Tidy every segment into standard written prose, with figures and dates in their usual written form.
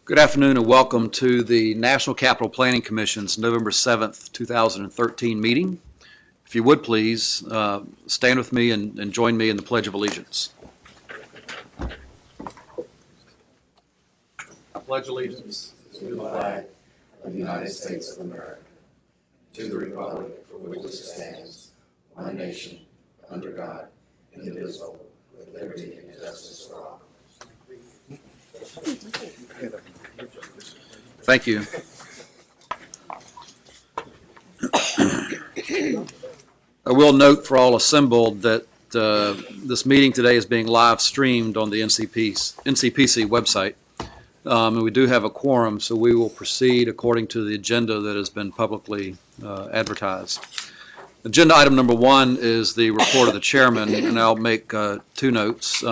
Good afternoon and welcome to the National Capital Planning Commission's November 7th, 2013 meeting. If you would please stand with me and join me in the Pledge of Allegiance. I pledge allegiance to the flag of the United States of America, to the republic for which it stands, one nation, under God, indivisible, with liberty and justice for all. Thank you. I will note for all assembled that this meeting today is being live streamed on the NCPC website. And we do have a quorum, so we will proceed according to the agenda that has been publicly advertised. Agenda item number 1 is the report of the chairman, and I'll make 2 notes.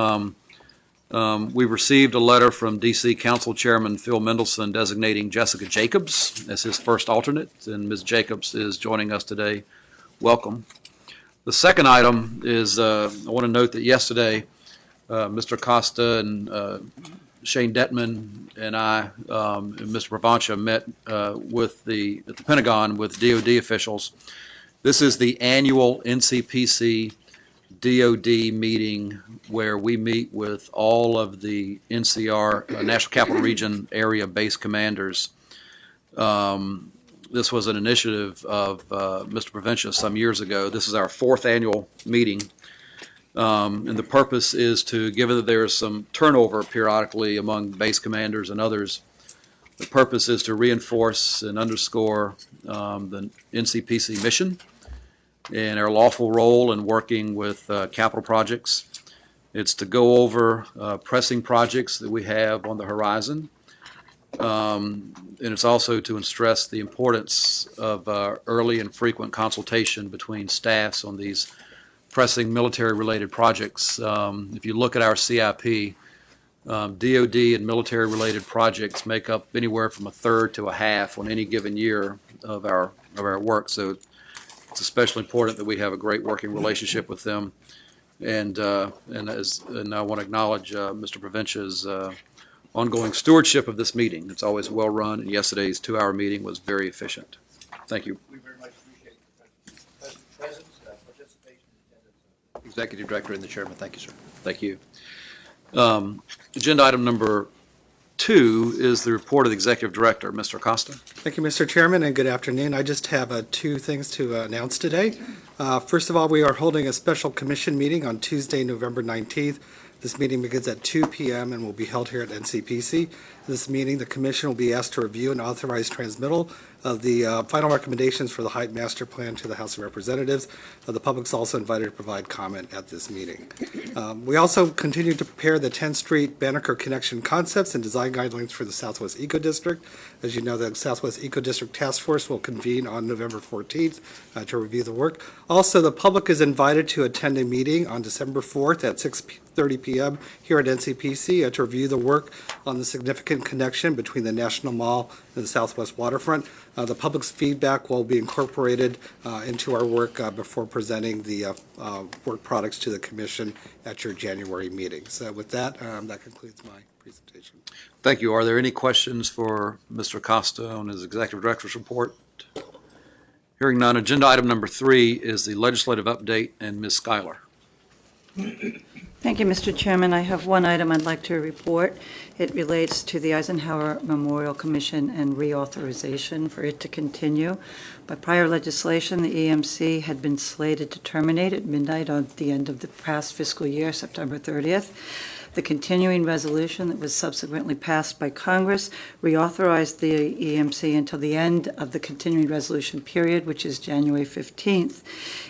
We received a letter from D.C. Council Chairman Phil Mendelson designating Jessica Jacobs as his first alternate, and Ms. Jacobs is joining us today. Welcome. The second item is I want to note that yesterday Mr. Costa and Shane Detman and I and Mr. Provancha met at the Pentagon with DOD officials. This is the annual NCPC DOD meeting where we meet with all of the NCR, National Capital Region area base commanders. This was an initiative of Mr. Provancha some years ago. This is our 4th annual meeting. And the purpose is to, given that there is some turnover periodically among base commanders and others, the purpose is to reinforce and underscore the NCPC mission and our lawful role in working with capital projects. It's to go over pressing projects that we have on the horizon. And it's also to stress the importance of early and frequent consultation between staffs on these pressing military-related projects. If you look at our CIP, DOD and military-related projects make up anywhere from 1/3 to 1/2 on any given year of our work. So it's especially important that we have a great working relationship with them. And I want to acknowledge Mr. Provancha's ongoing stewardship of this meeting. It's always well run, and yesterday's 2-hour meeting was very efficient. Thank you. We very much appreciate the presence, participation, attendance. Executive Director and the Chairman, thank you, sir. Thank you. Agenda item number 2 is the report of the Executive Director, Mr. Acosta. Thank you, Mr. Chairman, and good afternoon. I just have 2 things to announce today. First of all, we are holding a special commission meeting on Tuesday, November 19th. This meeting begins at 2 p.m. and will be held here at NCPC. This meeting, the Commission will be asked to review and authorize transmittal of the final recommendations for the Height Master Plan to the House of Representatives. The public is also invited to provide comment at this meeting. We also continue to prepare the 10th Street Banneker Connection concepts and design guidelines for the Southwest Eco District. As you know, the Southwest Eco District Task Force will convene on November 14th to review the work. Also, the public is invited to attend a meeting on December 4th at 6:30 p.m. here at NCPC to review the work on the significant connection between the National Mall and the Southwest Waterfront. The public's feedback will be incorporated into our work before presenting the work products to the Commission at your January meeting. So with that, that concludes my presentation. Thank you. Are there any questions for Mr. Acosta on his Executive Director's report? Hearing none, agenda item number 3 is the legislative update, and Ms. Schuyler. Thank you, Mr. Chairman. I have one item I'd like to report. It relates to the Eisenhower Memorial Commission and reauthorization for it to continue. By prior legislation, the EMC had been slated to terminate at midnight on the end of the past fiscal year, September 30th. The continuing resolution that was subsequently passed by Congress reauthorized the EMC until the end of the continuing resolution period, which is January 15th.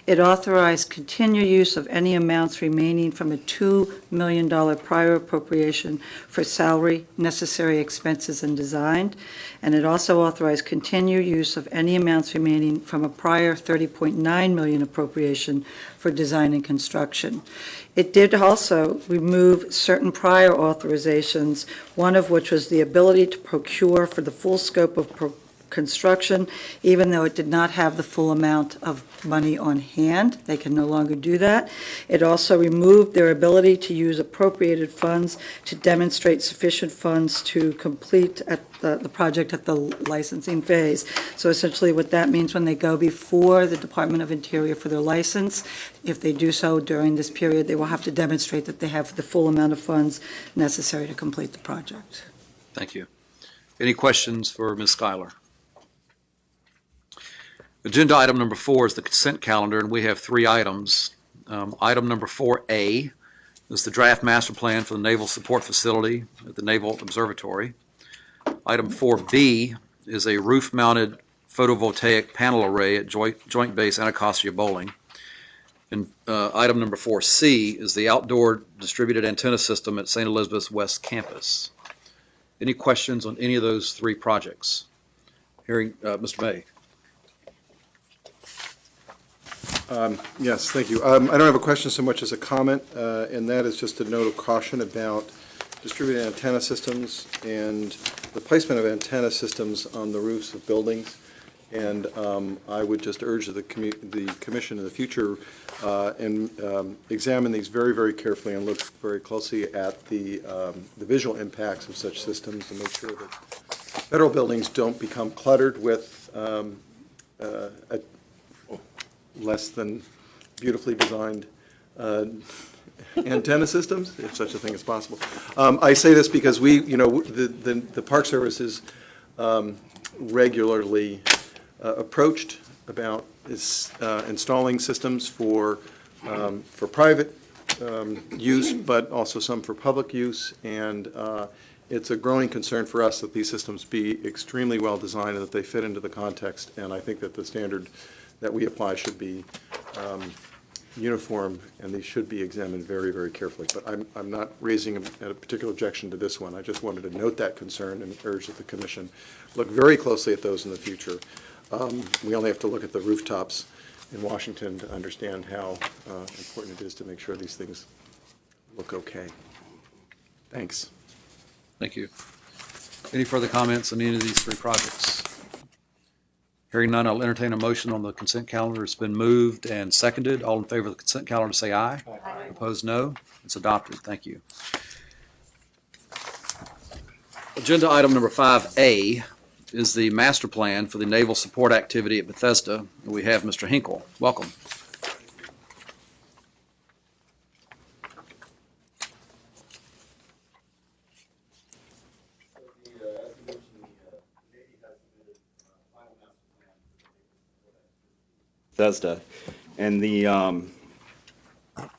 It authorized continued use of any amounts remaining from a $2 million prior appropriation for salary, necessary expenses, and design. And it also authorized continued use of any amounts remaining from a prior $30.9 million appropriation for design and construction. It did also remove certain prior authorizations, one of which was the ability to procure for the full scope of Reconstruction, even though it did not have the full amount of money on hand. They can no longer do that. It also removed their ability to use appropriated funds to demonstrate sufficient funds to complete at the project at the licensing phase. So essentially what that means, when they go before the Department of Interior for their license, if they do so during this period, they will have to demonstrate that they have the full amount of funds necessary to complete the project. Thank you. Any questions for Ms. Schuyler? Agenda item number 4 is the consent calendar, and we have 3 items. Item number 4A is the draft master plan for the Naval Support Facility at the Naval Observatory. Item 4B is a roof-mounted photovoltaic panel array at Joint Base Anacostia Bowling. And item number 4C is the outdoor distributed antenna system at St. Elizabeth's West Campus. Any questions on any of those 3 projects? Hearing Mr. May. Yes, thank you. I don't have a question so much as a comment, and that is just a note of caution about distributed antenna systems and the placement of antenna systems on the roofs of buildings. And I would just urge the Commission in the future and examine these very, very carefully and look very closely at the visual impacts of such systems and make sure that federal buildings don't become cluttered with less than beautifully designed antenna systems, if such a thing is possible. I say this because the Park Service is regularly approached about installing systems for private use, but also some for public use, and it's a growing concern for us that these systems be extremely well designed and that they fit into the context, and I think that the standard that we apply should be uniform, and these should be examined very, very carefully. But I'm not raising a particular objection to this one. I just wanted to note that concern and urge that the Commission look very closely at those in the future. We only have to look at the rooftops in Washington to understand how important it is to make sure these things look okay. Thanks. Thank you. Any further comments on any of these 3 projects? Hearing none, I'll entertain a motion on the consent calendar. It's been moved and seconded. All in favor of the consent calendar say aye. Aye. Opposed, no. It's adopted. Thank you. Agenda item number 5A is the master plan for the naval support activity at Bethesda. We have Mr. Hinkle. Welcome. Bethesda, and the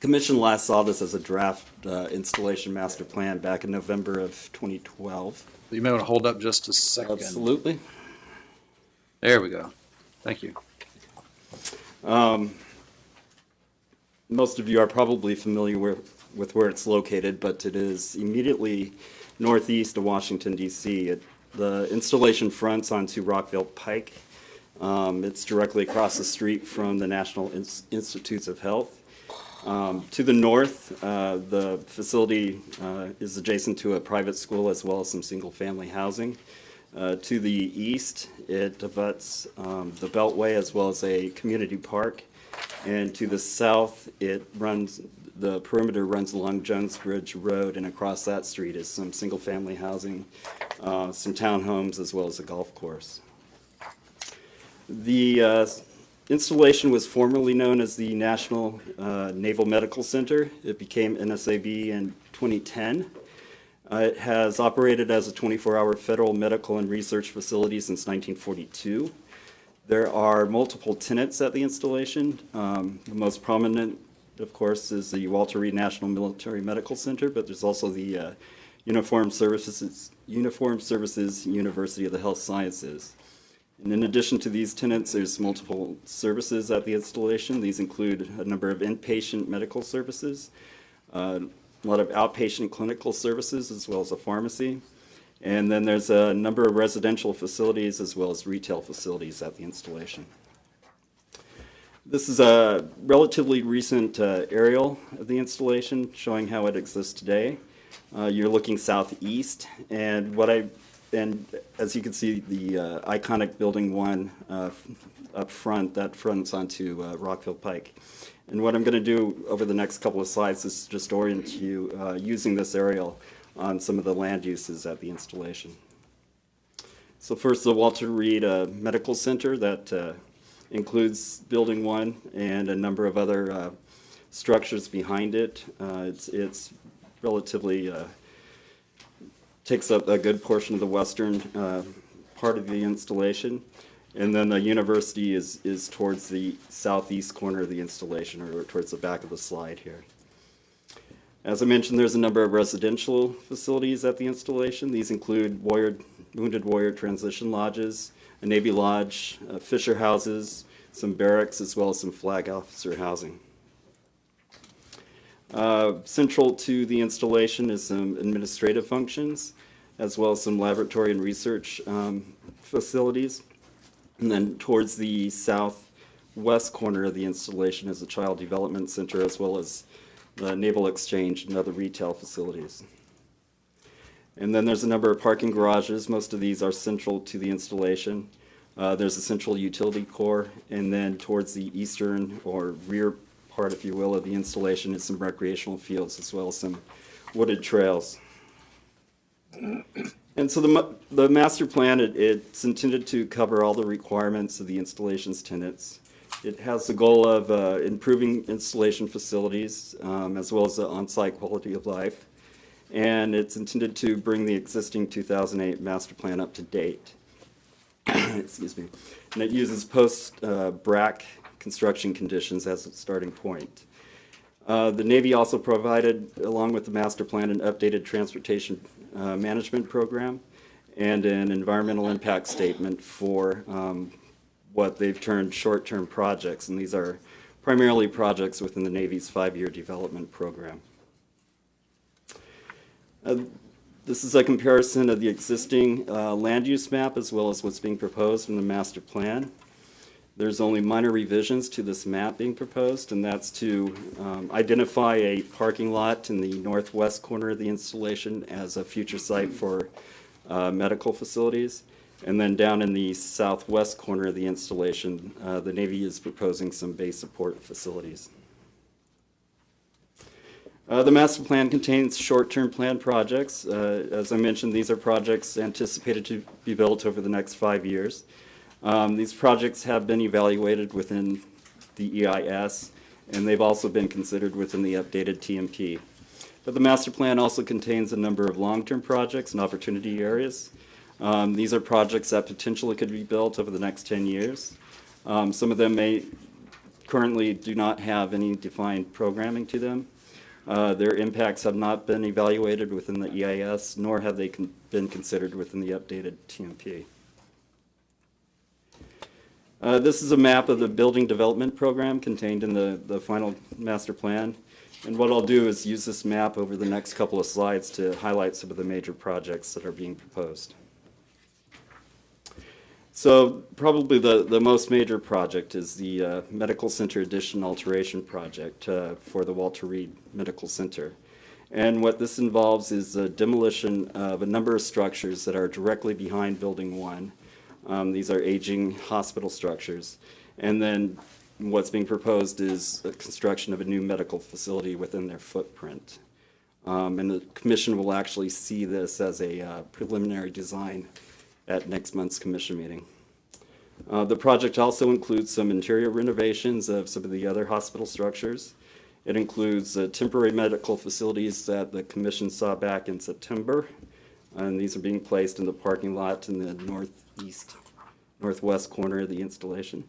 Commission last saw this as a draft installation master plan back in November of 2012. You may want to hold up just a second. Absolutely. There we go. Thank you. Most of you are probably familiar with where it's located, but it is immediately northeast of Washington, D.C. The installation fronts onto Rockville Pike. It's directly across the street from the National Institutes of Health. To the north, the facility is adjacent to a private school as well as some single-family housing. To the east, it abuts the Beltway as well as a community park. And to the south, the perimeter runs along Jones Bridge Road, and across that street is some single-family housing, some townhomes, as well as a golf course. The installation was formerly known as the National Naval Medical Center. It became NSAB in 2010. It has operated as a 24-hour federal medical and research facility since 1942. There are multiple tenants at the installation. The most prominent, of course, is the Walter Reed National Military Medical Center, but there's also the Uniformed Services University of the Health Sciences. And in addition to these tenants, there's multiple services at the installation. These include a number of inpatient medical services, a lot of outpatient clinical services, as well as a pharmacy. And then there's a number of residential facilities as well as retail facilities at the installation. This is a relatively recent aerial of the installation showing how it exists today. You're looking southeast, and what I And as you can see, the iconic Building 1 up front, that fronts onto Rockville Pike. And what I'm going to do over the next couple of slides is just orient you using this aerial on some of the land uses at the installation. So first, the Walter Reed Medical Center that includes Building 1 and a number of other structures behind it. It's relatively takes up a good portion of the western part of the installation. And then the university is towards the southeast corner of the installation, or towards the back of the slide here. As I mentioned, there's a number of residential facilities at the installation. These include Wounded Warrior Transition Lodges, a Navy Lodge, Fisher Houses, some barracks, as well as some flag officer housing. Central to the installation is some administrative functions, as well as some laboratory and research facilities. And then towards the southwest corner of the installation is a child development center, as well as the Naval Exchange and other retail facilities. And then there's a number of parking garages. Most of these are central to the installation. There's a central utility core, and then towards the eastern or rear part, if you will, of the installation is some recreational fields, as well as some wooded trails. And so the master plan, it's intended to cover all the requirements of the installation's tenants. It has the goal of improving installation facilities, as well as the on-site quality of life. And it's intended to bring the existing 2008 master plan up to date. Excuse me. And it uses post-BRAC construction conditions as its starting point. The Navy also provided, along with the master plan, an updated transportation management program and an environmental impact statement for what they've termed short-term projects, and these are primarily projects within the Navy's 5-year development program. This is a comparison of the existing land use map as well as what's being proposed in the master plan. There's only minor revisions to this map being proposed, and that's to identify a parking lot in the northwest corner of the installation as a future site for medical facilities. And then down in the southwest corner of the installation, the Navy is proposing some base support facilities. The master plan contains short-term plan projects. As I mentioned, these are projects anticipated to be built over the next 5 years. These projects have been evaluated within the EIS, and they've also been considered within the updated TMP. But the master plan also contains a number of long-term projects and opportunity areas. These are projects that potentially could be built over the next 10 years. Some of them currently do not have any defined programming to them. Their impacts have not been evaluated within the EIS, nor have they been considered within the updated TMP. This is a map of the building development program contained in the final master plan. And what I'll do is use this map over the next couple of slides to highlight some of the major projects that are being proposed. So probably the most major project is the Medical Center Addition Alteration Project for the Walter Reed Medical Center. And what this involves is the demolition of a number of structures that are directly behind Building 1. These are aging hospital structures. And then what's being proposed is the construction of a new medical facility within their footprint. And the commission will actually see this as a preliminary design at next month's commission meeting. The project also includes some interior renovations of some of the other hospital structures. It includes temporary medical facilities that the commission saw back in September, and these are being placed in the parking lot in the northwest corner of the installation.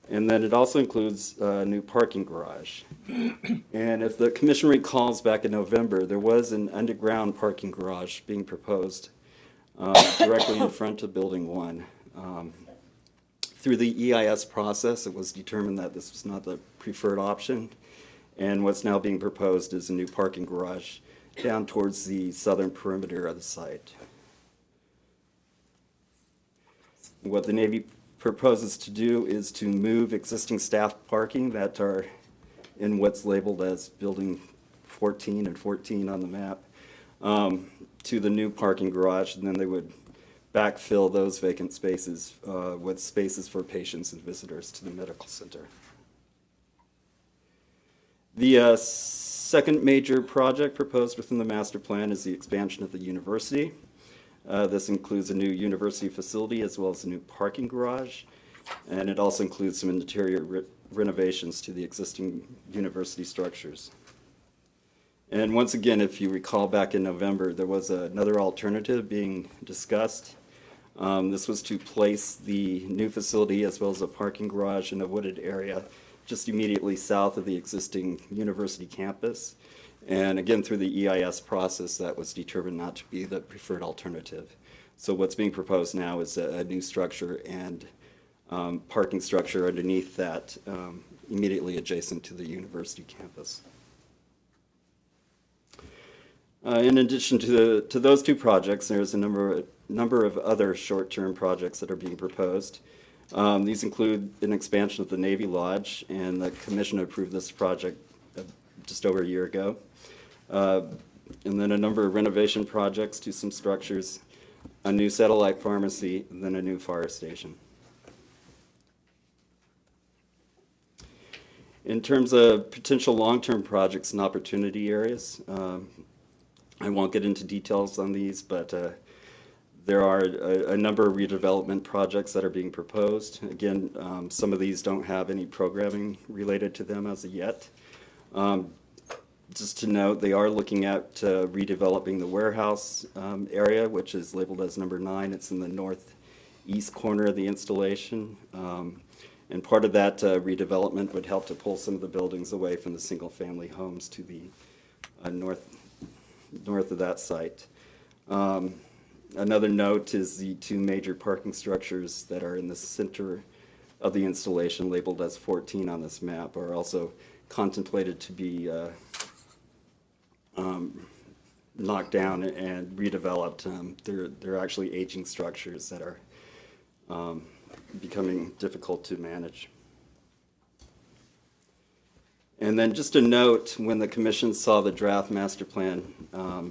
And then it also includes a new parking garage. And if the commission recalls, back in November, there was an underground parking garage being proposed directly in front of Building 1. Through the EIS process, it was determined that this was not the preferred option. And what's now being proposed is a new parking garage down towards the southern perimeter of the site. What the Navy proposes to do is to move existing staff parking that are in what's labeled as Building 14 and 14 on the map to the new parking garage, and then they would backfill those vacant spaces with spaces for patients and visitors to the medical center. The second major project proposed within the master plan is the expansion of the university. This includes a new university facility as well as a new parking garage, and it also includes some interior renovations to the existing university structures. And once again, if you recall back in November, there was another alternative being discussed. This was to place the new facility as well as a parking garage in a wooded area just immediately south of the existing university campus. And again, through the EIS process, that was determined not to be the preferred alternative. So what's being proposed now is a new structure and parking structure underneath that, immediately adjacent to the university campus. In addition to those two projects, there's a number of other short-term projects that are being proposed. These include an expansion of the Navy Lodge, and the Commission approved this project just over a year ago. And then a number of renovation projects to some structures, a new satellite pharmacy, and then a new fire station. In terms of potential long-term projects and opportunity areas, I won't get into details on these, but there are a number of redevelopment projects that are being proposed. Again, some of these don't have any programming related to them as of yet. Just to note, they are looking at redeveloping the warehouse area, which is labeled as number 9. It's in the northeast corner of the installation. And part of that redevelopment would help to pull some of the buildings away from the single-family homes to the north of that site. Another note is the two major parking structures that are in the center of the installation, labeled as 14 on this map, are also contemplated to be knocked down and redeveloped. They're actually aging structures that are becoming difficult to manage. And then just a note, when the Commission saw the draft master plan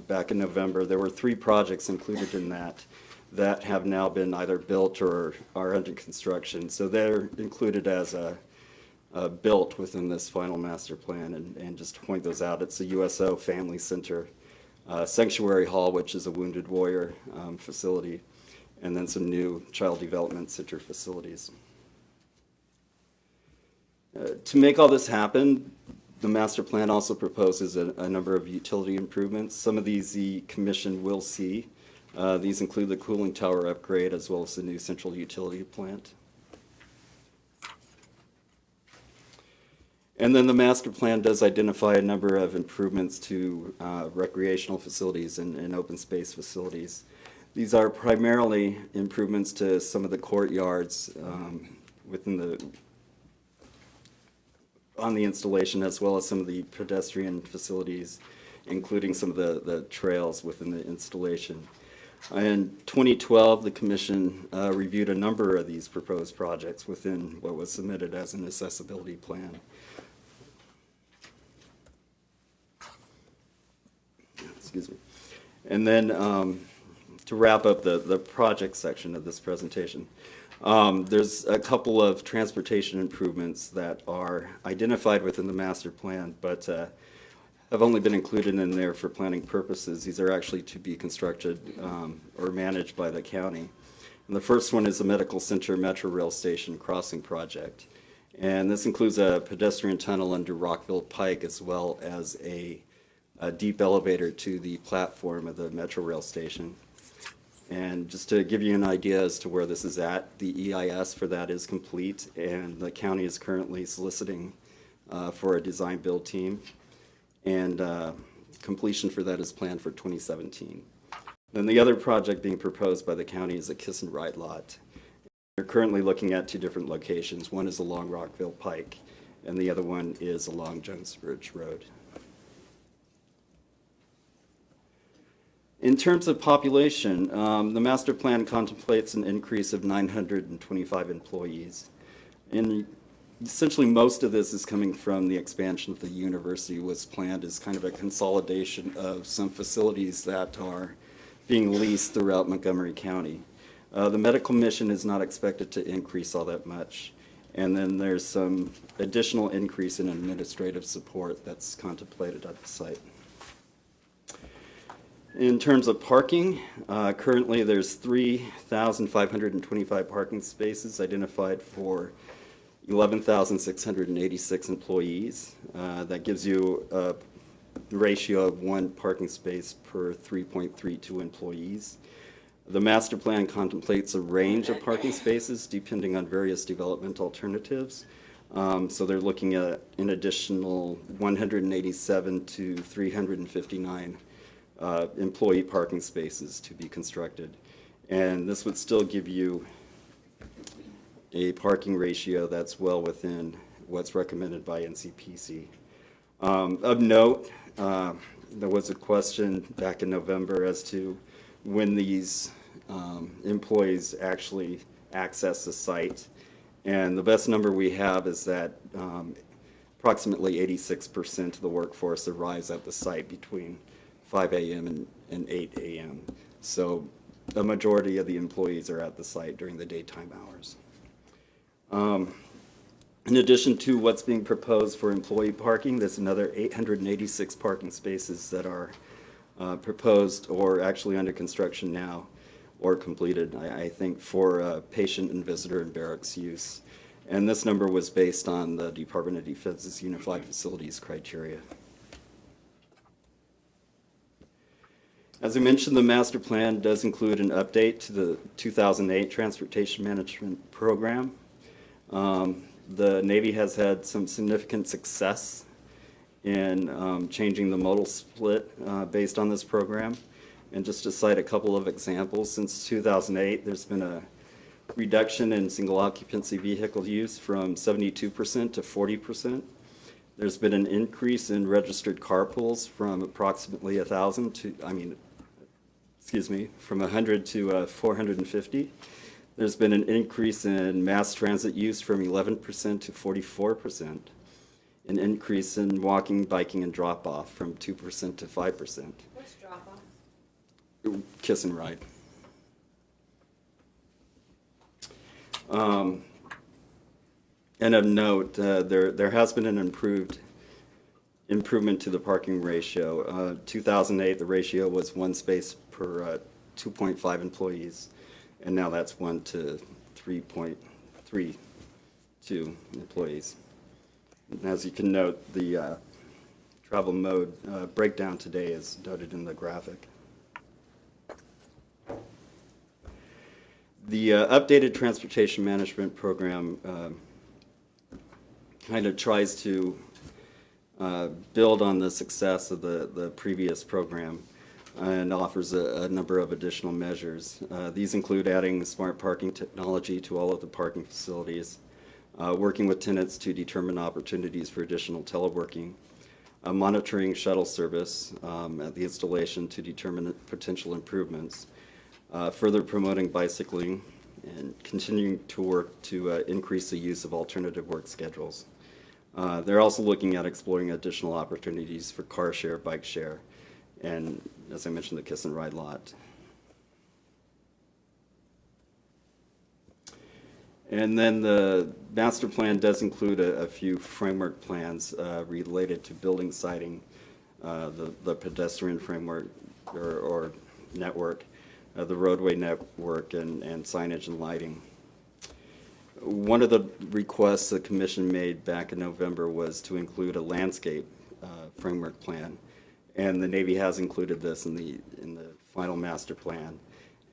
back in November, there were 3 projects included in that have now been either built or are under construction. So they're included as a built within this final master plan. And just to point those out, it's a USO Family Center, Sanctuary Hall, which is a Wounded Warrior facility, and then some new Child Development Center facilities. To make all this happen, the master plan also proposes a number of utility improvements. Some of these the Commission will see. These include the cooling tower upgrade as well as the new central utility plant. And then the master plan does identify a number of improvements to recreational facilities and open space facilities. These are primarily improvements to some of the courtyards within on the installation, as well as some of the pedestrian facilities, including some of the trails within the installation. In 2012, the Commission reviewed a number of these proposed projects within what was submitted as an accessibility plan. Excuse me. And then to wrap up the project section of this presentation, there's a couple of transportation improvements that are identified within the master plan, but have only been included in there for planning purposes. These are actually to be constructed or managed by the county. And the first one is the Medical Center Metro Rail Station Crossing Project. And this includes a pedestrian tunnel under Rockville Pike, as well as a deep elevator to the platform of the Metro Rail Station. And just to give you an idea as to where this is at, the EIS for that is complete, and the county is currently soliciting for a design build team, and completion for that is planned for 2017. Then the other project being proposed by the county is a kiss and ride lot. They're currently looking at 2 different locations. One is along Rockville Pike, and the other one is along Jones Bridge Road. In terms of population, the master plan contemplates an increase of 925 employees. And essentially most of this is coming from the expansion of the university, was planned as kind of a consolidation of some facilities that are being leased throughout Montgomery County. The medical mission is not expected to increase all that much. And then there's some additional increase in administrative support that's contemplated at the site. In terms of parking, currently there's 3,525 parking spaces identified for 11,686 employees. That gives you a ratio of 1 parking space per 3.32 employees. The master plan contemplates a range of parking spaces depending on various development alternatives. So they're looking at an additional 187 to 359 employee parking spaces to be constructed. And this would still give you a parking ratio that's well within what's recommended by NCPC. Of note, there was a question back in November as to when these employees actually access the site. And the best number we have is that approximately 86% of the workforce arrives at the site between 5 a.m. and 8 a.m. So the majority of the employees are at the site during the daytime hours. In addition to what's being proposed for employee parking, there's another 886 parking spaces that are proposed or actually under construction now or completed, I think, for patient and visitor and barracks use. And this number was based on the Department of Defense's Unified Facilities criteria. As I mentioned, the master plan does include an update to the 2008 Transportation Management Program. The Navy has had some significant success in changing the modal split based on this program. And just to cite a couple of examples, since 2008, there's been a reduction in single occupancy vehicle use from 72% to 40%. There's been an increase in registered carpools from approximately 1,000 to, from 100 to 450. There's been an increase in mass transit use from 11% to 44%. An increase in walking, biking, and drop-off from 2% to 5%. What's drop-off? Kiss and ride. And of note, there has been an improvement to the parking ratio. 2008, the ratio was 1 space per 2.5 employees, and now that's 1 to 3.32 employees. And as you can note, the travel mode breakdown today is noted in the graphic. The updated transportation management program kind of tries to build on the success of the previous program and offers a number of additional measures. These include adding smart parking technology to all of the parking facilities, working with tenants to determine opportunities for additional teleworking, monitoring shuttle service at the installation to determine potential improvements, further promoting bicycling, and continuing to work to increase the use of alternative work schedules. They're also looking at exploring additional opportunities for car share, bike share, and as I mentioned, the kiss and ride lot. And then the master plan does include a few framework plans related to building siting, the pedestrian framework or network, the roadway network, and signage and lighting. One of the requests the commission made back in November was to include a landscape framework plan, and the Navy has included this in the final master plan.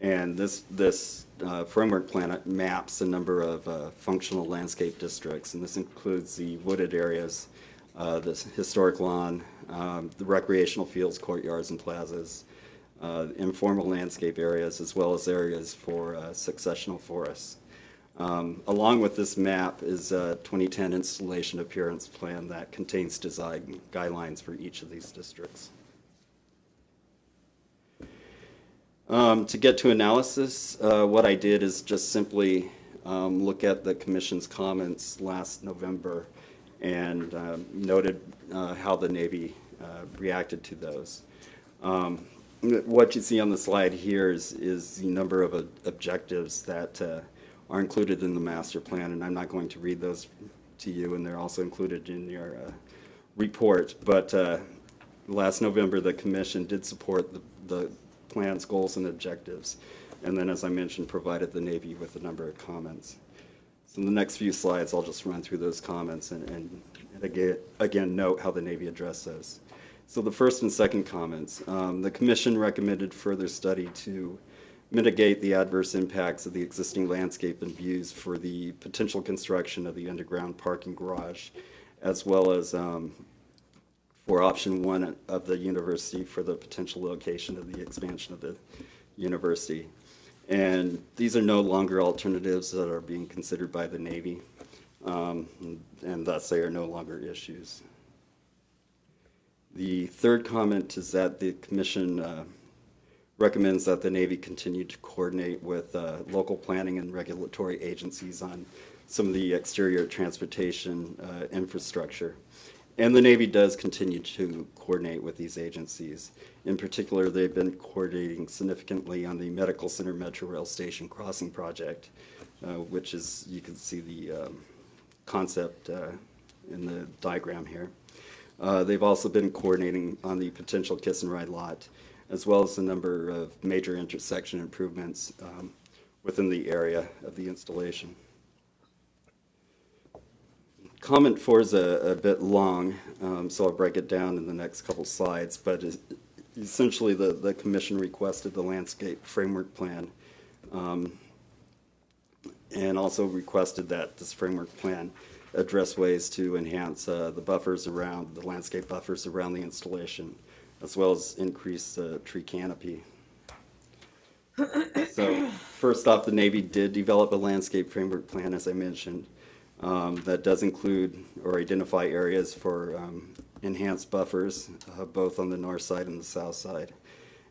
And this framework plan maps a number of functional landscape districts, and this includes the wooded areas, the historic lawn, the recreational fields, courtyards, and plazas, informal landscape areas, as well as areas for successional forests. Along with this map is a 2010 installation appearance plan that contains design guidelines for each of these districts. To get to analysis, what I did is just simply look at the Commission's comments last November and noted how the Navy reacted to those. what you see on the slide here is the number of objectives that are included in the master plan, and I'm not going to read those to you, and they're also included in your report. But last November, the commission did support the plan's goals and objectives, and then, as I mentioned, provided the Navy with a number of comments. So in the next few slides, I'll just run through those comments and again note how the Navy addressed those. So the first and second comments, the commission recommended further study to mitigate the adverse impacts of the existing landscape and views for the potential construction of the underground parking garage, as well as for option one of the university for the potential location of the expansion of the university. And these are no longer alternatives that are being considered by the Navy, and thus they are no longer issues. The third comment is that the commission recommends that the Navy continue to coordinate with local planning and regulatory agencies on some of the exterior transportation infrastructure. And the Navy does continue to coordinate with these agencies. In particular, they've been coordinating significantly on the Medical Center Metro Rail Station Crossing Project, which is, you can see the concept in the diagram here. They've also been coordinating on the potential kiss and ride lot, as well as a number of major intersection improvements within the area of the installation. Comment 4 is a bit long, so I'll break it down in the next couple slides, but essentially the commission requested the landscape framework plan and also requested that this framework plan address ways to enhance the buffers around, the landscape buffers around the installation, as well as increase the tree canopy. So first off, the Navy did develop a landscape framework plan, as I mentioned, that does include or identify areas for enhanced buffers, both on the north side and the south side,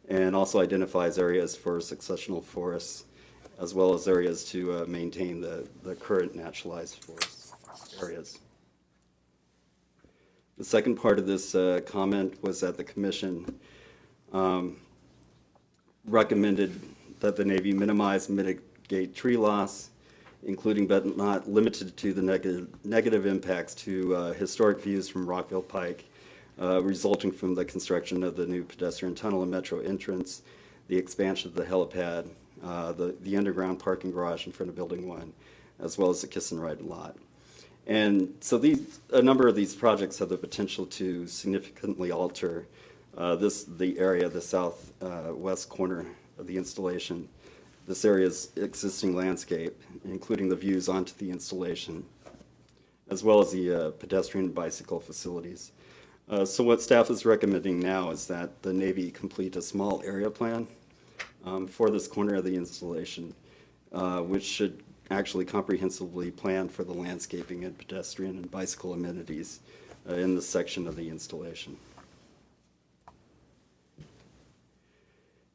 and also identifies areas for successional forests, as well as areas to maintain the current naturalized forest areas. The second part of this comment was that the commission recommended that the Navy minimize and mitigate tree loss, including but not limited to the negative impacts to historic views from Rockville Pike, resulting from the construction of the new pedestrian tunnel and metro entrance, the expansion of the helipad, the underground parking garage in front of Building 1, as well as the kiss and ride lot. And so a number of these projects have the potential to significantly alter the area, the southwest corner of the installation, this area's existing landscape, including the views onto the installation, as well as the pedestrian and bicycle facilities. So what staff is recommending now is that the Navy complete a small area plan for this corner of the installation, which should actually comprehensively plan for the landscaping and pedestrian and bicycle amenities in this section of the installation.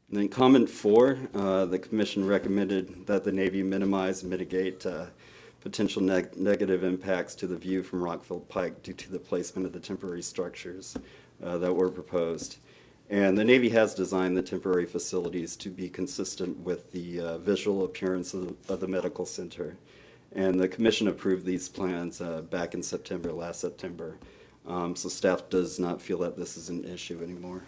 And then comment 4, the commission recommended that the Navy minimize and mitigate potential negative impacts to the view from Rockville Pike due to the placement of the temporary structures that were proposed. And the Navy has designed the temporary facilities to be consistent with the visual appearance of the medical center. And the commission approved these plans back in September, last September. So staff does not feel that this is an issue anymore.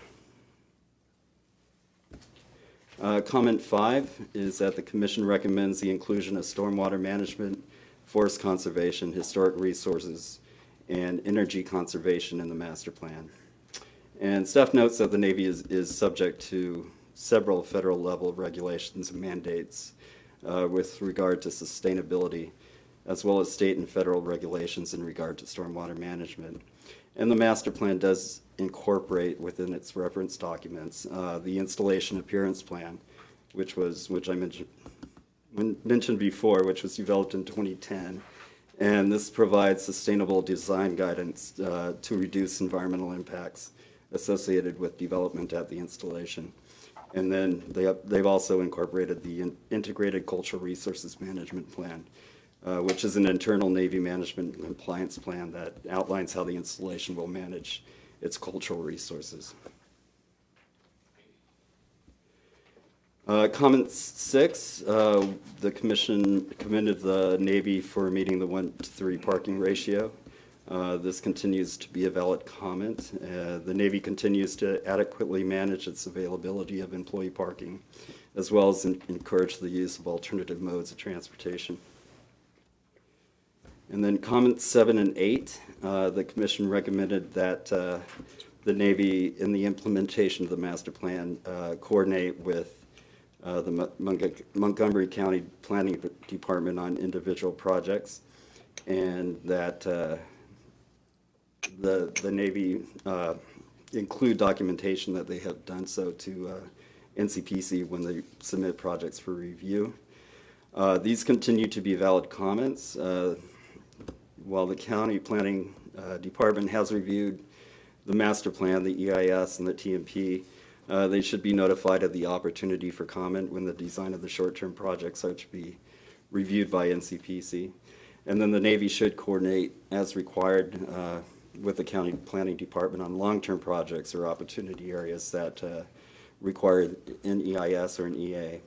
Comment 5 is that the commission recommends the inclusion of stormwater management, forest conservation, historic resources, and energy conservation in the master plan. And staff notes that the Navy is subject to several federal level regulations and mandates with regard to sustainability, as well as state and federal regulations in regard to stormwater management. And the master plan does incorporate within its reference documents the installation appearance plan, which I mentioned before, which was developed in 2010. And this provides sustainable design guidance to reduce environmental impacts associated with development at the installation. And then they've also incorporated the Integrated Cultural Resources Management Plan, which is an internal Navy management and compliance plan that outlines how the installation will manage its cultural resources. Comment 6, the commission commended the Navy for meeting the 1-to-3 parking ratio. This continues to be a valid comment. The Navy continues to adequately manage its availability of employee parking, as well as encourage the use of alternative modes of transportation. And then comments 7 and 8, the commission recommended that the Navy, in the implementation of the master plan, coordinate with the Montgomery County Planning Department on individual projects, and that the Navy include documentation that they have done so to NCPC when they submit projects for review. These continue to be valid comments. While the County Planning Department has reviewed the master plan, the EIS, and the TMP, they should be notified of the opportunity for comment when the design of the short-term projects are to be reviewed by NCPC. And then the Navy should coordinate as required with the County Planning Department on long-term projects or opportunity areas that require an EIS or an EA.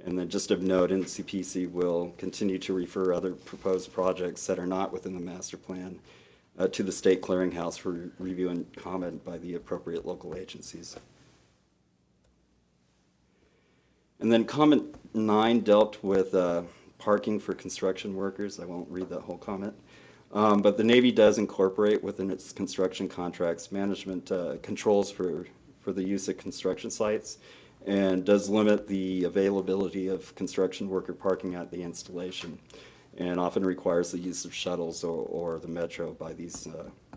And then just of note, NCPC will continue to refer other proposed projects that are not within the master plan to the State Clearinghouse for review and comment by the appropriate local agencies. And then comment 9 dealt with parking for construction workers. I won't read that whole comment. But the Navy does incorporate within its construction contracts management controls for the use of construction sites, and does limit the availability of construction worker parking at the installation, and often requires the use of shuttles or the metro by these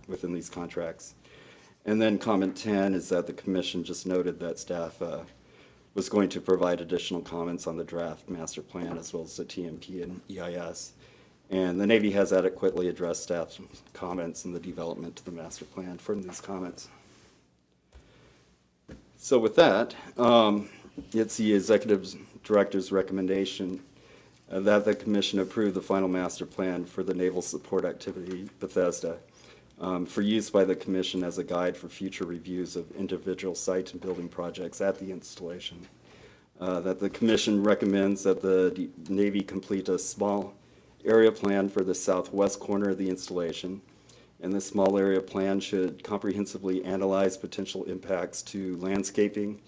within these contracts. And then comment 10 is that the commission just noted that staff was going to provide additional comments on the draft master plan as well as the TMP and EIS. And the Navy has adequately addressed staff's comments in the development of the master plan from these comments. So with that, it's the Executive Director's recommendation that the Commission approve the final master plan for the Naval Support Activity Bethesda for use by the Commission as a guide for future reviews of individual site and building projects at the installation. That the Commission recommends that the Navy complete a small area plan for the southwest corner of the installation, and this small area plan should comprehensively analyze potential impacts to landscaping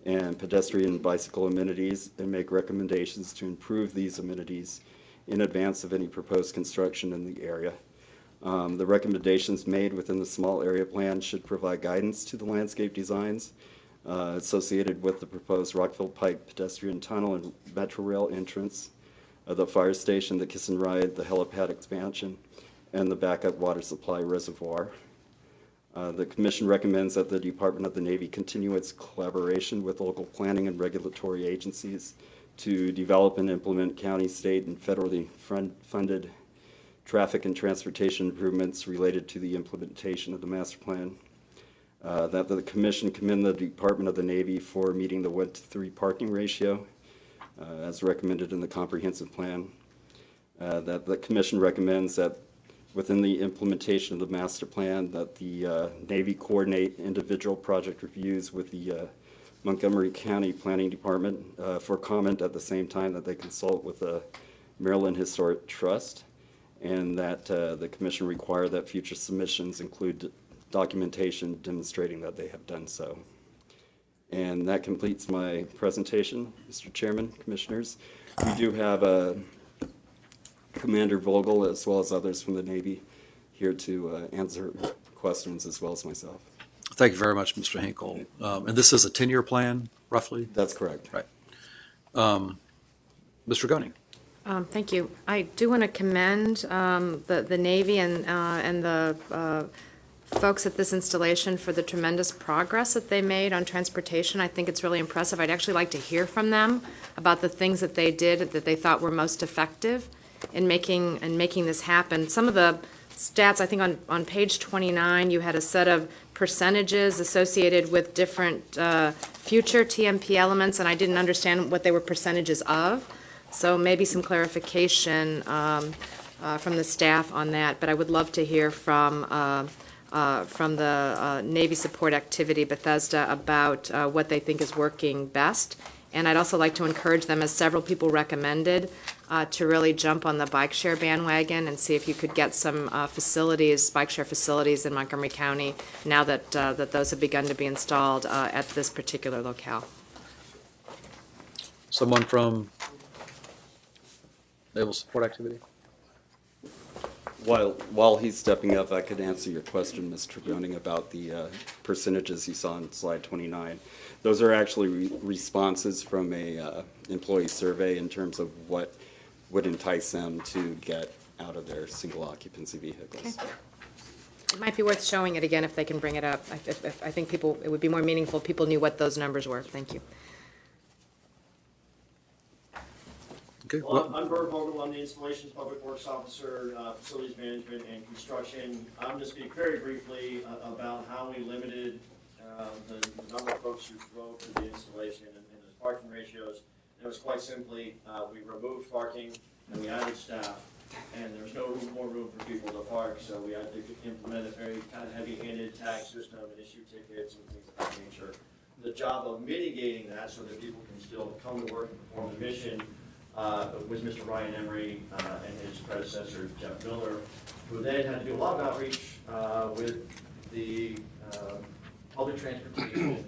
and pedestrian and bicycle amenities and make recommendations to improve these amenities in advance of any proposed construction in the area. The recommendations made within the small area plan should provide guidance to the landscape designs associated with the proposed Rockville Pike pedestrian tunnel and Metro Rail entrance, the fire station, the Kiss and Ride, the helipad expansion, and the backup water supply reservoir. The Commission recommends that the Department of the Navy continue its collaboration with local planning and regulatory agencies to develop and implement county, state, and federally funded traffic and transportation improvements related to the implementation of the master plan. That the Commission commend the Department of the Navy for meeting the 1-to-3 parking ratio as recommended in the comprehensive plan. That the Commission recommends that within the implementation of the master plan that the Navy coordinate individual project reviews with the Montgomery County Planning Department for comment at the same time that they consult with the Maryland Historic Trust, and that the Commission require that future submissions include documentation demonstrating that they have done so. And that completes my presentation, Mr. Chairman, Commissioners. We do have Commander Vogel as well as others from the Navy here to answer questions as well as myself. Thank you very much, Mr. Hinkle. And this is a 10-year plan, roughly? That's correct. Right. Mr. Gunning. Thank you. I do want to commend the Navy and the folks at this installation for the tremendous progress that they made on transportation. I think it's really impressive. I'd actually like to hear from them about the things that they did that they thought were most effective in making this happen. Some of the stats, I think on page 29, you had a set of percentages associated with different future TMP elements, and I didn't understand what they were percentages of. So maybe some clarification from the staff on that. But I would love to hear from the Navy Support Activity Bethesda about what they think is working best And I'd also like to encourage them, as several people recommended, to really jump on the bike share bandwagon and see if you could get some facilities, bike share facilities in Montgomery County, now that, that those have begun to be installed at this particular locale. Someone from Naval Support Activity? While he's stepping up, I could answer your question, Ms. Trigoning, about the percentages you saw on slide 29. Those are actually responses from a employee survey in terms of what would entice them to get out of their single occupancy vehicles. Okay. It might be worth showing it again if they can bring it up. I think people, it would be more meaningful if people knew what those numbers were. Thank you. Okay. Well, I'm Bert Vogel. I'm the Installations Public Works Officer, Facilities Management and Construction. I'm going to speak very briefly about how we limited the number of folks who drove for the installation and the parking ratios. It was quite simply, we removed parking and we added staff, and there's no more room for people to park, so we had to implement a very kind of heavy-handed tag system and issue tickets and things of that nature. The job of mitigating that so that people can still come to work and perform the mission was Mr. Ryan Emery and his predecessor, Jeff Miller, who then had to do a lot of outreach with the public transportation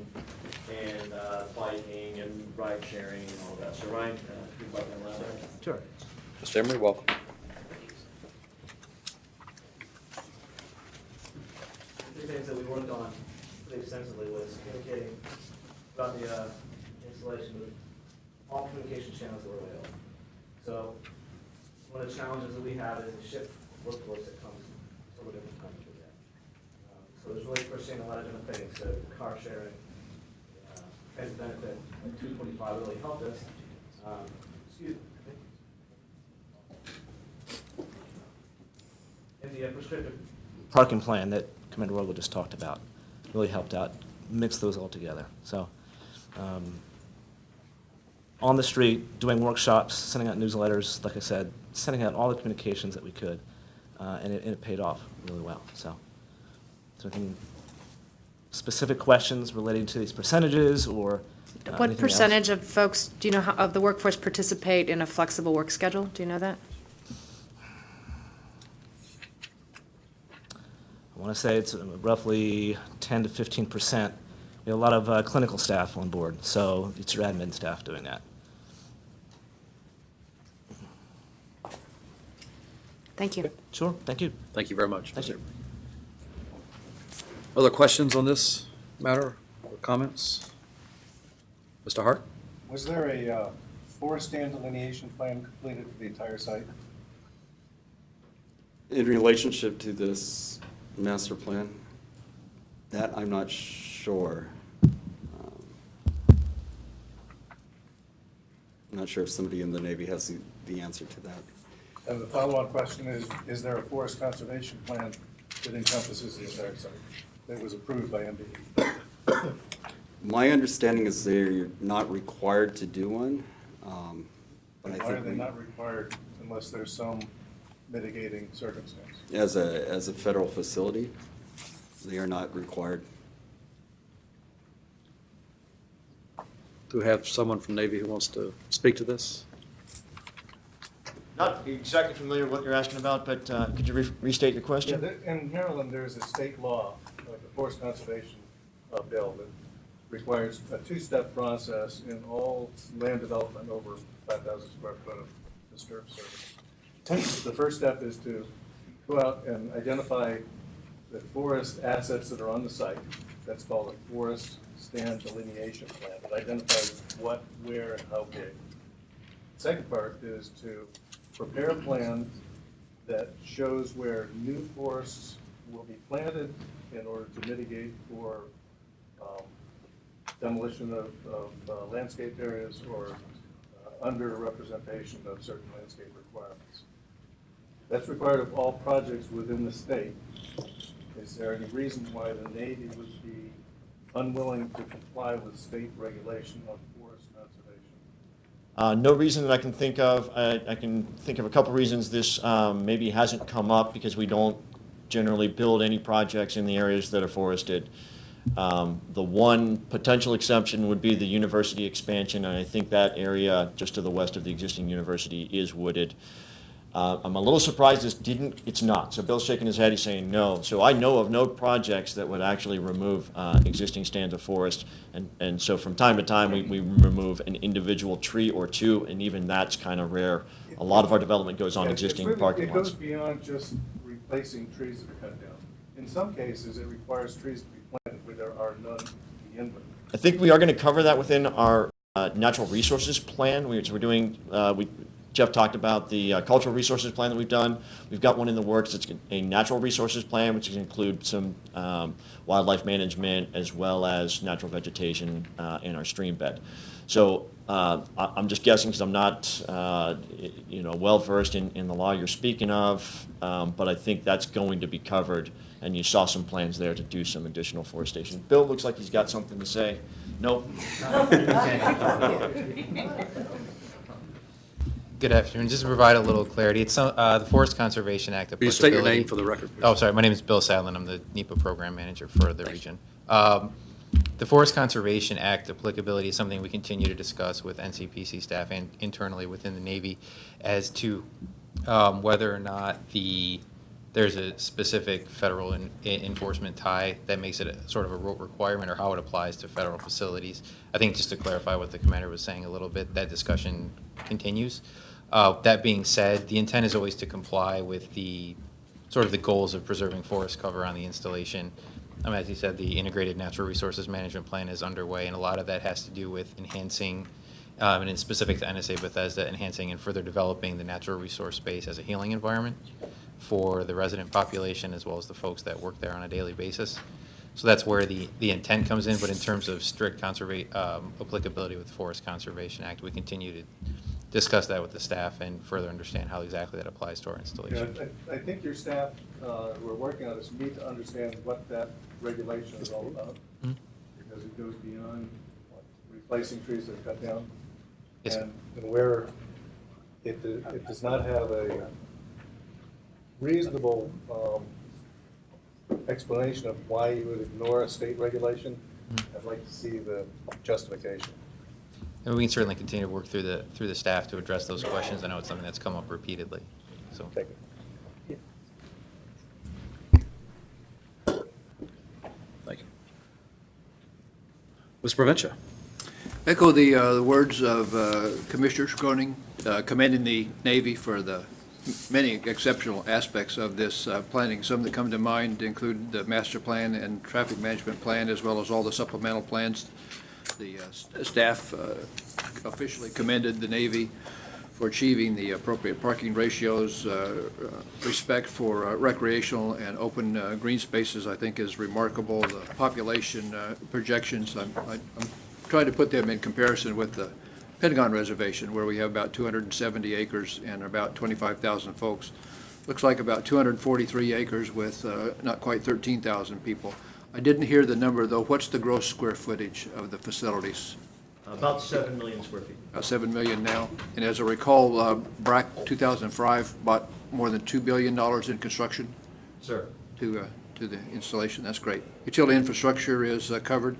and biking and ride sharing and all that. So Ryan, could you elaborate? Sure. Mr. Emery, welcome. Three things that we worked on pretty extensively was communicating about the installation with all communication channels that were available. So one of the challenges that we have is the shift workforce that comes from a different country. So there's really pursuing a lot of different things. So car sharing, as a benefit, like 225 really helped us. Excuse me. And the prescriptive parking plan that Commander Rogel just talked about really helped out, mix those all together. So on the street, doing workshops, sending out newsletters, like I said, sending out all the communications that we could, and it paid off really well. So anything specific questions relating to these percentages or What percentage of folks, do you know, of the workforce participate in a flexible work schedule? Do you know that? I want to say it's roughly 10 to 15%. We have a lot of clinical staff on board, so it's your admin staff doing that. Thank you. Sure, thank you. Thank you very much. Thank you. Other questions on this matter or comments? Mr. Hart? Was there a forest stand delineation plan completed for the entire site? In relationship to this master plan, that I'm not sure. I'm not sure if somebody in the Navy has the answer to that. And the follow-on question is there a forest conservation plan that encompasses the entire site that was approved by MDE? My understanding is they're not required to do one, but I think Why are they not required unless there's some mitigating circumstance? as a federal facility, they are not required. Do we have someone from Navy who wants to speak to this? Not exactly familiar with what you're asking about, but could you restate your Yeah, question? in Maryland, there's a state law, the Forest Conservation Bill, that requires a two-step process in all land development over 5,000 square foot of disturbed surface. The first step is to go out and identify the forest assets that are on the site. That's called a forest stand delineation plan. It identifies what, where, and how big. The second part is to prepare a plan that shows where new forests will be planted in order to mitigate for demolition of landscape areas or underrepresentation of certain landscape requirements. That's required of all projects within the state. Is there any reason why the Navy would be unwilling to comply with state regulation on forest conservation? No reason that I can think of. I can think of a couple reasons this maybe hasn't come up because we don't generally build any projects in the areas that are forested. The one potential exception would be the university expansion, and I think that area just to the west of the existing university is wooded. I'm a little surprised it's not. So Bill's shaking his head, he's saying no. So I know of no projects that would actually remove existing stands of forest. And so from time to time, we remove an individual tree or two, and even that's kind of rare. A lot of our development goes on existing parking lots. It goes beyond just replacing trees that are cut down. In some cases, it requires trees to be planted where there are none to begin with. I think we are going to cover that within our natural resources plan. We're doing, Jeff talked about the cultural resources plan that we've done. We've got one in the works. It's a natural resources plan, which includes some wildlife management as well as natural vegetation in our stream bed. So I'm just guessing because I'm not, well versed in the law you're speaking of, but I think that's going to be covered. And you saw some plans there to do some additional forestation. Bill looks like he's got something to say. Nope. Good afternoon. Just to provide a little clarity, it's the Forest Conservation Act. Will you state your name for the record, please? Oh, sorry. My name is Bill Sadlin. I'm the NEPA program manager for the region. The Forest Conservation Act applicability is something we continue to discuss with NCPC staff and internally within the Navy as to whether or not there's a specific federal enforcement tie that makes it a sort of a rote requirement or how it applies to federal facilities. I think just to clarify what the commander was saying a little bit, that discussion continues. That being said, the intent is always to comply with the sort of the goals of preserving forest cover on the installation. As you said, the Integrated Natural Resources Management Plan is underway, and a lot of that has to do with enhancing, and it's specific to NSA Bethesda, enhancing and further developing the natural resource space as a healing environment for the resident population as well as the folks that work there on a daily basis. So that's where the intent comes in, but in terms of strict applicability with the Forest Conservation Act, we continue to discuss that with the staff and further understand how exactly that applies to our installation. I think your staff who are working on this need to understand what that regulation is all about, because it goes beyond replacing trees that are cut down, Yes, and where it does not have a reasonable explanation of why you would ignore a state regulation. I'd like to see the justification. and we can certainly continue to work through the staff to address those questions. I know it's something that's come up repeatedly. So. Thank you. Thank you. Mr. Provencio. Echo the words of Commissioner Schroning, commending the Navy for the many exceptional aspects of this planning. Some that come to mind include the master plan and traffic management plan, as well as all the supplemental plans. The staff officially commended the Navy for achieving the appropriate parking ratios. Respect for recreational and open green spaces, I think, is remarkable. The population projections, I'm trying to put them in comparison with the Pentagon Reservation, where we have about 270 acres and about 25,000 folks. Looks like about 243 acres with not quite 13,000 people. I didn't hear the number, though. What's the gross square footage of the facilities? About 7 million square feet. About 7 million now. And as I recall, BRAC 2005 bought more than $2 billion in construction Sir. to the installation. That's great. Utility infrastructure is covered.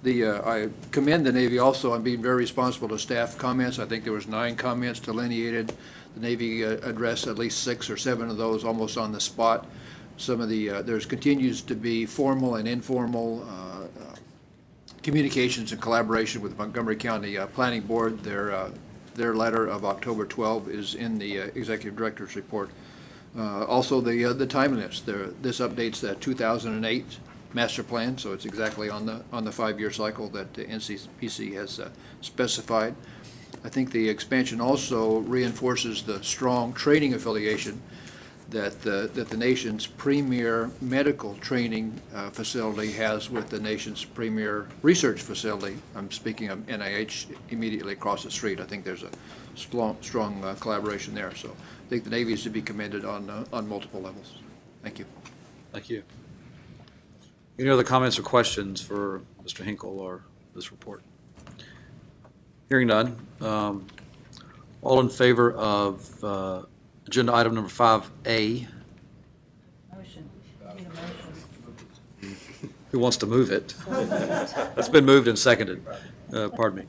I commend the Navy also on being very responsible to staff comments. I think there was 9 comments delineated. The Navy addressed at least 6 or 7 of those almost on the spot. Some of the there continues to be formal and informal communications and collaboration with Montgomery County Planning Board. Their letter of October 12 is in the Executive Director's report. Also, the timeliness. This updates the 2008 master plan, so it's exactly on the 5-year cycle that the NCPC has specified. I think the expansion also reinforces the strong training affiliation that the nation's premier medical training facility has with the nation's premier research facility. I'm speaking of NIH immediately across the street. I think there's a strong collaboration there. So I think the Navy is to be commended on multiple levels. Thank you. Thank you. Any other comments or questions for Mr. Hinkle or this report? Hearing none. All in favor of agenda item number 5A? Motion. Need a motion. Who wants to move it? It's been moved and seconded. Pardon me.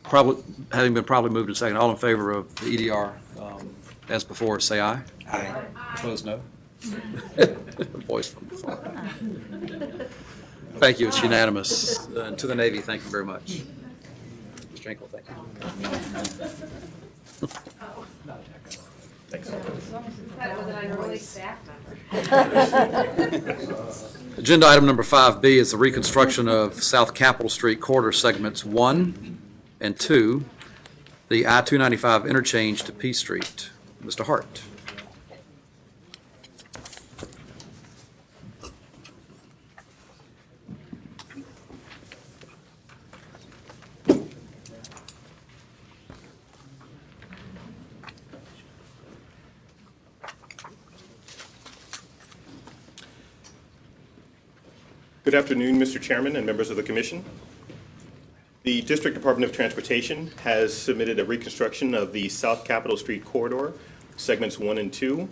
Probably, having been probably moved and seconded, all in favor of the EDR as before, say aye. Aye. Opposed, no. Voice from before. Thank you. It's unanimous. And to the Navy, thank you very much. Mr. Hinkle, thank you. Thanks. That was an unruly staff member. Agenda item number 5B is the reconstruction of South Capitol Street corridor segments 1 and 2, the I-295 interchange to P Street. Mr. Hart. Good afternoon, Mr. Chairman and members of the Commission. The District Department of Transportation has submitted a reconstruction of the South Capitol Street corridor, segments 1 and 2,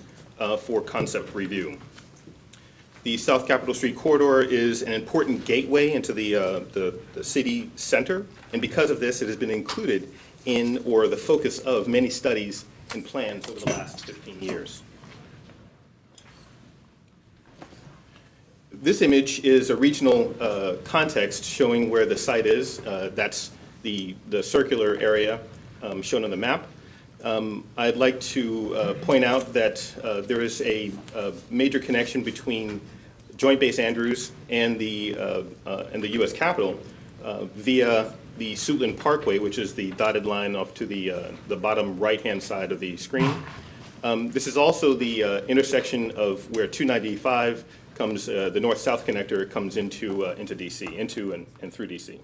for concept review. The South Capitol Street corridor is an important gateway into the city center, and because of this, it has been included in or the focus of many studies and plans over the last 15 years. This image is a regional context showing where the site is. That's the circular area shown on the map. I'd like to point out that there is a major connection between Joint Base Andrews and the U.S. Capitol via the Suitland Parkway, which is the dotted line off to the bottom right-hand side of the screen. This is also the intersection of where 295 comes, the north-south connector comes into DC, into and through DC.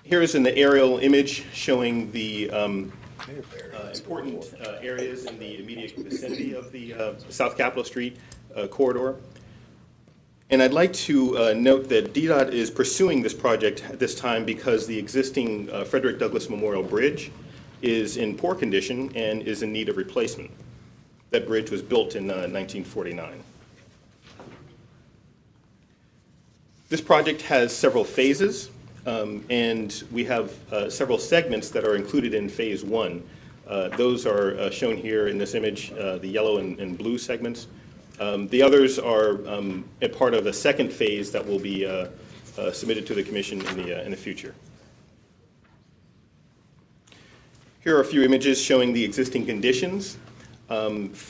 Here is an aerial image showing the important areas in the immediate vicinity of the South Capitol Street corridor. And I'd like to note that DDOT is pursuing this project at this time because the existing Frederick Douglass Memorial Bridge is in poor condition and is in need of replacement. That bridge was built in 1949. This project has several phases, and we have several segments that are included in phase 1. Those are shown here in this image, the yellow and blue segments. The others are a part of a second phase that will be submitted to the Commission in the future. Here are a few images showing the existing conditions. Starting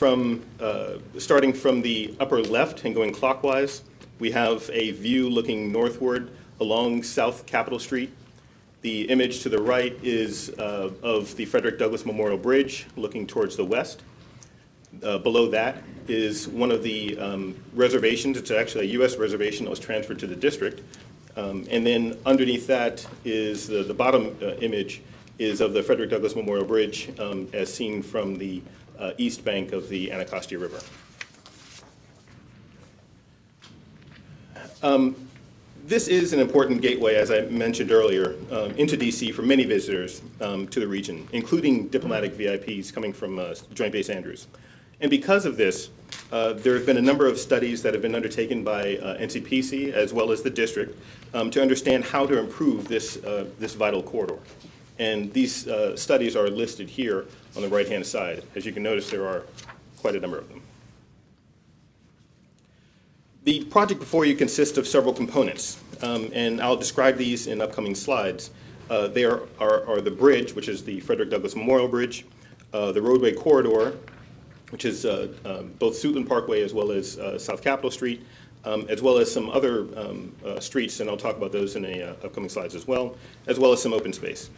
from the upper left and going clockwise, we have a view looking northward along South Capitol Street. The image to the right is of the Frederick Douglass Memorial Bridge looking towards the west. Below that is one of the reservations. It's actually a U.S. reservation that was transferred to the district. And then underneath that is the bottom image is of the Frederick Douglass Memorial Bridge as seen from the east bank of the Anacostia River. This is an important gateway, as I mentioned earlier, into DC for many visitors to the region, including diplomatic VIPs coming from Joint Base Andrews. And because of this, there have been a number of studies that have been undertaken by NCPC as well as the district to understand how to improve this vital corridor. And these studies are listed here on the right-hand side. As you can notice, there are quite a number of them. The project before you consists of several components, and I'll describe these in upcoming slides. They are the bridge, which is the Frederick Douglass Memorial Bridge, the roadway corridor, which is both Suitland Parkway as well as South Capitol Street, as well as some other streets, and I'll talk about those in upcoming slides as well as some open space.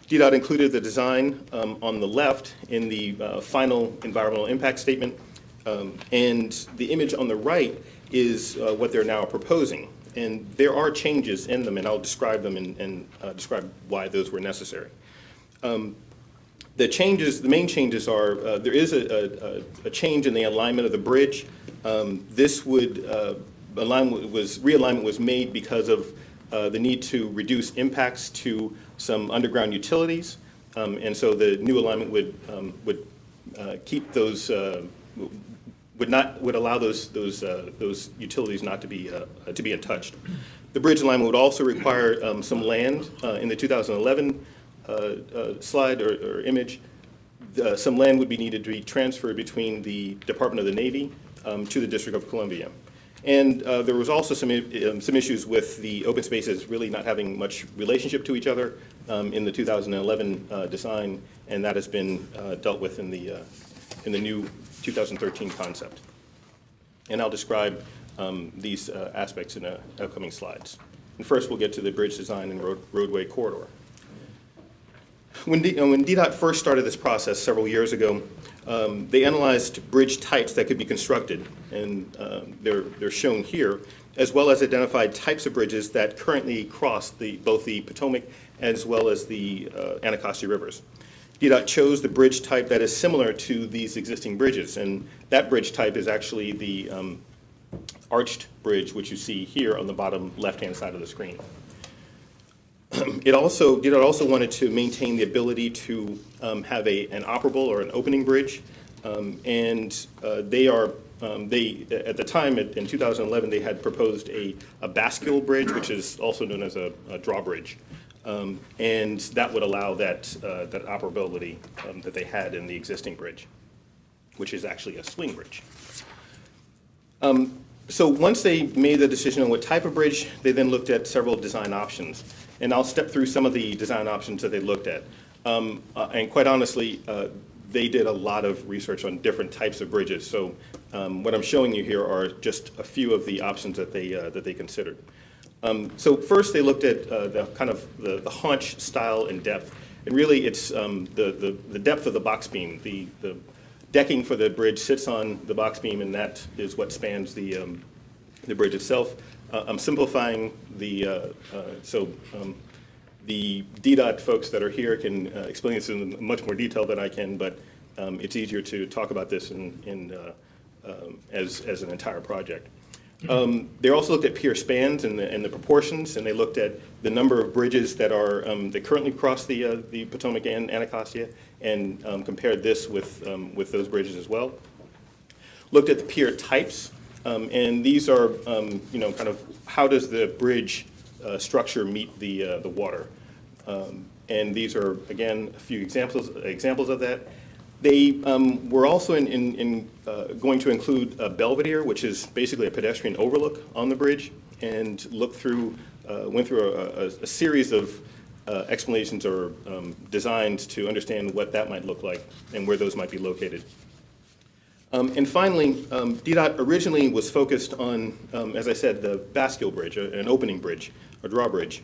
DDOT included the design on the left in the final environmental impact statement, and the image on the right is what they're now proposing. And there are changes in them, and I'll describe them and describe why those were necessary. The main changes are, there is a change in the alignment of the bridge. Realignment was made because of the need to reduce impacts to some underground utilities, and so the new alignment would keep those would allow those utilities not to be untouched. The bridge alignment would also require some land in the 2011 slide or image. Some land would be needed to be transferred between the Department of the Navy to the District of Columbia. And there was also some issues with the open spaces really not having much relationship to each other in the 2011 design, and that has been dealt with in the new 2013 concept. And I'll describe these aspects in upcoming slides. And first, we'll get to the bridge design and roadway corridor. When DDOT first started this process several years ago, they analyzed bridge types that could be constructed, and they're shown here, as well as identified types of bridges that currently cross both the Potomac as well as the Anacostia rivers. DDOT chose the bridge type that is similar to these existing bridges, and that bridge type is actually the arched bridge, which you see here on the bottom left-hand side of the screen. DDOT also wanted to maintain the ability to have an operable or an opening bridge, and they at the time in 2011 they had proposed a bascule bridge, which is also known as a drawbridge, and that would allow that operability that they had in the existing bridge, which is actually a swing bridge. So once they made the decision on what type of bridge, they then looked at several design options. And I'll step through some of the design options that they looked at. And quite honestly, they did a lot of research on different types of bridges. So what I'm showing you here are just a few of the options that they considered. So first they looked at the kind of the haunch style and depth. And really it's the depth of the box beam. The decking for the bridge sits on the box beam, and that is what spans the bridge itself. I'm simplifying the DDOT folks that are here can explain this in much more detail than I can, but it's easier to talk about this as an entire project. They also looked at pier spans and the proportions, and they looked at the number of bridges that are that currently cross the Potomac and Anacostia, and compared this with those bridges as well. Looked at the pier types, and these are kind of how does the bridge structure meet the water, and these are again a few examples of that. They were also going to include a belvedere, which is basically a pedestrian overlook on the bridge, and went through a series of explanations or designs to understand what that might look like and where those might be located. And finally, DDOT originally was focused on, as I said, the bascule bridge, an opening bridge, a drawbridge.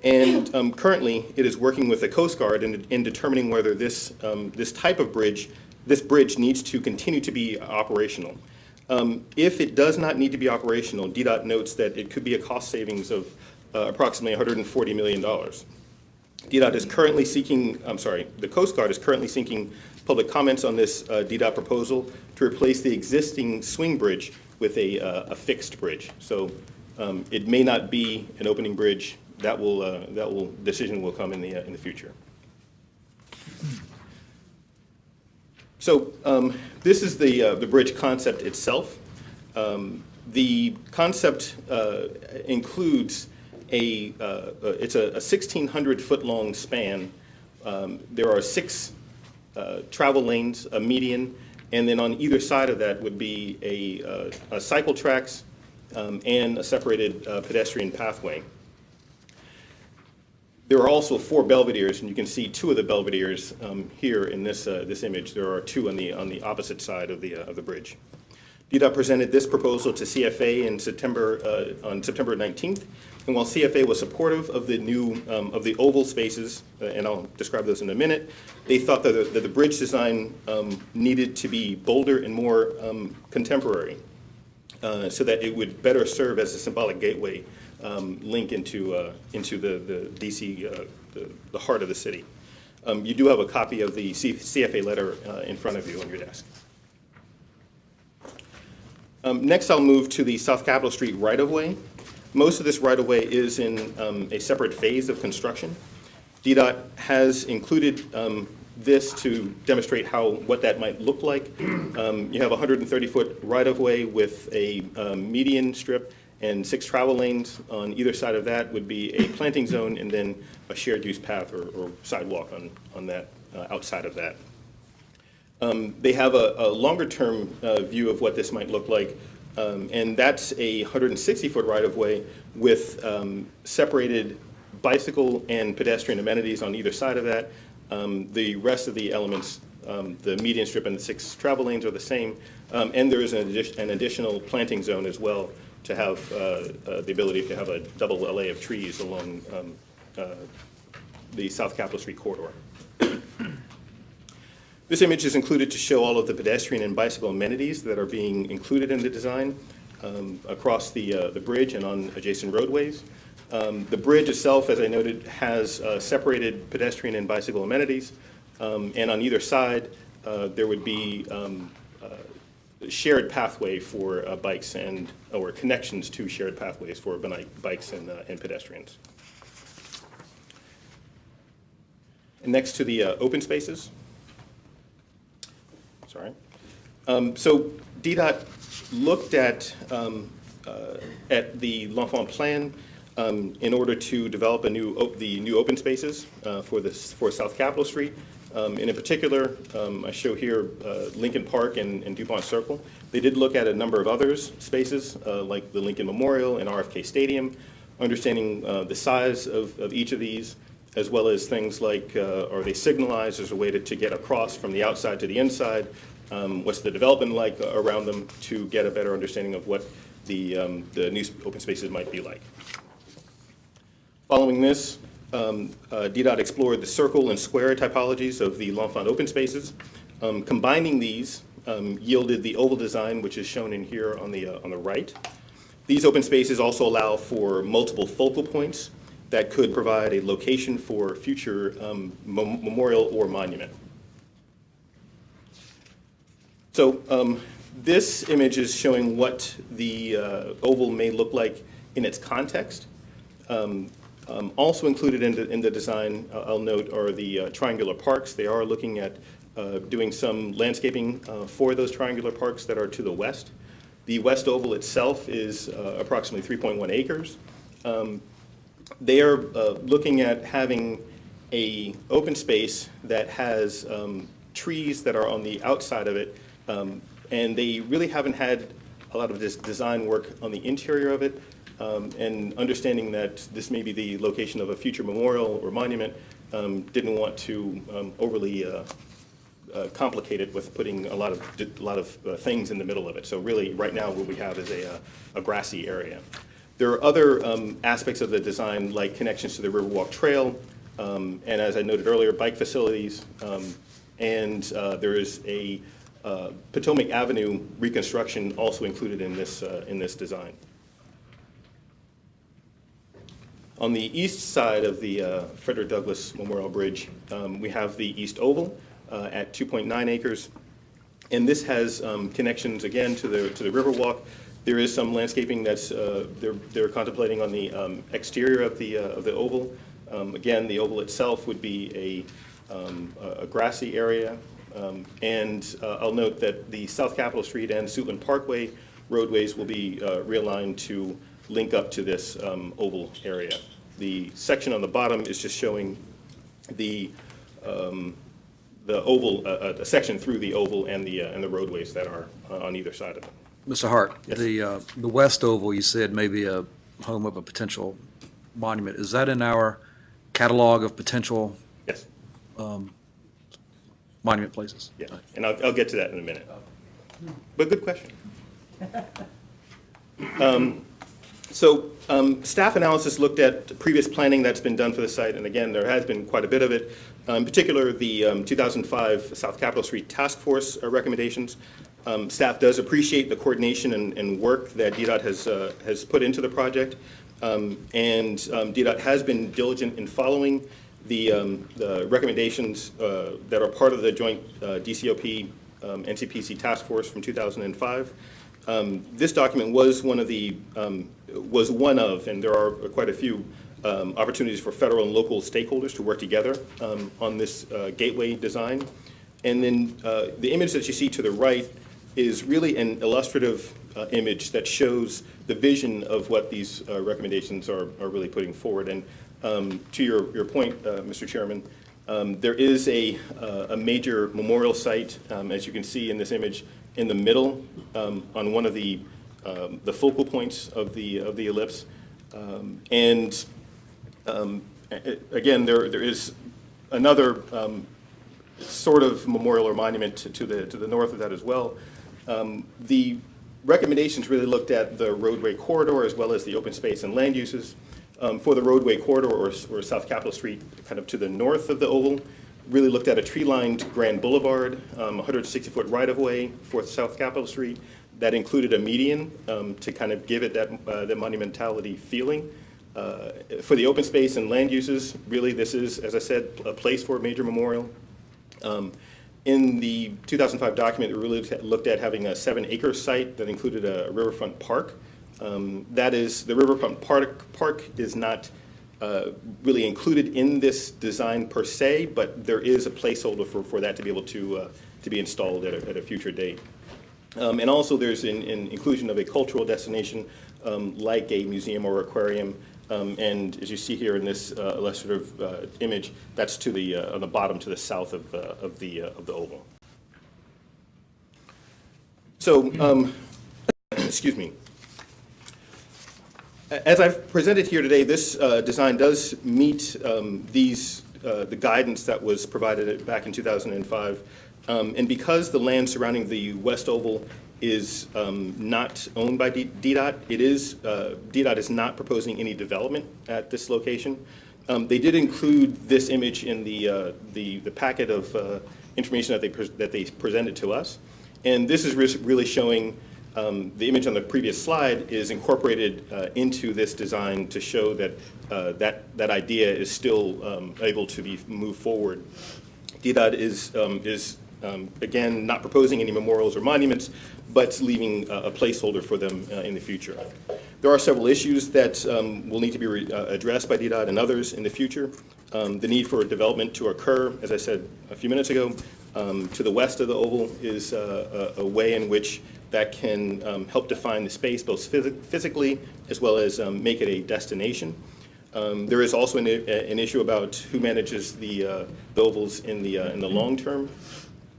And currently, it is working with the Coast Guard in determining whether this type of bridge, this bridge needs to continue to be operational. If it does not need to be operational, DDOT notes that it could be a cost savings of approximately $140 million. DDOT is currently seeking, the Coast Guard is currently seeking public comments on this DDOT proposal to replace the existing swing bridge with a fixed bridge. So it may not be an opening bridge. Decision will come in the future. So this is the bridge concept itself. The concept includes it's a 1,600 foot long span. There are 6 travel lanes, a median, and then on either side of that would be a cycle tracks and a separated pedestrian pathway. There are also 4 belvederes, and you can see 2 of the belvederes here in this image. There are 2 on the opposite side of the bridge. DDOT presented this proposal to CFA on September 19th, and while CFA was supportive of the new of the oval spaces, and I'll describe those in a minute, they thought that the bridge design needed to be bolder and more contemporary, so that it would better serve as a symbolic gateway link into the DC, the heart of the city. You do have a copy of the CFA letter in front of you on your desk. Next, I'll move to the South Capitol Street right-of-way. Most of this right-of-way is in a separate phase of construction. DDOT has included this to demonstrate what that might look like. You have a 130-foot right-of-way with a median strip and 6 travel lanes. On either side of that would be a planting zone and then a shared use path or sidewalk on that, outside of that. They have a longer-term view of what this might look like, and that's a 160-foot right-of-way with separated bicycle and pedestrian amenities on either side of that. The rest of the elements, the median strip and the 6 travel lanes are the same, and there is an additional planting zone as well to have the ability to have a double alley of trees along the South Capitol Street corridor. This image is included to show all of the pedestrian and bicycle amenities that are being included in the design across the bridge and on adjacent roadways. The bridge itself, as I noted, has separated pedestrian and bicycle amenities, and on either side there would be shared pathway for bikes or connections to shared pathways for bikes and pedestrians. And next to the open spaces. Sorry. So DDOT looked at the L'Enfant plan in order to develop the new open spaces for South Capitol Street. And in particular, I show here Lincoln Park and DuPont Circle. They did look at a number of other spaces, like the Lincoln Memorial and RFK Stadium, understanding the size of each of these, as well as things like, are they signalized as a way to get across from the outside to the inside? What's the development like around them, to get a better understanding of what the new open spaces might be like. Following this, DDOT explored the circle and square typologies of the L'Enfant open spaces. Combining these yielded the oval design, which is shown in here on the right. These open spaces also allow for multiple focal points that could provide a location for future memorial or monument. So this image is showing what the oval may look like in its context. Also included in the design, I'll note, are the triangular parks. They are looking at doing some landscaping for those triangular parks that are to the west. The west oval itself is approximately 3.1 acres. They are looking at having an open space that has trees that are on the outside of it, and they really haven't had a lot of this design work on the interior of it. And understanding that this may be the location of a future memorial or monument, didn't want to overly complicate it with putting a lot of things in the middle of it. So really, right now, what we have is a grassy area. There are other aspects of the design, like connections to the Riverwalk Trail, and as I noted earlier, bike facilities, and there is a Potomac Avenue reconstruction also included in this design. On the east side of the Frederick Douglass Memorial Bridge, we have the East Oval at 2.9 acres, and this has connections again to the Riverwalk. There is some landscaping that's they're contemplating on the exterior of the oval. Again, the oval itself would be a grassy area, and I'll note that the South Capitol Street and Suitland Parkway roadways will be realigned to link up to this oval area. The section on the bottom is just showing the oval, a section through the oval and the roadways that are on either side of it. Mr. Hart, Yes. the West Oval, you said may be a home of a potential monument. Is that in our catalog of potential Yes. monument places? Yeah, and I'll get to that in a minute. But good question. So staff analysis looked at previous planning that's been done for the site, and again, there has been quite a bit of it. In particular, the 2005 South Capitol Street Task Force recommendations. Staff does appreciate the coordination and work that DDOT has put into the project, and DDOT has been diligent in following the recommendations that are part of the joint DCOP NCPC task force from 2005. This document was one of, and there are quite a few opportunities for federal and local stakeholders to work together on this gateway design. And then the image that you see to the right is really an illustrative image that shows the vision of what these recommendations are really putting forward. And to your point, Mr. Chairman, there is a major memorial site, as you can see in this image, in the middle on one of the focal points of the ellipse. Again, there is another sort of memorial or monument to the north of that as well. The recommendations really looked at the roadway corridor as well as the open space and land uses. For the roadway corridor or South Capitol Street, kind of to the north of the oval, really looked at a tree-lined Grand Boulevard, 160-foot right-of-way for South Capitol Street that included a median to kind of give it that monumentality feeling. For the open space and land uses, really this is, as I said, a place for a major memorial. In the 2005 document, we really looked at having a 7-acre site that included a riverfront park. That is, the riverfront park is not really included in this design per se, but there is a placeholder for that to be able to be installed at a future date. And also there's an inclusion of a cultural destination like a museum or aquarium. And as you see here in this illustrative image, that's to the on the bottom to the south of the oval. So, excuse me. As I've presented here today, this design does meet the guidance that was provided back in 2005. And because the land surrounding the West Oval is not owned by DDOT, DDOT is not proposing any development at this location. They did include this image in the packet of information that they presented to us. And this is really showing the image on the previous slide is incorporated into this design to show that that idea is still able to be moved forward. DDOT is again, not proposing any memorials or monuments, but leaving a placeholder for them in the future. There are several issues that will need to be addressed by DDOT and others in the future. The need for development to occur, as I said a few minutes ago, to the west of the oval is a way in which that can help define the space both physically as well as make it a destination. There is also an issue about who manages the ovals in the long term.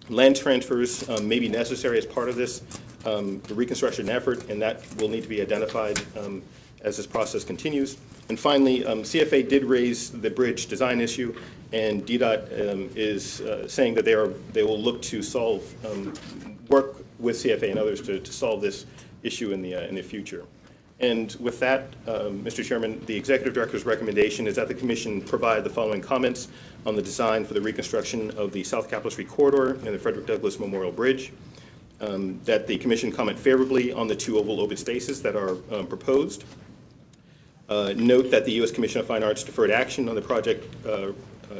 Land transfers may be necessary as part of this the reconstruction effort, and that will need to be identified as this process continues. And finally, CFA did raise the bridge design issue, and DDOT is saying that they will look to work with CFA and others to solve this issue in the future. And with that, Mr. Chairman, the Executive Director's recommendation is that the Commission provide the following comments on the design for the reconstruction of the South Capitol Street corridor and the Frederick Douglass Memorial Bridge, that the Commission comment favorably on the 2 oval open spaces that are proposed. Note that the U.S. Commission of Fine Arts deferred action on the project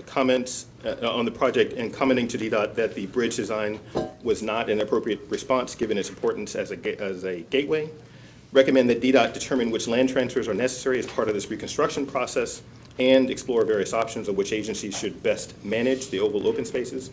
comments on the project and commenting to DDOT that the bridge design was not an appropriate response given its importance as a gateway. Recommend that DDOT determine which land transfers are necessary as part of this reconstruction process and explore various options of which agencies should best manage the oval open spaces.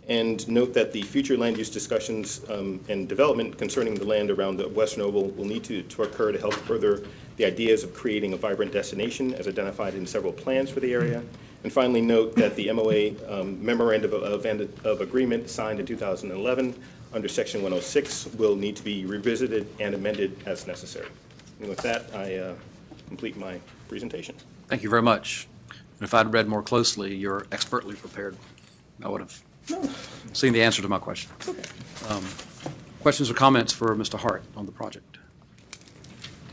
And note that the future land use discussions and development concerning the land around the Western Oval will need to occur to help further the ideas of creating a vibrant destination as identified in several plans for the area. And finally, note that the MOA Memorandum of Agreement signed in 2011 under Section 106 will need to be revisited and amended as necessary. And with that, I complete my presentation. Thank you very much. And if I'd read more closely, you're expertly prepared. I would have seen the answer to my question. Questions or comments for Mr. Hart on the project?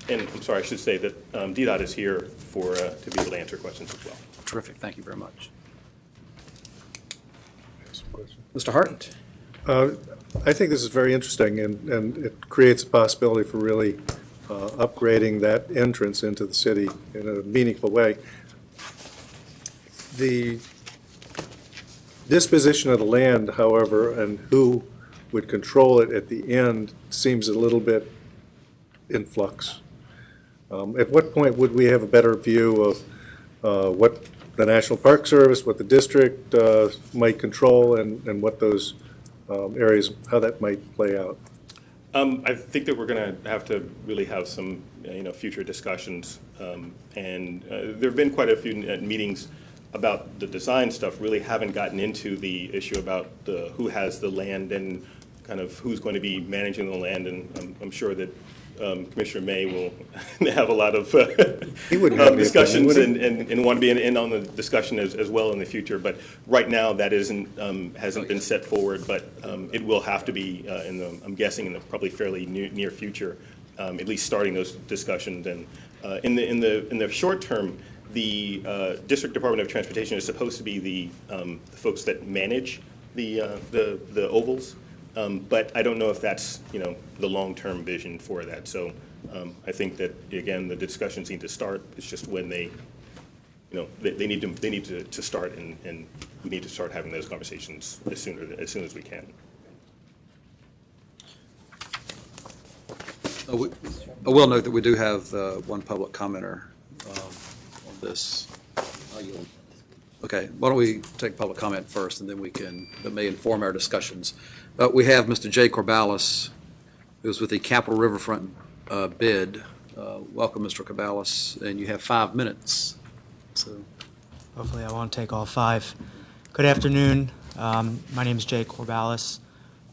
And I'm sorry, I should say that DDOT is here to be able to answer questions as well. Terrific. Thank you very much. Mr. Hart? I think this is very interesting, and it creates a possibility for really upgrading that entrance into the city in a meaningful way. The disposition of the land, however, and who would control it at the end seems a little bit in flux. At what point would we have a better view what the National Park Service, what the district might control, and what those areas, how that might play out? I think that we're going to have to really have some, future discussions. And there have been quite a few meetings about the design stuff. Really haven't gotten into the issue about who has the land and kind of who's going to be managing the land. And I'm sure that Commissioner May will have a lot of discussions and want to be in on the discussion as well in the future. But right now, that hasn't been set forward. But it will have to be I'm guessing in the probably fairly near future, at least starting those discussions. And in the short term, the District Department of Transportation is supposed to be the folks that manage the ovals. But I don't know if that's, the long-term vision for that. So I think that, again, the discussions need to start. It's just when they need to start, and we need to start having those conversations as soon as we can. I will note that we do have one public commenter on this. Okay, why don't we take public comment first, and then that may inform our discussions. We have Mr. Jay Corballis, who's with the Capital Riverfront bid. Welcome, Mr. Corballis, and you have 5 minutes. So, hopefully I won't take all 5. Good afternoon. My name is Jay Corballis.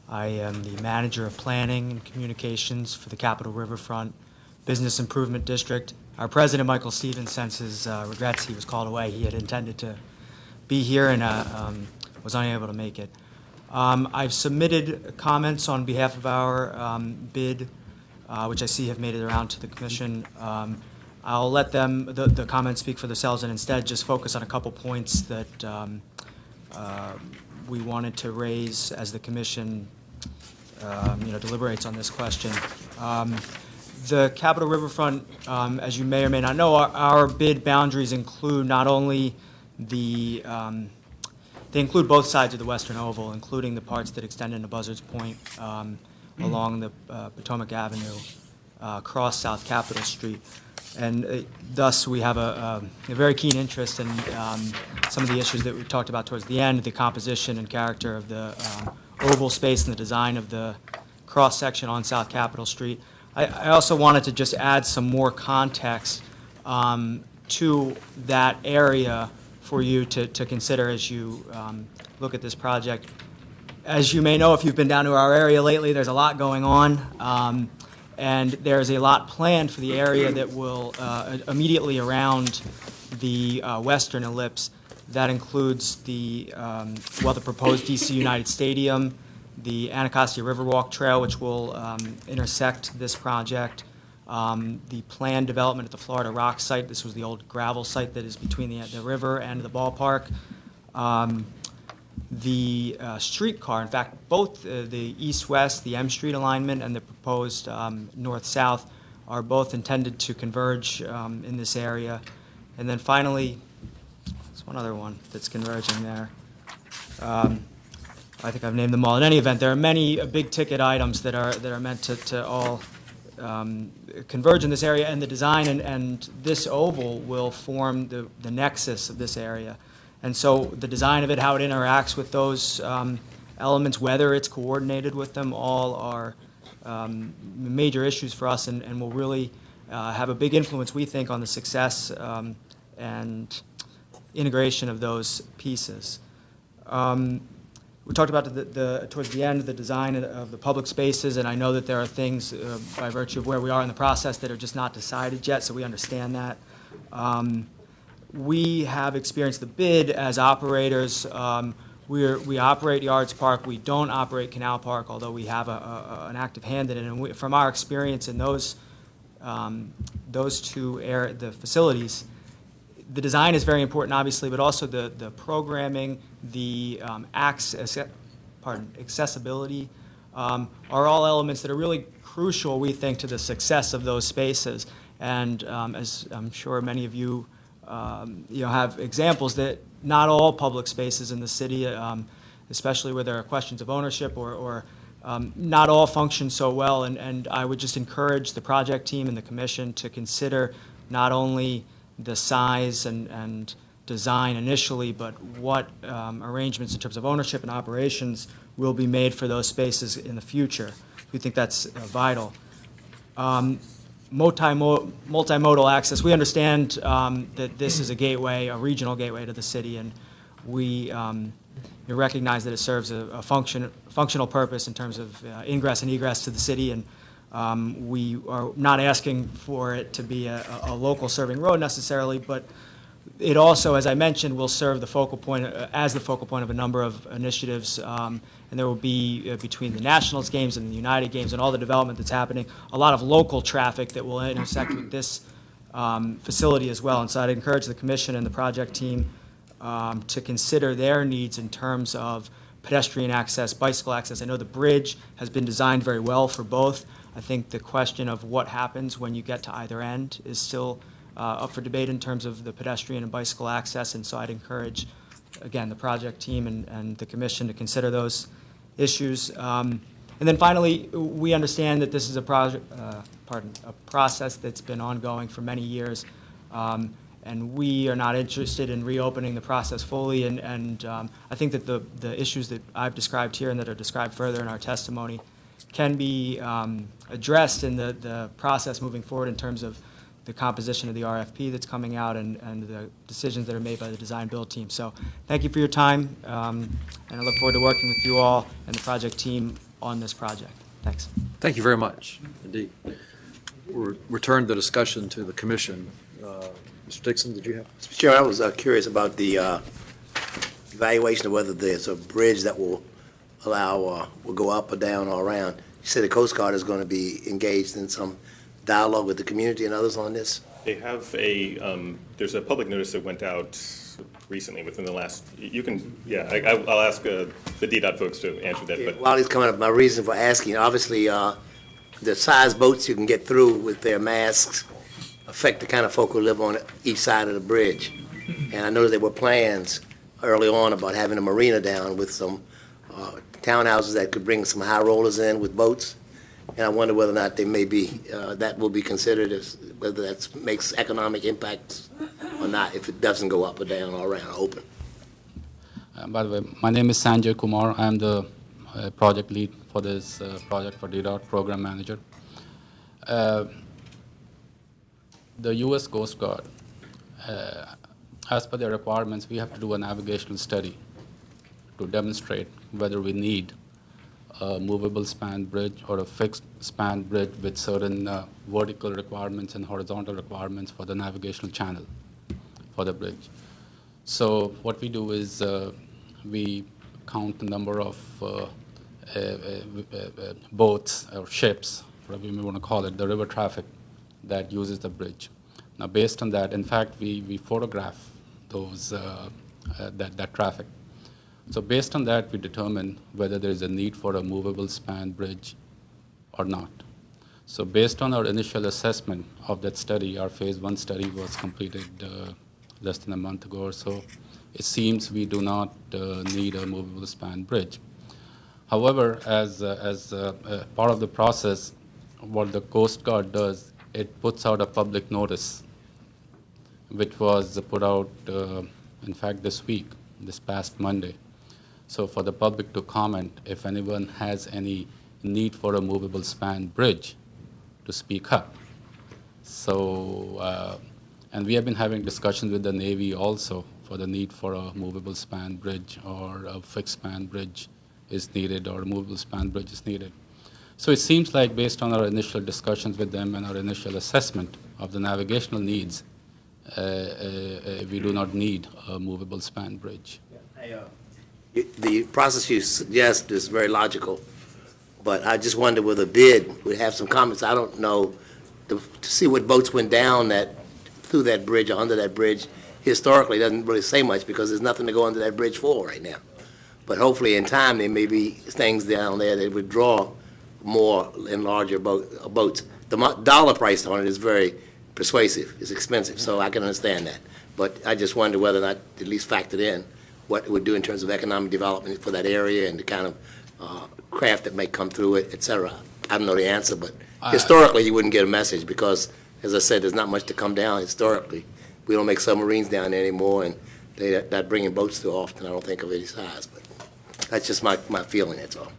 I am the Manager of Planning and Communications for the Capital Riverfront Business Improvement District. Our President, Michael Stevens, sends his regrets. He was called away. He had intended to be here and was unable to make it. I've submitted comments on behalf of our bid, which I see have made it around to the Commission. I'll let the comments speak for themselves, and instead just focus on a couple points that we wanted to raise as the Commission deliberates on this question. The Capital Riverfront, as you may or may not know, our bid boundaries include not only they include both sides of the Western Oval, including the parts that extend into Buzzards Point along the Potomac Avenue, across South Capitol Street. And thus, we have a very keen interest in some of the issues that we talked about towards the end, the composition and character of the oval space and the design of the cross-section on South Capitol Street. I also wanted to just add some more context to that area for you to consider as you look at this project. As you may know, if you've been down to our area lately, there's a lot going on, and there's a lot planned for the area that will immediately around the western ellipse. That includes the proposed DC United Stadium, the Anacostia Riverwalk Trail, which will intersect this project, the planned development at the Florida Rock site. This was the old gravel site that is between the river and the ballpark. The streetcar, in fact, both the east-west, the M Street alignment, and the proposed north-south are both intended to converge in this area. And then finally, there's one other one that's converging there. I think I've named them all. In any event, there are many big-ticket items that are meant to all converge in this area, and the design and this oval will form the nexus of this area. And so the design of it, how it interacts with those elements, whether it's coordinated with them, all are major issues for us, and will really have a big influence, we think, on the success and integration of those pieces. We talked about towards the end, the design of the public spaces, and I know that there are things by virtue of where we are in the process that are just not decided yet, so we understand that. We have experienced the bid as operators. We operate Yards Park. We don't operate Canal Park, although we have an active hand in it. And from our experience in those two the facilities, the design is very important, obviously, but also the programming, the accessibility are all elements that are really crucial, we think, to the success of those spaces. And as I'm sure many of you have examples that not all public spaces in the city, especially where there are questions of ownership or not all function so well. And I would just encourage the project team and the commission to consider not only the size and design initially, but what arrangements in terms of ownership and operations will be made for those spaces in the future. We think that's vital. Multimodal access. We understand that this is a gateway, a regional gateway to the city, and we recognize that it serves a functional purpose in terms of ingress and egress to the city, and we are not asking for it to be a local serving road necessarily, but it also, as I mentioned, will serve the focal point as the focal point of a number of initiatives, and there will be between the Nationals games and the United games and all the development that's happening, a lot of local traffic that will intersect with this facility as well. And so I'd encourage the commission and the project team to consider their needs in terms of pedestrian access, bicycle access. I know the bridge has been designed very well for both. I think the question of what happens when you get to either end is still up for debate in terms of the pedestrian and bicycle access, and so I'd encourage, again, the project team and the commission to consider those issues. And then finally, we understand that this is a process that's been ongoing for many years, and we are not interested in reopening the process fully, and I think that the issues that I've described here and that are described further in our testimony can be addressed in the process moving forward in terms of the composition of the RFP that's coming out and the decisions that are made by the design-build team. So thank you for your time, and I look forward to working with you all and the project team on this project. Thanks. Thank you very much, indeed. We'll return the discussion to the commission. Mr. Dixon, did you have? Mr. Chairman, I was curious about the evaluation of whether there's a bridge that will allow, will go up or down or around. You said the Coast Guard is going to be engaged in some dialogue with the community and others on this? They have there's a public notice that went out recently within the last, you can, yeah, I'll ask the DDOT folks to answer that. But while he's coming up, my reason for asking, obviously, the size boats you can get through with their masks affect the kind of folk who live on each side of the bridge. And I know there were plans early on about having a marina down with some townhouses that could bring some high rollers in with boats. And I wonder whether or not they may be, that will be considered as, whether that makes economic impacts or not, if it doesn't go up or down or around or open. By the way, my name is Sanjay Kumar. I'm the project lead for this project for DDOT, program manager. The U.S. Coast Guard, as per their requirements, we have to do a navigational study to demonstrate whether we need a movable span bridge or a fixed span bridge with certain vertical requirements and horizontal requirements for the navigational channel for the bridge. So what we do is we count the number of boats or ships, whatever you may want to call it, the river traffic that uses the bridge. Now based on that, in fact, we photograph those that traffic. So based on that, we determine whether there is a need for a movable span bridge or not. So based on our initial assessment of that study, our phase 1 study was completed less than a month ago or so. It seems we do not need a movable span bridge. However, as part of the process, what the Coast Guard does, it puts out a public notice, which was put out, in fact, this past Monday. So for the public to comment if anyone has any need for a movable span bridge to speak up. So, and we have been having discussions with the Navy also for the need for a movable span bridge or a fixed span bridge is needed or a movable span bridge is needed. So it seems like based on our initial discussions with them and our initial assessment of the navigational needs, we do not need a movable span bridge. The process you suggest is very logical, but I just wonder whether bid would have some comments. I don't know, to see what boats went down through that bridge or under that bridge historically doesn't really say much because there's nothing to go under that bridge for right now. But hopefully in time there may be things down there that would draw more and larger boats. The dollar price on it is very persuasive. It's expensive, so I can understand that. But I just wonder whether or not at least factored in what it would do in terms of economic development for that area and the kind of craft that may come through it, et cetera. I don't know the answer, but historically you wouldn't get a message because, as I said, there's not much to come down historically we don't make submarines down there anymore, and they're not bringing boats too often, I don't think, of any size. But that's just my feeling, that's all.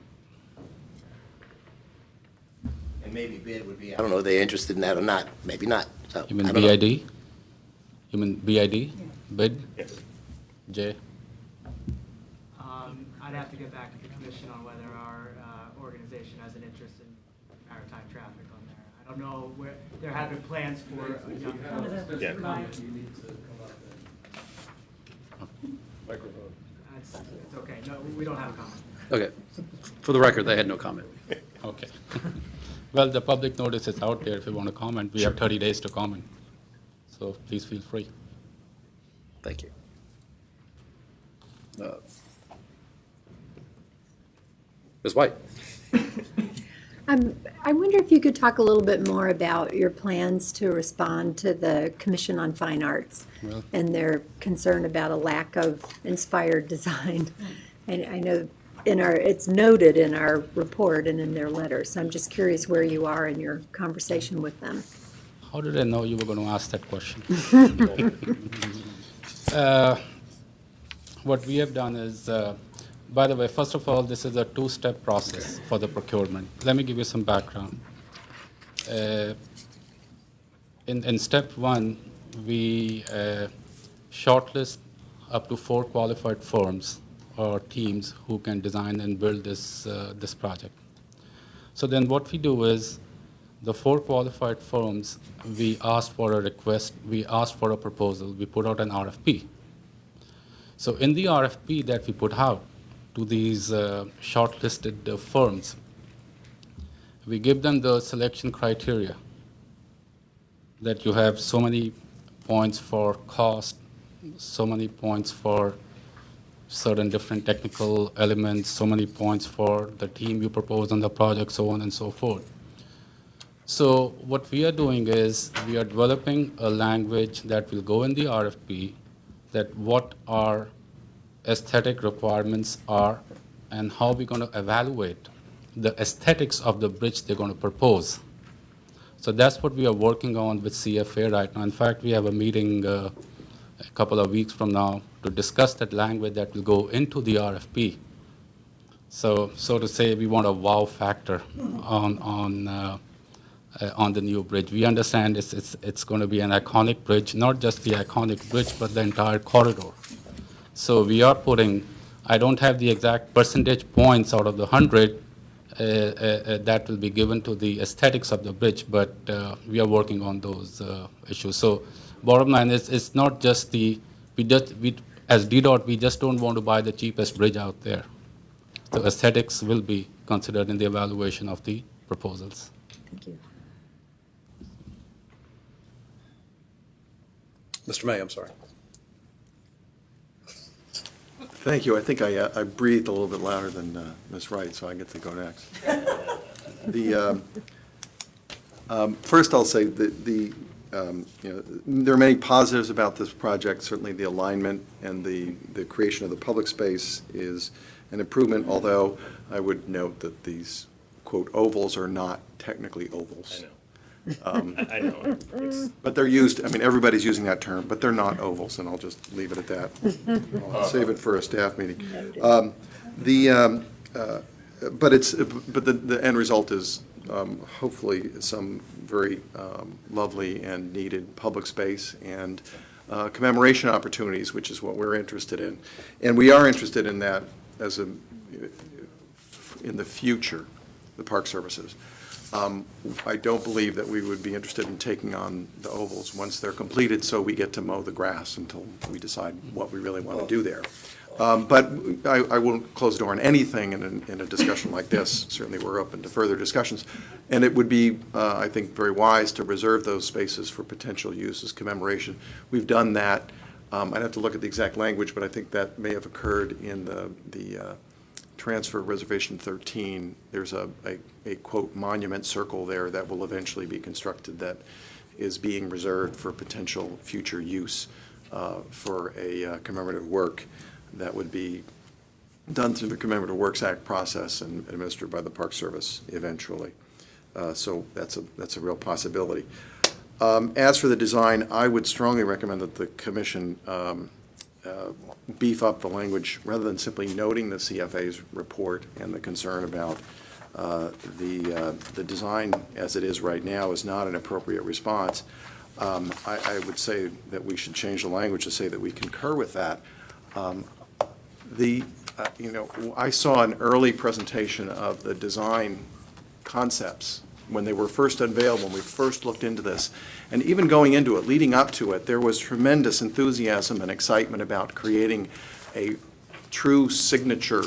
And maybe bid would be, I don't know if they're interested in that or not, maybe not. So, You mean I don't know. BID? You mean BID? Bid? Yes. Jay? I'd have to get back to the commission on whether our organization has an interest in maritime traffic on there. I don't know where, there have been plans for a young. Yeah. Microphone. It's okay, no, we don't have a comment. Okay. For the record, they had no comment. Okay. Well, the public notice is out there. If you want to comment, we have 30 days to comment. So please feel free. Thank you. Ms. White? I wonder if you could talk a little bit more about your plans to respond to the Commission on Fine Arts Well, and their concern about a lack of inspired design. I know it's noted in our report and in their letter, so I'm just curious where you are in your conversation with them. how did I know you were going to ask that question? What we have done is, by the way, first of all, this is a two-step process for the procurement. Let me give you some background. In step one, we shortlist up to 4 qualified firms or teams who can design and build this project. So then what we do is, the 4 qualified firms, we ask for a request, we ask for a proposal, we put out an RFP. So in the RFP that we put out to these shortlisted firms, we give them the selection criteria that you have so many points for cost, so many points for certain different technical elements, so many points for the team you propose on the project, so on and so forth. So what we are doing is we are developing a language that will go in the RFP, that what our aesthetic requirements are and how we're going to evaluate the aesthetics of the bridge they're going to propose. So that's what we are working on with CFA right now. In fact, we have a meeting a couple of weeks from now to discuss that language that will go into the RFP. So to say, we want a wow factor on the new bridge. We understand it's going to be an iconic bridge, not just the iconic bridge, but the entire corridor. So we are putting, I don't have the exact percentage points out of the 100 that will be given to the aesthetics of the bridge, but we are working on those issues. So bottom line is, it's not just as DDOT, we just don't want to buy the cheapest bridge out there. The aesthetics will be considered in the evaluation of the proposals. Thank you. Mr. May, I'm sorry. Thank you. I think I breathed a little bit louder than Ms. Wright, so I get to go next. First, I'll say there are many positives about this project. Certainly, the alignment and the creation of the public space is an improvement. Although I would note that these quote ovals are not technically ovals. I know. I know. But they're used, I mean, everybody's using that term, but they're not ovals, and I'll just leave it at that. I'll save it for a staff meeting. But the end result is hopefully some very lovely and needed public space and commemoration opportunities, which is what we're interested in. And we are interested in that in the future, the Park Services. I don't believe that we would be interested in taking on the ovals once they're completed, so we get to mow the grass until we decide what we really want to do there. But I won't close the door on anything in a discussion like this. Certainly, we're open to further discussions. And it would be, I think, very wise to reserve those spaces for potential use as commemoration. We've done that. I'd have to look at the exact language, but I think that may have occurred in the transfer reservation 13. There's a quote monument circle there that will eventually be constructed that is being reserved for potential future use for a commemorative work that would be done through the Commemorative Works Act process and administered by the Park Service eventually. So that's a real possibility. As for the design, I would strongly recommend that the commission beef up the language rather than simply noting the CFA's report and the concern about the design as it is right now is not an appropriate response. I would say that we should change the language to say that we concur with that. You know, I saw an early presentation of the design concepts when they were first unveiled, when we first looked into this. And even going into it, leading up to it, there was tremendous enthusiasm and excitement about creating a true signature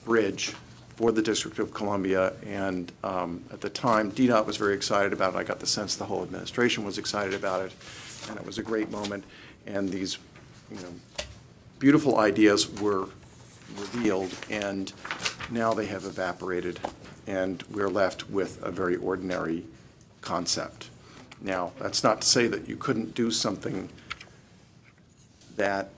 bridge for the District of Columbia. And at the time, DDOT was very excited about it. I got the sense the whole administration was excited about it. And it was a great moment. And these, you know, beautiful ideas were revealed, and now they have evaporated, and we're left with a very ordinary concept. Now, that's not to say that you couldn't do something that,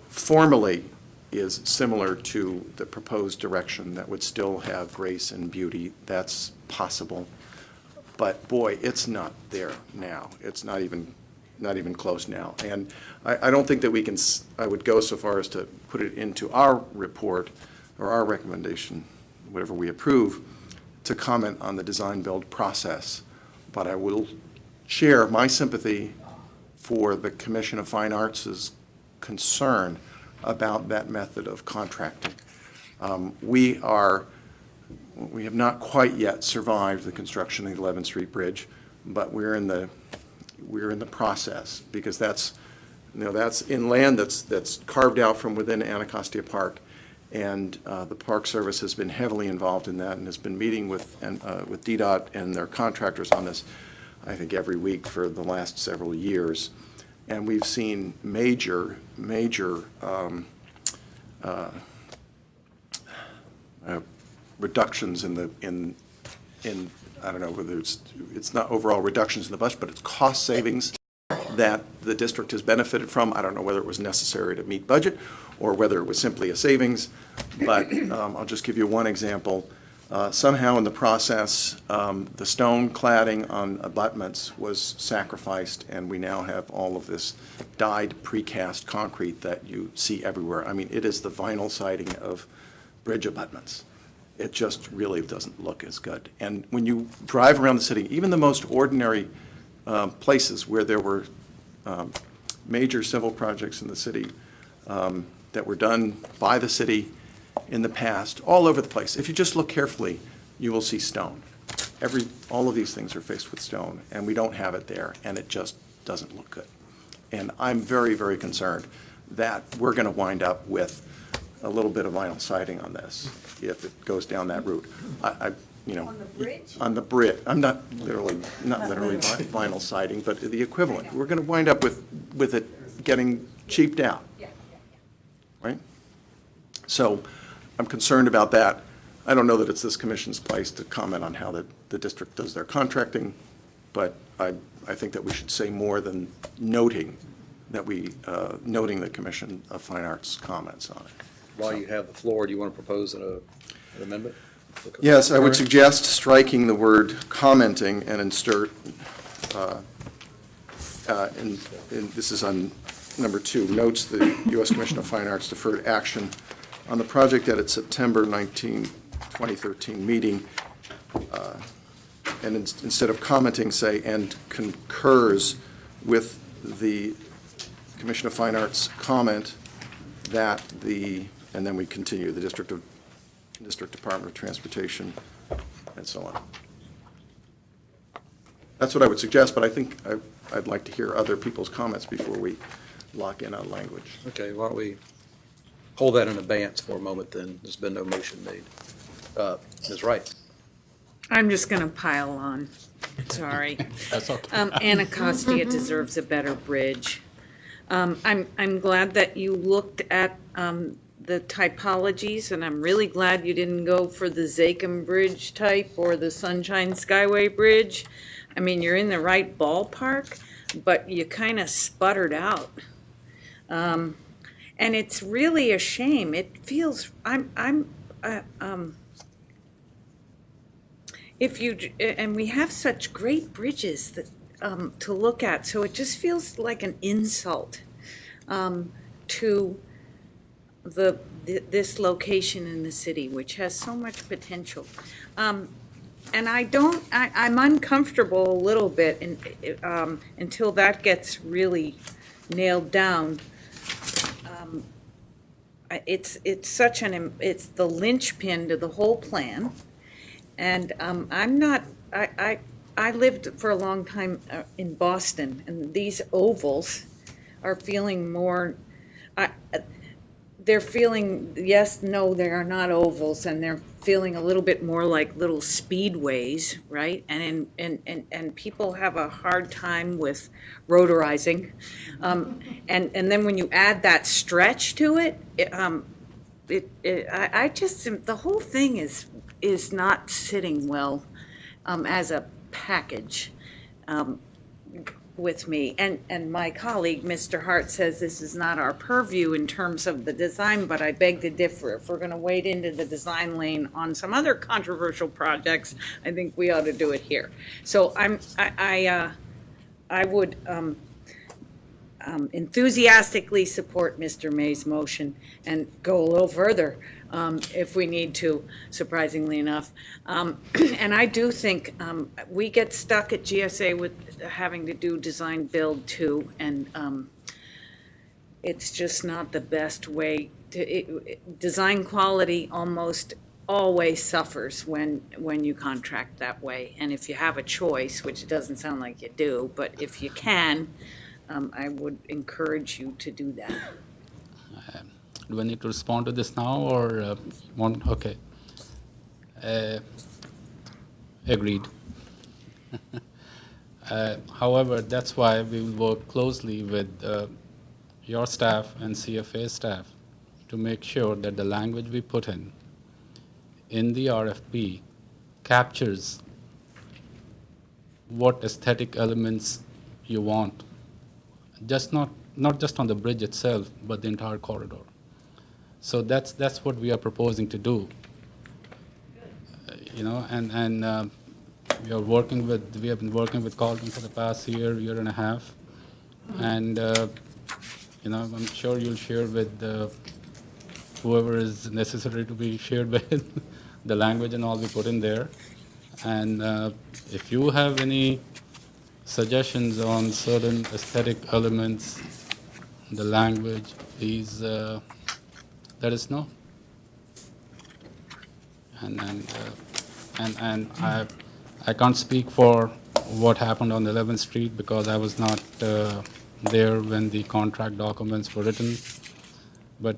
formally is similar to the proposed direction that would still have grace and beauty. That's possible. But boy, it's not there now. It's not even close now. And I don't think that we can, I would go so far as to put it into our report or our recommendation, whatever we approve, to comment on the design-build process. But I will share my sympathy for the Commission of Fine Arts' concern about that method of contracting. We have not quite yet survived the construction of the 11th Street Bridge, but we're in the process, because that's in land that's carved out from within Anacostia Park, and the Park Service has been heavily involved in that and has been meeting with DDOT and their contractors on this, I think, every week for the last several years. And we've seen major reductions in I don't know whether it's not overall reductions in the budget, but it's cost savings that the district has benefited from. I don't know whether it was necessary to meet budget or whether it was simply a savings, but I'll just give you one example. Somehow in the process, the stone cladding on abutments was sacrificed, and we now have all of this dyed precast concrete that you see everywhere. I mean, it is the vinyl siding of bridge abutments. It just really doesn't look as good. And when you drive around the city, even the most ordinary places where there were major civil projects in the city that were done by the city in the past, all over the place, if you just look carefully, you will see stone. All of these things are faced with stone, and we don't have it there, and it just doesn't look good. And I'm very, very concerned that we're going to wind up with a little bit of vinyl siding on this if it goes down that route. On the bridge? On the bridge. I'm not literally vinyl siding, but the equivalent. We're going to wind up with it getting cheaped out, right? So I'm concerned about that. I don't know that it's this commission's place to comment on how the district does their contracting, but I think that we should say more than noting the Commission of Fine Arts comments on it. While you have the floor, do you want to propose an amendment? Yes, I would suggest striking the word commenting and insert, and this is on number 2, notes the U.S. Commission of Fine Arts deferred action on the project at its September 19, 2013 meeting, and instead of commenting, say, and concurs with the Commission of Fine Arts comment that and then we continue, the District Department of Transportation, and so on. That's what I would suggest, but I think I'd like to hear other people's comments before we lock in on language. Okay, why don't we hold that in abeyance for a moment then? There's been no motion made. Ms. Wright. I'm just going to pile on. Sorry. That's okay. Anacostia deserves a better bridge. I'm glad that you looked at the typologies, and I'm really glad you didn't go for the Zakim Bridge type or the Sunshine Skyway Bridge. I mean, you're in the right ballpark, but you kind of sputtered out. And it's really a shame. It feels, if you, and we have such great bridges that, to look at, so it just feels like an insult to this location in the city, which has so much potential. And I'm uncomfortable a little bit until that gets really nailed down. It's it's the linchpin to the whole plan. And I lived for a long time in Boston, and these ovals are feeling more, they're feeling, yes, no, they are not ovals, and they're feeling a little bit more like little speedways, right? And people have a hard time with rotorizing. And then when you add that stretch to it, I just, the whole thing is not sitting well as a package with me. And my colleague, Mr. Hart, says this is not our purview in terms of the design, but I beg to differ. If we're going to wade into the design lane on some other controversial projects, I think we ought to do it here. So I would enthusiastically support Mr. May's motion and go a little further if we need to, surprisingly enough. And I do think we get stuck at GSA with having to do design build too, and it's just not the best way to, design quality almost always suffers when you contract that way. And if you have a choice, which it doesn't sound like you do, but if you can, I would encourage you to do that. Do I need to respond to this now or one? Okay. Agreed. However, that's why we will work closely with your staff and CFA staff to make sure that the language we put in the RFP captures what aesthetic elements you want, just not just on the bridge itself, but the entire corridor. So that's what we are proposing to do. You know, and we have been working with Colton for the past year and a half, and you know, I'm sure you'll share with whoever is necessary to be shared with the language and all we put in there. And if you have any suggestions on certain aesthetic elements, the language, please let us know. And I can't speak for what happened on 11th Street because I was not there when the contract documents were written. But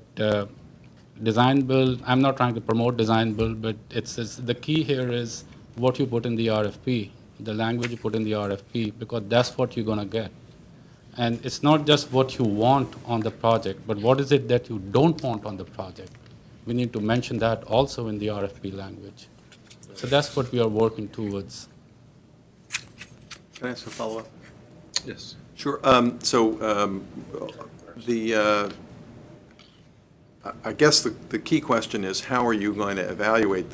design build, I'm not trying to promote design build, but it's the key here is what you put in the RFP, the language you put in the RFP, because that's what you're going to get. And it's not just what you want on the project, but what is it that you don't want on the project. We need to mention that also in the RFP language. So that's what we are working towards. Can I ask a follow-up? Yes. Sure. I guess the key question is how are you going to evaluate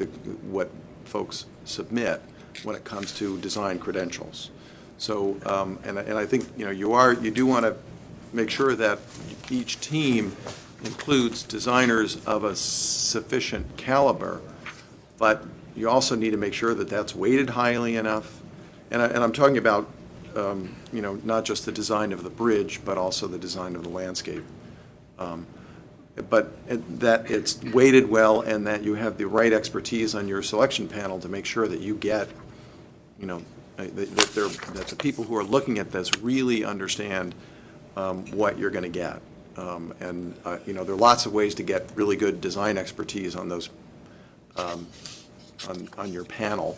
what folks submit when it comes to design credentials? So, and I think you do want to make sure that each team includes designers of a sufficient caliber, but you also need to make sure that that's weighted highly enough. And I'm talking about not just the design of the bridge, but also the design of the landscape. But that it's weighted well and that you have the right expertise on your selection panel to make sure that you get, that the people who are looking at this really understand what you're going to get. There are lots of ways to get really good design expertise on those, on your panel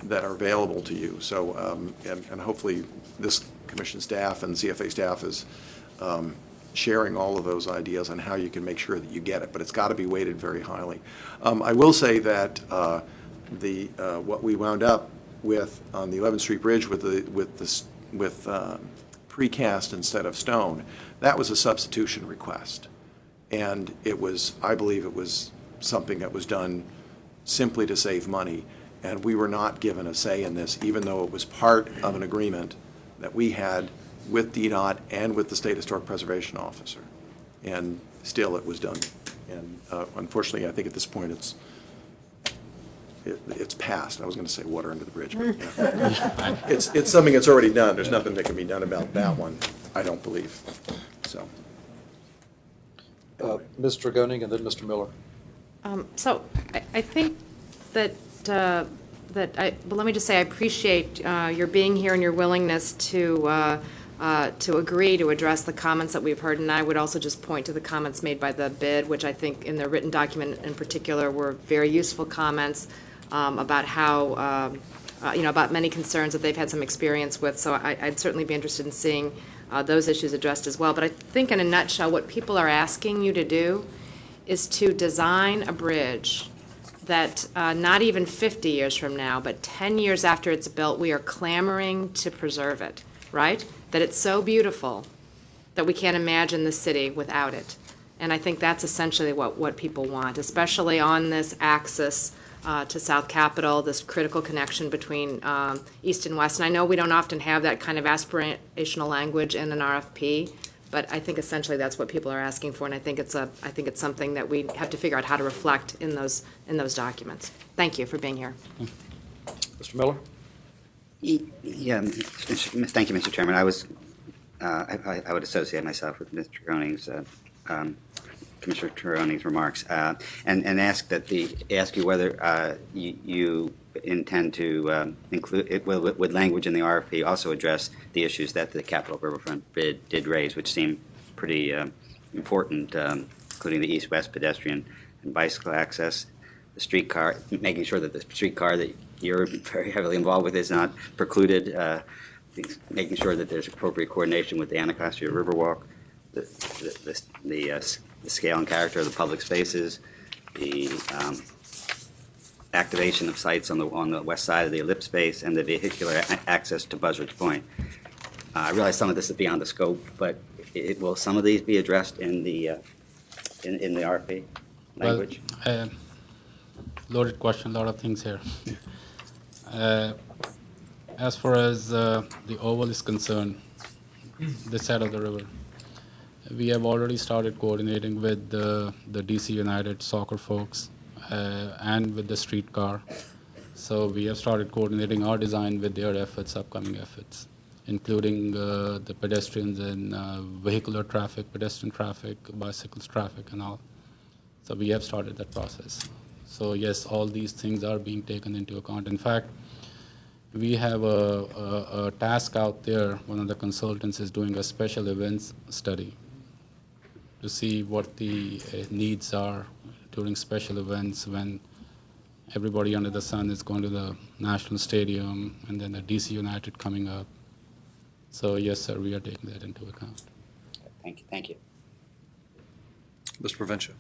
that are available to you. So, and hopefully this commission staff and CFA staff is sharing all of those ideas on how you can make sure that you get it, but it's got to be weighted very highly. I will say that what we wound up with on the 11th Street Bridge with precast instead of stone, that was a substitution request, and I believe it was something that was done simply to save money. And we were not given a say in this, even though it was part of an agreement that we had with DDOT and with the State Historic Preservation Officer. And still, it was done. And unfortunately, I think at this point, it's passed. I was going to say water under the bridge, but it's something that's already done. There's nothing that can be done about that one, I don't believe. So, Mr. Goning and then Mr. Miller. So I think that, well, let me just say, I appreciate your being here and your willingness to agree to address the comments that we've heard. And I would also just point to the comments made by the BID, which I think in the written document in particular were very useful comments about how, about many concerns that they've had some experience with. So I'd certainly be interested in seeing those issues addressed as well. But I think in a nutshell, what people are asking you to do is to design a bridge that not even 50 years from now, but 10 years after it's built, we are clamoring to preserve it, right? That it's so beautiful that we can't imagine the city without it. And I think that's essentially what people want, especially on this axis to South Capitol, this critical connection between East and West. And I know we don't often have that kind of aspirational language in an RFP, but I think essentially that's what people are asking for, and I think it's something that we have to figure out how to reflect in those documents. Thank you for being here. Mr. Miller? Yeah, thank you, Mr. Chairman. I would associate myself with Mr. Groning's, Commissioner Groning's remarks, and ask you whether you intend to include it with language in the RFP also address the issues that the Capitol Riverfront bid did raise, which seem pretty important, including the east-west pedestrian and bicycle access, the streetcar, making sure that the streetcar that you're very heavily involved with is not precluded, making sure that there's appropriate coordination with the Anacostia Riverwalk, the scale and character of the public spaces, the activation of sites on the west side of the ellipse space, and the vehicular access to Buzzards Point. I realize some of this is beyond the scope, but will some of these be addressed in the RFP language? Well, loaded question, a lot of things here. As far as the oval is concerned, this side of the river, we have already started coordinating with the DC United soccer folks and with the streetcar. So we have started coordinating our design with their efforts, upcoming efforts, including the pedestrians and vehicular traffic, pedestrian traffic, bicycles traffic and all. So we have started that process. So yes, all these things are being taken into account. In fact, we have a task out there. One of the consultants is doing a special events study to see what the needs are during special events when everybody under the sun is going to the National Stadium and then the DC United coming up. So yes, sir, we are taking that into account. Thank you. Mr. Provencio.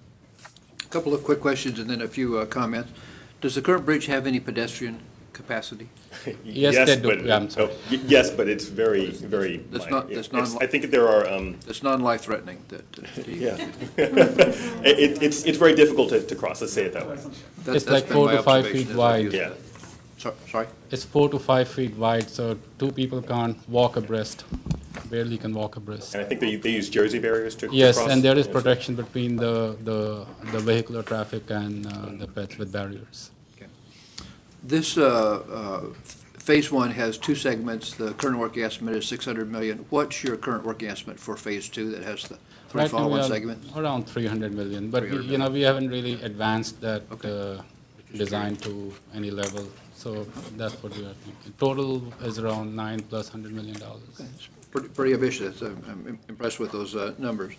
A couple of quick questions and then a few comments. Does the current bridge have any pedestrian capacity? Yes, they do. Yeah, I'm sorry. Yes, but it's very, very. I think there are. It's non-life-threatening. Yeah. It's very difficult to cross. Let's say it that way. It's like 4 to 5 feet wide. Yeah. Sorry. It's 4 to 5 feet wide, so two people can't walk abreast. Barely can walk abreast. And I think they use Jersey barriers to yes, cross. and there is protection between the vehicular traffic and the pets with barriers. This phase one has two segments. The current working estimate is $600 million. What's your current working estimate for phase two that has the three follow-on segments? Around $300 million, but we haven't really advanced that design to any level. So that's what we are thinking. Total is around $9+100 million. Okay. It's pretty ambitious. I'm impressed with those numbers.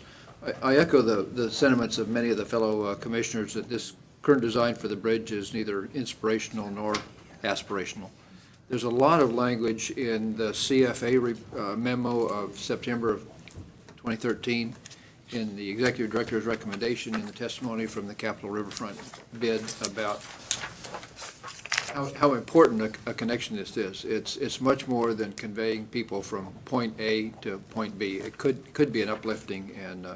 I echo the sentiments of many of the fellow commissioners that this current design for the bridge is neither inspirational nor aspirational. There's a lot of language in the CFA memo of September of 2013, in the executive director's recommendation, in the testimony from the Capitol Riverfront bid about how important a connection this is. It's much more than conveying people from point A to point B. It could be an uplifting and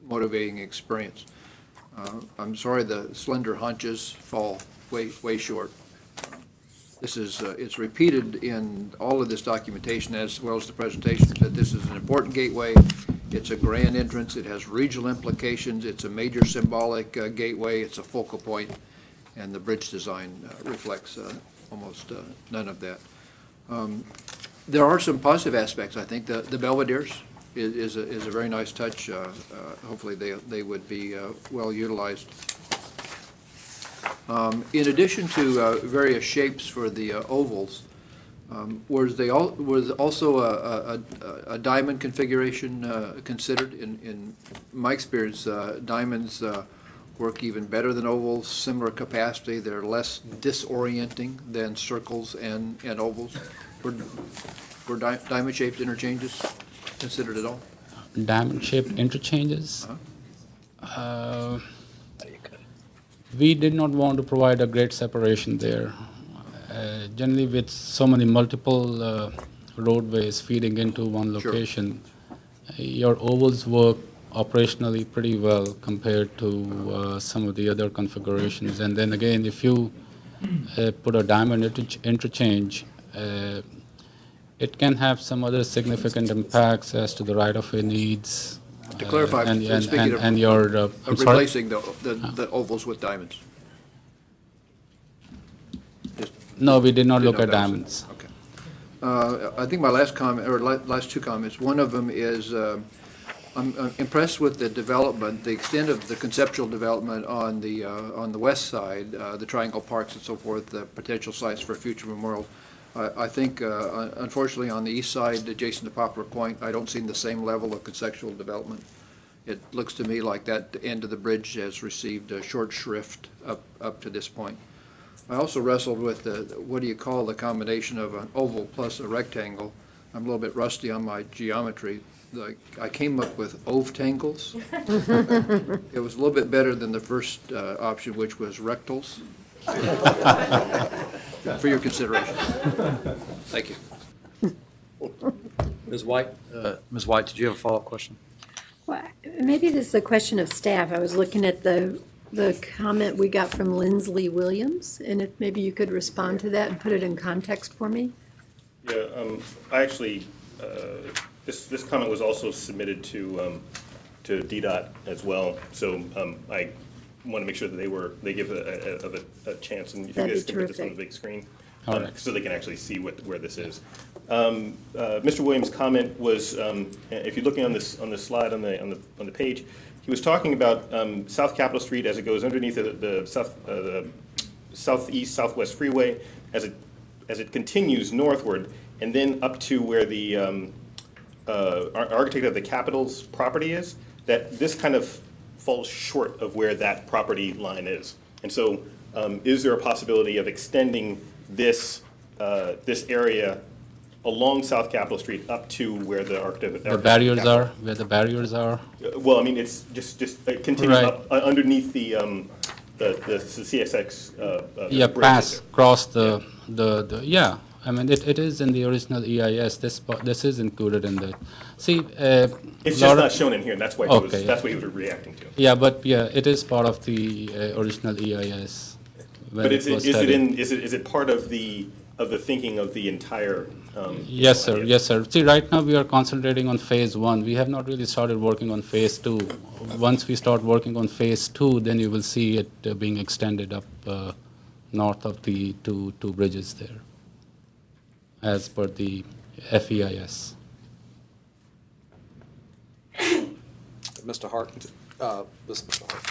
motivating experience. I'm sorry the slender haunches fall way short. this is, it's repeated in all of this documentation as well as the presentation, that this is an important gateway. It's a grand entrance. It has regional implications. It's a major symbolic gateway. It's a focal point, and the bridge design reflects almost none of that. There are some positive aspects, I think. The Belvederes is a very nice touch. Hopefully they would be well utilized. In addition to various shapes for the ovals, was also a diamond configuration considered? In my experience, diamonds work even better than ovals, similar capacity. They're less disorienting than circles and ovals. Were diamond-shaped interchanges considered at all? Diamond-shaped interchanges? We did not want to provide a great separation there. Generally, with so many multiple roadways feeding into one location, your ovals work operationally pretty well compared to some of the other configurations. And then again, if you put a diamond interchange, it can have some other significant impacts as to the right-of-way needs. To clarify, speaking of replacing the ovals with diamonds. No, we did not look at diamonds. Okay. I think my last comment, or last two comments, one of them is I'm impressed with the development, the extent of the conceptual development on the west side, the triangle parks and so forth, the potential sites for future memorials. I think, unfortunately, on the east side, adjacent to Poplar Point, I don't see the same level of conceptual development. It looks to me like that end of the bridge has received a short shrift up to this point. I also wrestled with what do you call the combination of an oval plus a rectangle. I'm a little bit rusty on my geometry. I came up with ovetangles. It was a little bit better than the first option, which was rectals. For your consideration. Thank you. Ms. White? Ms. White, did you have a follow-up question? Well, maybe this is a question of staff. I was looking at the comment we got from Lindsley Williams, and if maybe you could respond to that and put it in context for me. Yeah, I actually, this comment was also submitted to DDOT as well, so I want to make sure that they give a chance, and if you guys can put this on the big screen, so they can actually see where this is. Mr. Williams' comment was, if you're looking on this slide on the page, he was talking about South Capitol Street as it goes underneath the southeast southwest freeway as it continues northward, and then up to where the architect of the Capitol's property is. That this kind of falls short of where that property line is, and so is there a possibility of extending this area along South Capitol Street up to where the architect the barriers are, where the barriers are? Well, I mean, it's just it continues up underneath the CSX. Yeah, cross the yeah. I mean, it is in the original EIS. This is included in the. See, it's just not shown in here, and that's why that's what he was reacting to. Yeah, but yeah, it is part of the original EIS. But is it part of the thinking of the entire? Yes, sir. Yes, sir. See, right now we are concentrating on phase 1. We have not really started working on phase 2. Once we start working on phase 2, then you will see it being extended up north of the two bridges there, as per the FEIS. Mr. Hart. Mr. Hart.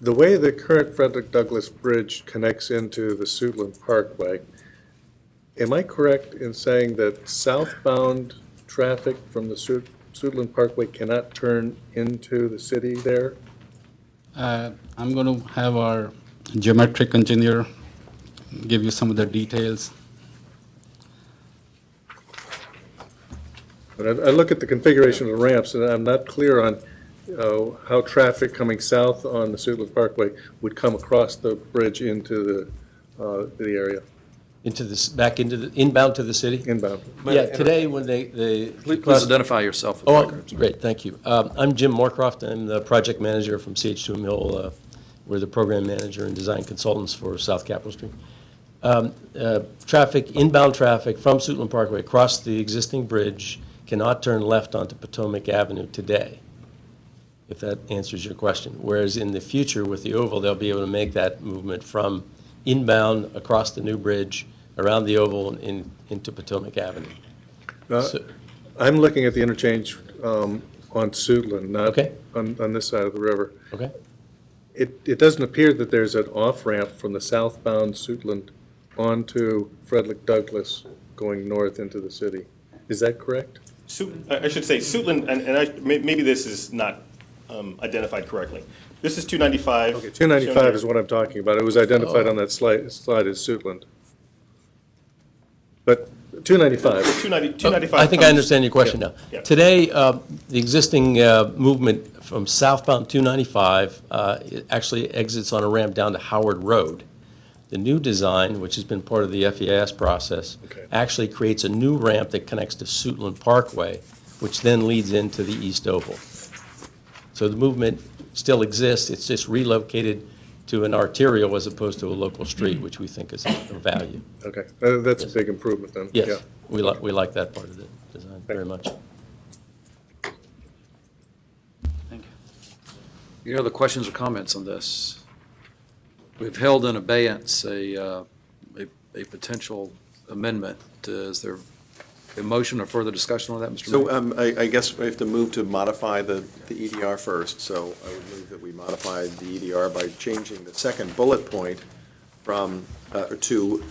The way the current Frederick Douglass Bridge connects into the Suitland Parkway, am I correct in saying that southbound traffic from the Suitland Parkway cannot turn into the city there? I'm going to have our geometric engineer give you some of the details. But I look at the configuration of the ramps, and I'm not clear on how traffic coming south on the Suitland Parkway would come across the bridge into the area. Back into the inbound to the city? Inbound. Yeah, today when they please identify yourself. Great, thank you. I'm Jim Moorcroft. I'm the project manager from CH2M Hill. We're the program manager and design consultants for South Capitol Street. Traffic, inbound traffic from Suitland Parkway across the existing bridge cannot turn left onto Potomac Avenue today, if that answers your question. Whereas in the future with the oval, they'll be able to make that movement from inbound across the new bridge, around the oval and into Potomac Avenue. I'm looking at the interchange on Suitland, not Okay. on this side of the river. Okay. It doesn't appear that there's an off-ramp from the southbound Suitland onto Frederick Douglass going north into the city. Is that correct? I should say Suitland, and maybe this is not identified correctly. This is 295. Okay, 295 is what I'm talking about. It was identified on that slide as Suitland. But 295. 295. I think I understand your question now. Yeah. Today, the existing movement from southbound 295 it actually exits on a ramp down to Howard Road. The new design, which has been part of the FEIS process, actually creates a new ramp that connects to Suitland Parkway, which then leads into the East Oval. So the movement still exists. It's just relocated to an arterial as opposed to a local street, which we think is of value. Okay, that's a big improvement then. Yes, Yeah. we like that part of the design very much. Thank you. Any other questions or comments on this? We've held in abeyance a potential amendment. Is there a motion or further discussion on that, Mr. Mayor? So I guess we have to move to modify the EDR first. So I would move that we modify the EDR by changing the second bullet point from, to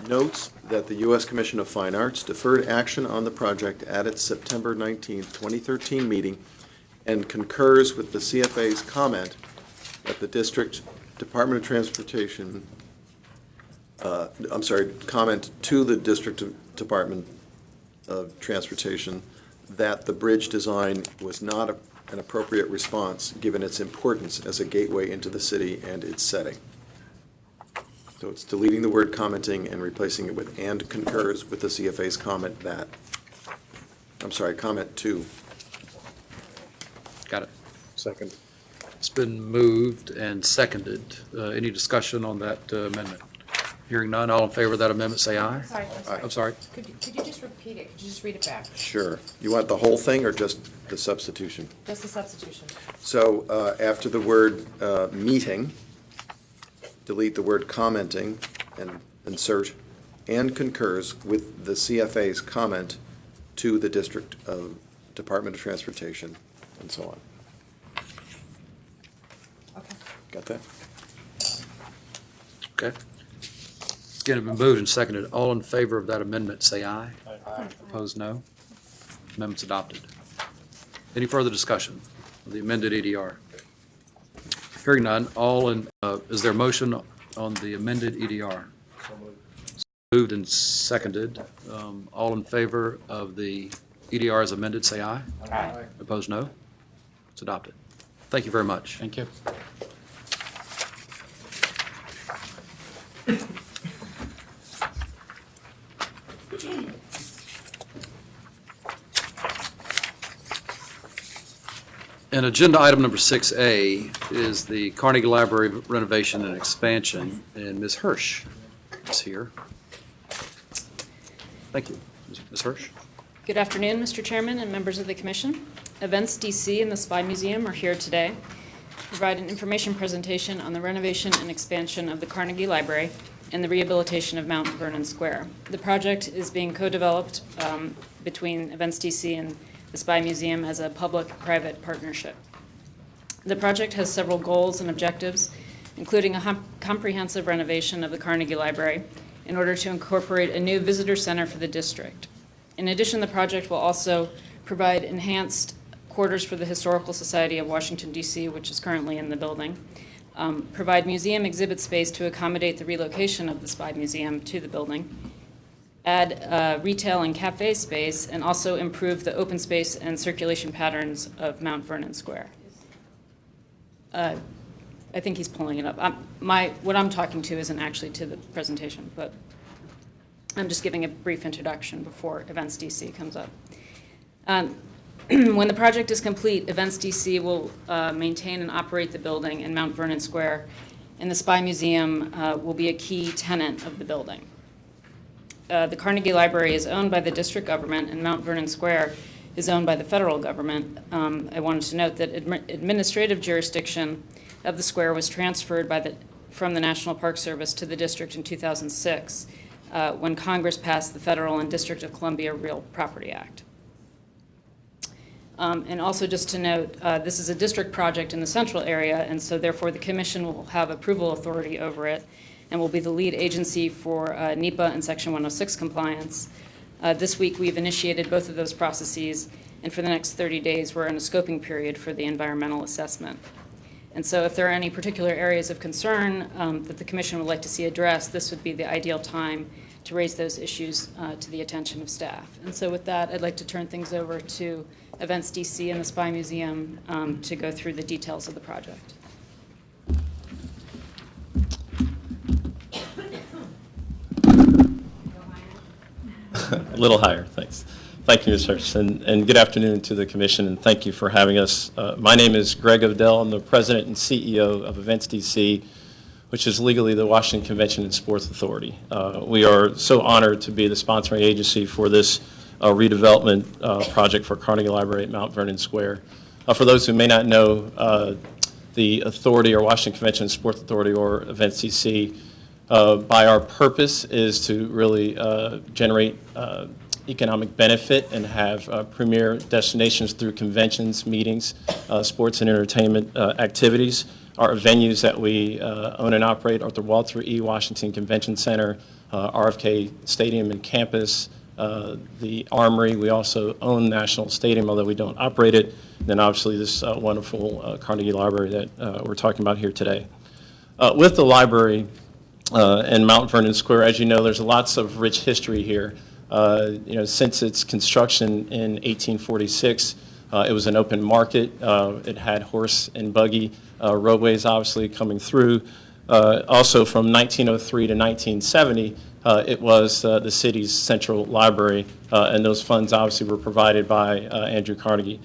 notes that the U.S. Commission of Fine Arts deferred action on the project at its September 19th, 2013 meeting and concurs with the CFA's comment that the District Department of Transportation, comment to the District Department of Transportation that the bridge design was not an appropriate response given its importance as a gateway into the city and its setting. So it's deleting the word commenting and replacing it with and concurs with the CFA's comment that, comment to. Got it. Second. It's been moved and seconded. Any discussion on that amendment? Hearing none, all in favor of that amendment, say aye. Sorry. I'm sorry. Could you just repeat it? Could you just read it back? Sure. You want the whole thing or just the substitution? Just the substitution. So after the word meeting, delete the word commenting and insert and concurs with the CFA's comment to the District of Department of Transportation and so on. Okay. Got that? Okay. Again, it's been moved and seconded. All in favor of that amendment, say aye. Aye. Opposed, no. Amendment's adopted. Any further discussion of the amended EDR? Hearing none, is there a motion on the amended EDR? Moved and seconded. All in favor of the EDR as amended, say aye. Aye. Opposed, no. It's adopted. Thank you very much. Thank you. And agenda item number 6A is the Carnegie Library renovation and expansion, and Ms. Hirsch is here. Thank you. Ms. Hirsch? Good afternoon, Mr. Chairman and members of the Commission. Events DC and the Spy Museum are here today to provide an information presentation on the renovation and expansion of the Carnegie Library and the rehabilitation of Mount Vernon Square. The project is being co-developed between Events DC and the Spy Museum as a public-private partnership. The project has several goals and objectives, including a comprehensive renovation of the Carnegie Library in order to incorporate a new visitor center for the district. In addition, the project will also provide enhanced quarters for the Historical Society of Washington, D.C., which is currently in the building, provide museum exhibit space to accommodate the relocation of the Spy Museum to the building, add retail and cafe space, and also improve the open space and circulation patterns of Mount Vernon Square. I think he's pulling it up. What I'm talking to isn't actually to the presentation, but I'm just giving a brief introduction before Events DC comes up. When the project is complete, Events DC will maintain and operate the building in Mount Vernon Square and the Spy Museum will be a key tenant of the building. The Carnegie Library is owned by the district government, and Mount Vernon Square is owned by the federal government. I wanted to note that administrative jurisdiction of the square was transferred from the National Park Service to the district in 2006 when Congress passed the Federal and District of Columbia Real Property Act. And also just to note, this is a district project in the central area, and so therefore the commission will have approval authority over it and will be the lead agency for NEPA and Section 106 compliance. This week we've initiated both of those processes, and for the next 30 days we're in a scoping period for the environmental assessment. And so if there are any particular areas of concern that the commission would like to see addressed, this would be the ideal time to raise those issues to the attention of staff. And so with that, I'd like to turn things over to Events DC and the Spy Museum to go through the details of the project. A little higher, thanks. Thank you, Ms. Hirsch, and good afternoon to the Commission, and thank you for having us. My name is Greg Odell. I'm the President and CEO of Events DC, which is legally the Washington Convention and Sports Authority. We are so honored to be the sponsoring agency for this redevelopment project for Carnegie Library at Mount Vernon Square. For those who may not know, the authority, or Washington Convention and Sports Authority, or Events DC, by our purpose is to really generate economic benefit and have premier destinations through conventions, meetings, sports and entertainment activities. Our venues that we own and operate are the Walter E. Washington Convention Center, RFK Stadium and Campus, the Armory. We also own National Stadium, although we don't operate it. And then obviously this wonderful Carnegie Library that we're talking about here today. With the library and Mount Vernon Square, as you know, there's lots of rich history here. Since its construction in 1846, it was an open market. It had horse and buggy roadways obviously coming through. Also from 1903 to 1970, it was the city's central library, and those funds obviously were provided by Andrew Carnegie.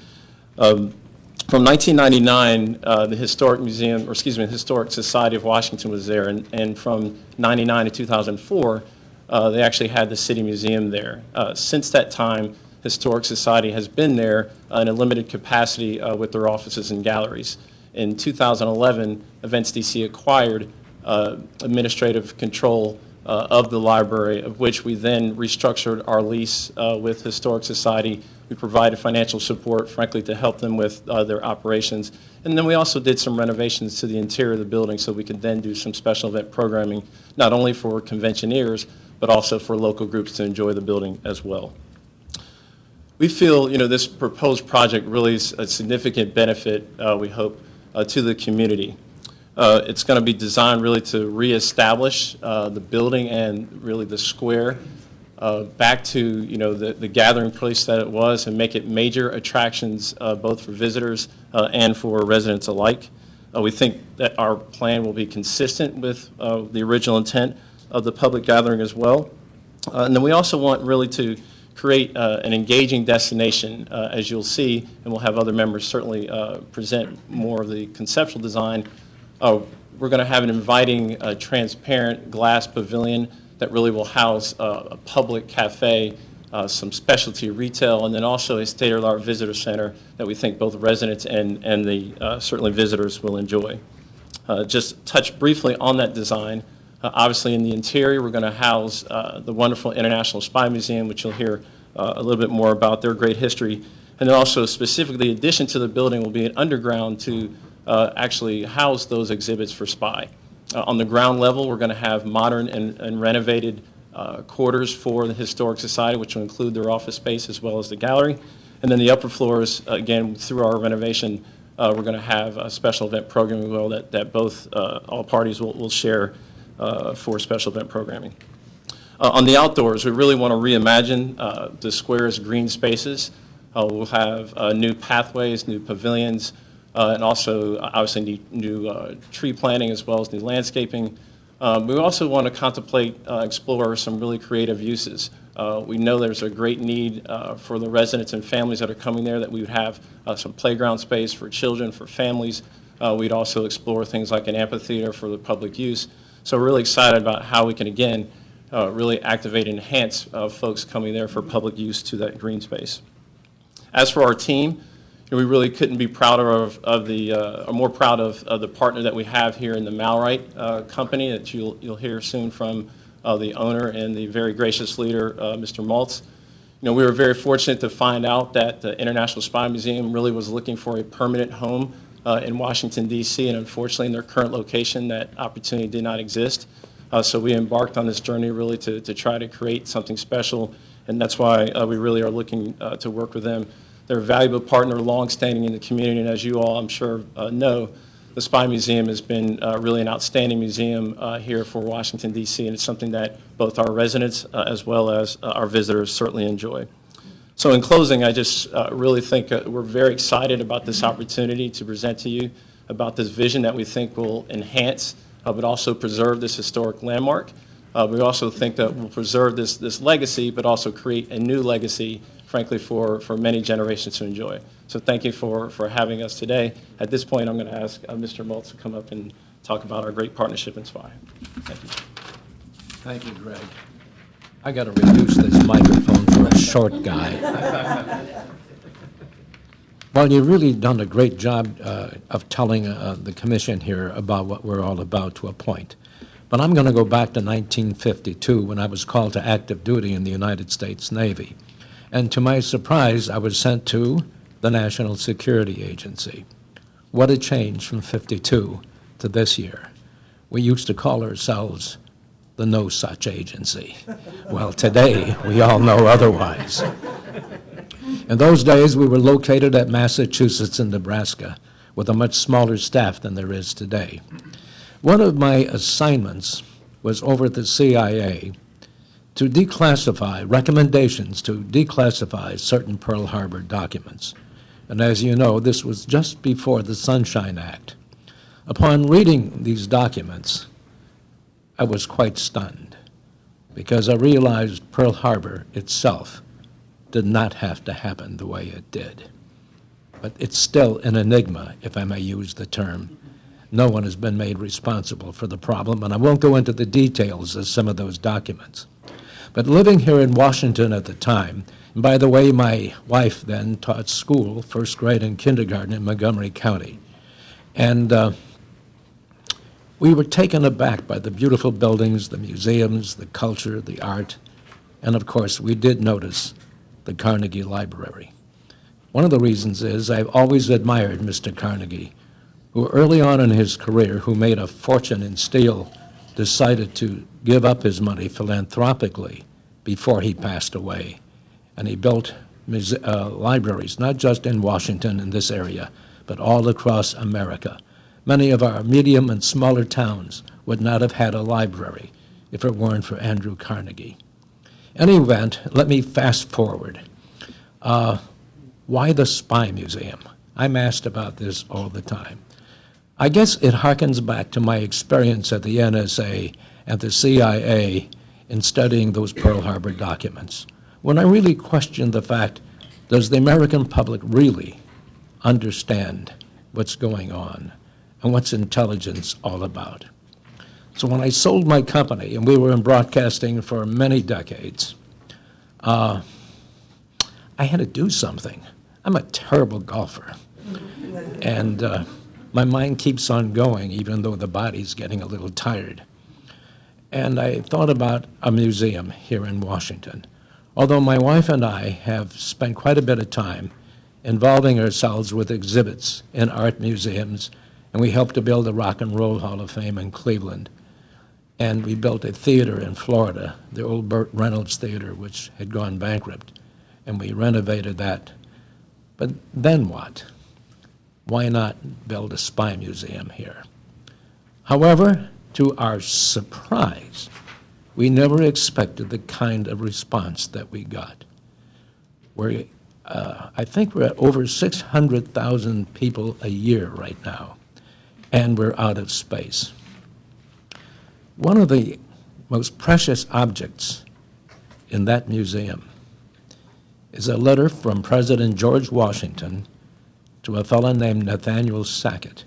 From 1999, the Historic Museum, or excuse me, the Historic Society of Washington was there, and from 99 to 2004, they actually had the City Museum there. Since that time, Historic Society has been there in a limited capacity with their offices and galleries. In 2011, Events DC acquired administrative control of the library, of which we then restructured our lease with Historic Society. We provided financial support, frankly, to help them with their operations. And then we also did some renovations to the interior of the building so we could then do some special event programming, not only for conventioneers, but also for local groups to enjoy the building as well. We feel, this proposed project really is a significant benefit, we hope, to the community. It's going to be designed really to reestablish the building and really the square back to the gathering place that it was, and make it major attractions both for visitors and for residents alike. We think that our plan will be consistent with the original intent of the public gathering as well. And then we also want really to create an engaging destination, as you'll see, and we'll have other members certainly present more of the conceptual design. We're going to have an inviting, transparent glass pavilion that really will house a public cafe, some specialty retail, and then also a state-of-the-art visitor center that we think both residents and the certainly visitors will enjoy. Just touch briefly on that design. Obviously in the interior we're going to house the wonderful International Spy Museum, which you'll hear a little bit more about their great history. And then also specifically, in addition to the building, will be an underground to actually house those exhibits for Spy. On the ground level, we're going to have modern and renovated quarters for the Historic Society, which will include their office space as well as the gallery. And then the upper floors, again, through our renovation, we're going to have a special event programming that both all parties will share for special event programming. On the outdoors, we really want to reimagine the square's green spaces. We'll have new pathways, new pavilions, and also obviously new tree planting as well as new landscaping. We also want to contemplate, explore some really creative uses. We know there's a great need for the residents and families that are coming there, that we would have some playground space for children, for families, We'd also explore things like an amphitheater for the public use. So we're really excited about how we can, again, really activate and enhance folks coming there for public use to that green space. As for our team, we really couldn't be prouder of the, or more proud of the partner that we have here in the Malrite company that you'll hear soon from the owner and the very gracious leader, Mr. Maltz. We were very fortunate to find out that the International Spy Museum really was looking for a permanent home in Washington, D.C., and unfortunately in their current location that opportunity did not exist. So we embarked on this journey really to try to create something special, and that's why we really are looking to work with them. They're a valuable partner, long-standing in the community, and as you all, I'm sure, know, the Spy Museum has been really an outstanding museum here for Washington, D.C., and it's something that both our residents as well as our visitors certainly enjoy. So in closing, I just really think we're very excited about this opportunity to present to you about this vision that we think will enhance but also preserve this historic landmark. We also think that we'll preserve this legacy, but also create a new legacy, frankly, for many generations to enjoy. So thank you for having us today. At this point, I'm going to ask Mr. Maltz to come up and talk about our great partnership in SPY. Thank you. Thank you, Greg. I got to reduce this microphone for a short guy. Well, you've really done a great job of telling the commission here about what we're all about to a point. But I'm going to go back to 1952 when I was called to active duty in the United States Navy. And to my surprise, I was sent to the National Security Agency. What a change from 52 to this year. We used to call ourselves the No Such Agency. Well, today, we all know otherwise. In those days, we were located at Massachusetts and Nebraska with a much smaller staff than there is today. One of my assignments was over at the CIA to declassify, recommendations to declassify certain Pearl Harbor documents. And as you know, this was just before the Sunshine Act. Upon reading these documents, I was quite stunned because I realized Pearl Harbor itself did not have to happen the way it did. But it's still an enigma, if I may use the term. No one has been made responsible for the problem, and I won't go into the details of some of those documents. But living here in Washington at the time, and by the way, my wife then taught school, first grade and kindergarten in Montgomery County. And we were taken aback by the beautiful buildings, the museums, the culture, the art, and of course, we did notice the Carnegie Library. One of the reasons is I've always admired Mr. Carnegie, who early on in his career, who made a fortune in steel, decided to give up his money philanthropically before he passed away. And he built libraries, not just in Washington, in this area, but all across America. Many of our medium and smaller towns would not have had a library if it weren't for Andrew Carnegie. In any event, let me fast forward. Why the Spy Museum? I'm asked about this all the time. I guess it harkens back to my experience at the NSA and the CIA in studying those Pearl Harbor documents, when I really questioned the fact, does the American public really understand what's going on and what's intelligence all about? So when I sold my company, and we were in broadcasting for many decades, I had to do something. I'm a terrible golfer. And my mind keeps on going, even though the body's getting a little tired. And I thought about a museum here in Washington. Although my wife and I have spent quite a bit of time involving ourselves with exhibits in art museums, and we helped to build the Rock and Roll Hall of Fame in Cleveland. And we built a theater in Florida, the old Burt Reynolds Theater, which had gone bankrupt, and we renovated that. But then what? Why not build a spy museum here? However, to our surprise, we never expected the kind of response that we got. I think we're at over 600,000 people a year right now, and we're out of space. One of the most precious objects in that museum is a letter from President George Washington to a fellow named Nathaniel Sackett,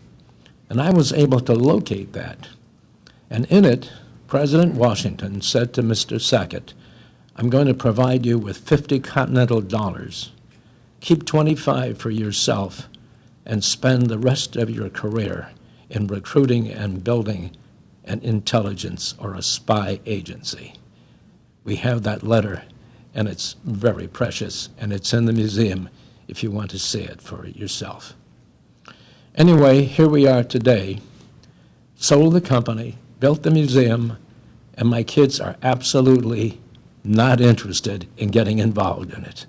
And I was able to locate that. And in it, President Washington said to Mr. Sackett, I'm going to provide you with 50 Continental dollars. Keep 25 for yourself and spend the rest of your career in recruiting and building an intelligence or a spy agency. We have that letter, and it's very precious, and it's in the museum if you want to see it for yourself. Anyway, here we are today, sold the company, built the museum, and my kids are absolutely not interested in getting involved in it.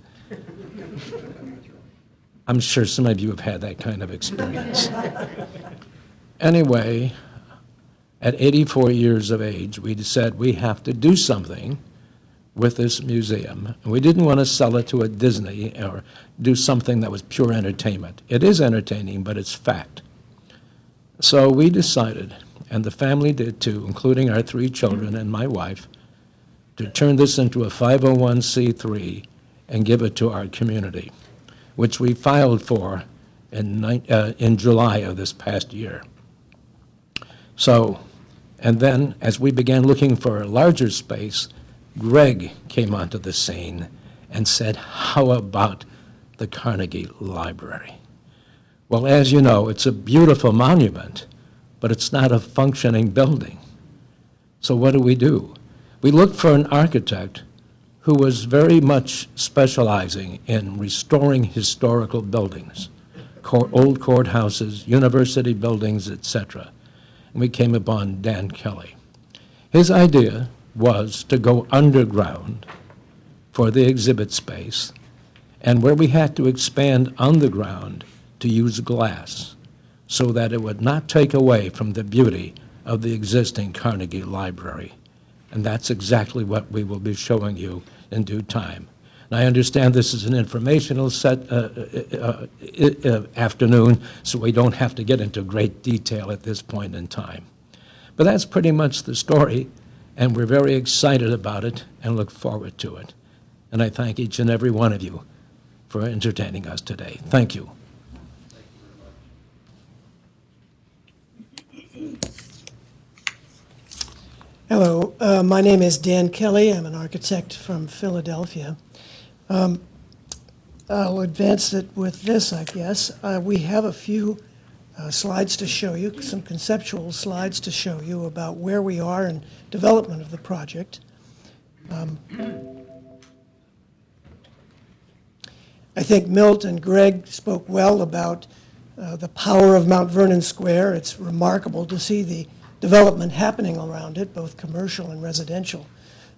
I'm sure some of you have had that kind of experience. Anyway, at 84 years of age, we said we have to do something with this museum. And we didn't want to sell it to a Disney or do something that was pure entertainment. It is entertaining, but it's fact. So we decided, and the family did too, including our 3 children and my wife, to turn this into a 501c3 and give it to our community, which we filed for in July of this past year. So, and then as we began looking for a larger space, Greg came onto the scene and said, how about the Carnegie Library? Well, as you know, it's a beautiful monument, but it's not a functioning building. So what do? We looked for an architect who was very much specializing in restoring historical buildings, old courthouses, university buildings, etc. And we came upon Dan Kelly. His idea was to go underground for the exhibit space, and where we had to expand underground to use glass so that it would not take away from the beauty of the existing Carnegie Library. And that's exactly what we will be showing you in due time. And I understand this is an informational afternoon, so we don't have to get into great detail at this point in time. But that's pretty much the story, and we're very excited about it and look forward to it. And I thank each and every one of you for entertaining us today. Thank you. Hello, my name is Dan Kelly. I'm an architect from Philadelphia. I'll advance it with this, I guess. We have a few slides to show you, some conceptual slides to show you about where we are in development of the project. I think Milt and Greg spoke well about the power of Mount Vernon Square. It's remarkable to see the development happening around it, both commercial and residential.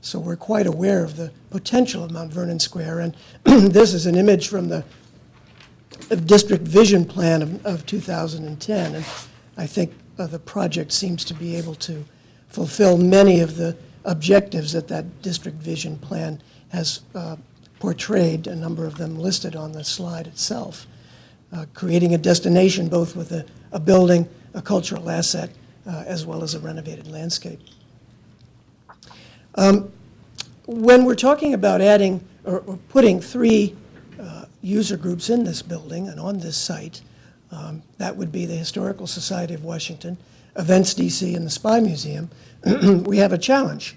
So we're quite aware of the potential of Mount Vernon Square. And this is an image from the district vision plan of 2010. And I think the project seems to be able to fulfill many of the objectives that that district vision plan has portrayed, a number of them listed on the slide itself. Creating a destination both with a building, a cultural asset, as well as a renovated landscape. When we're talking about adding or putting 3 user groups in this building and on this site, that would be the Historical Society of Washington, Events DC, and the Spy Museum, we have a challenge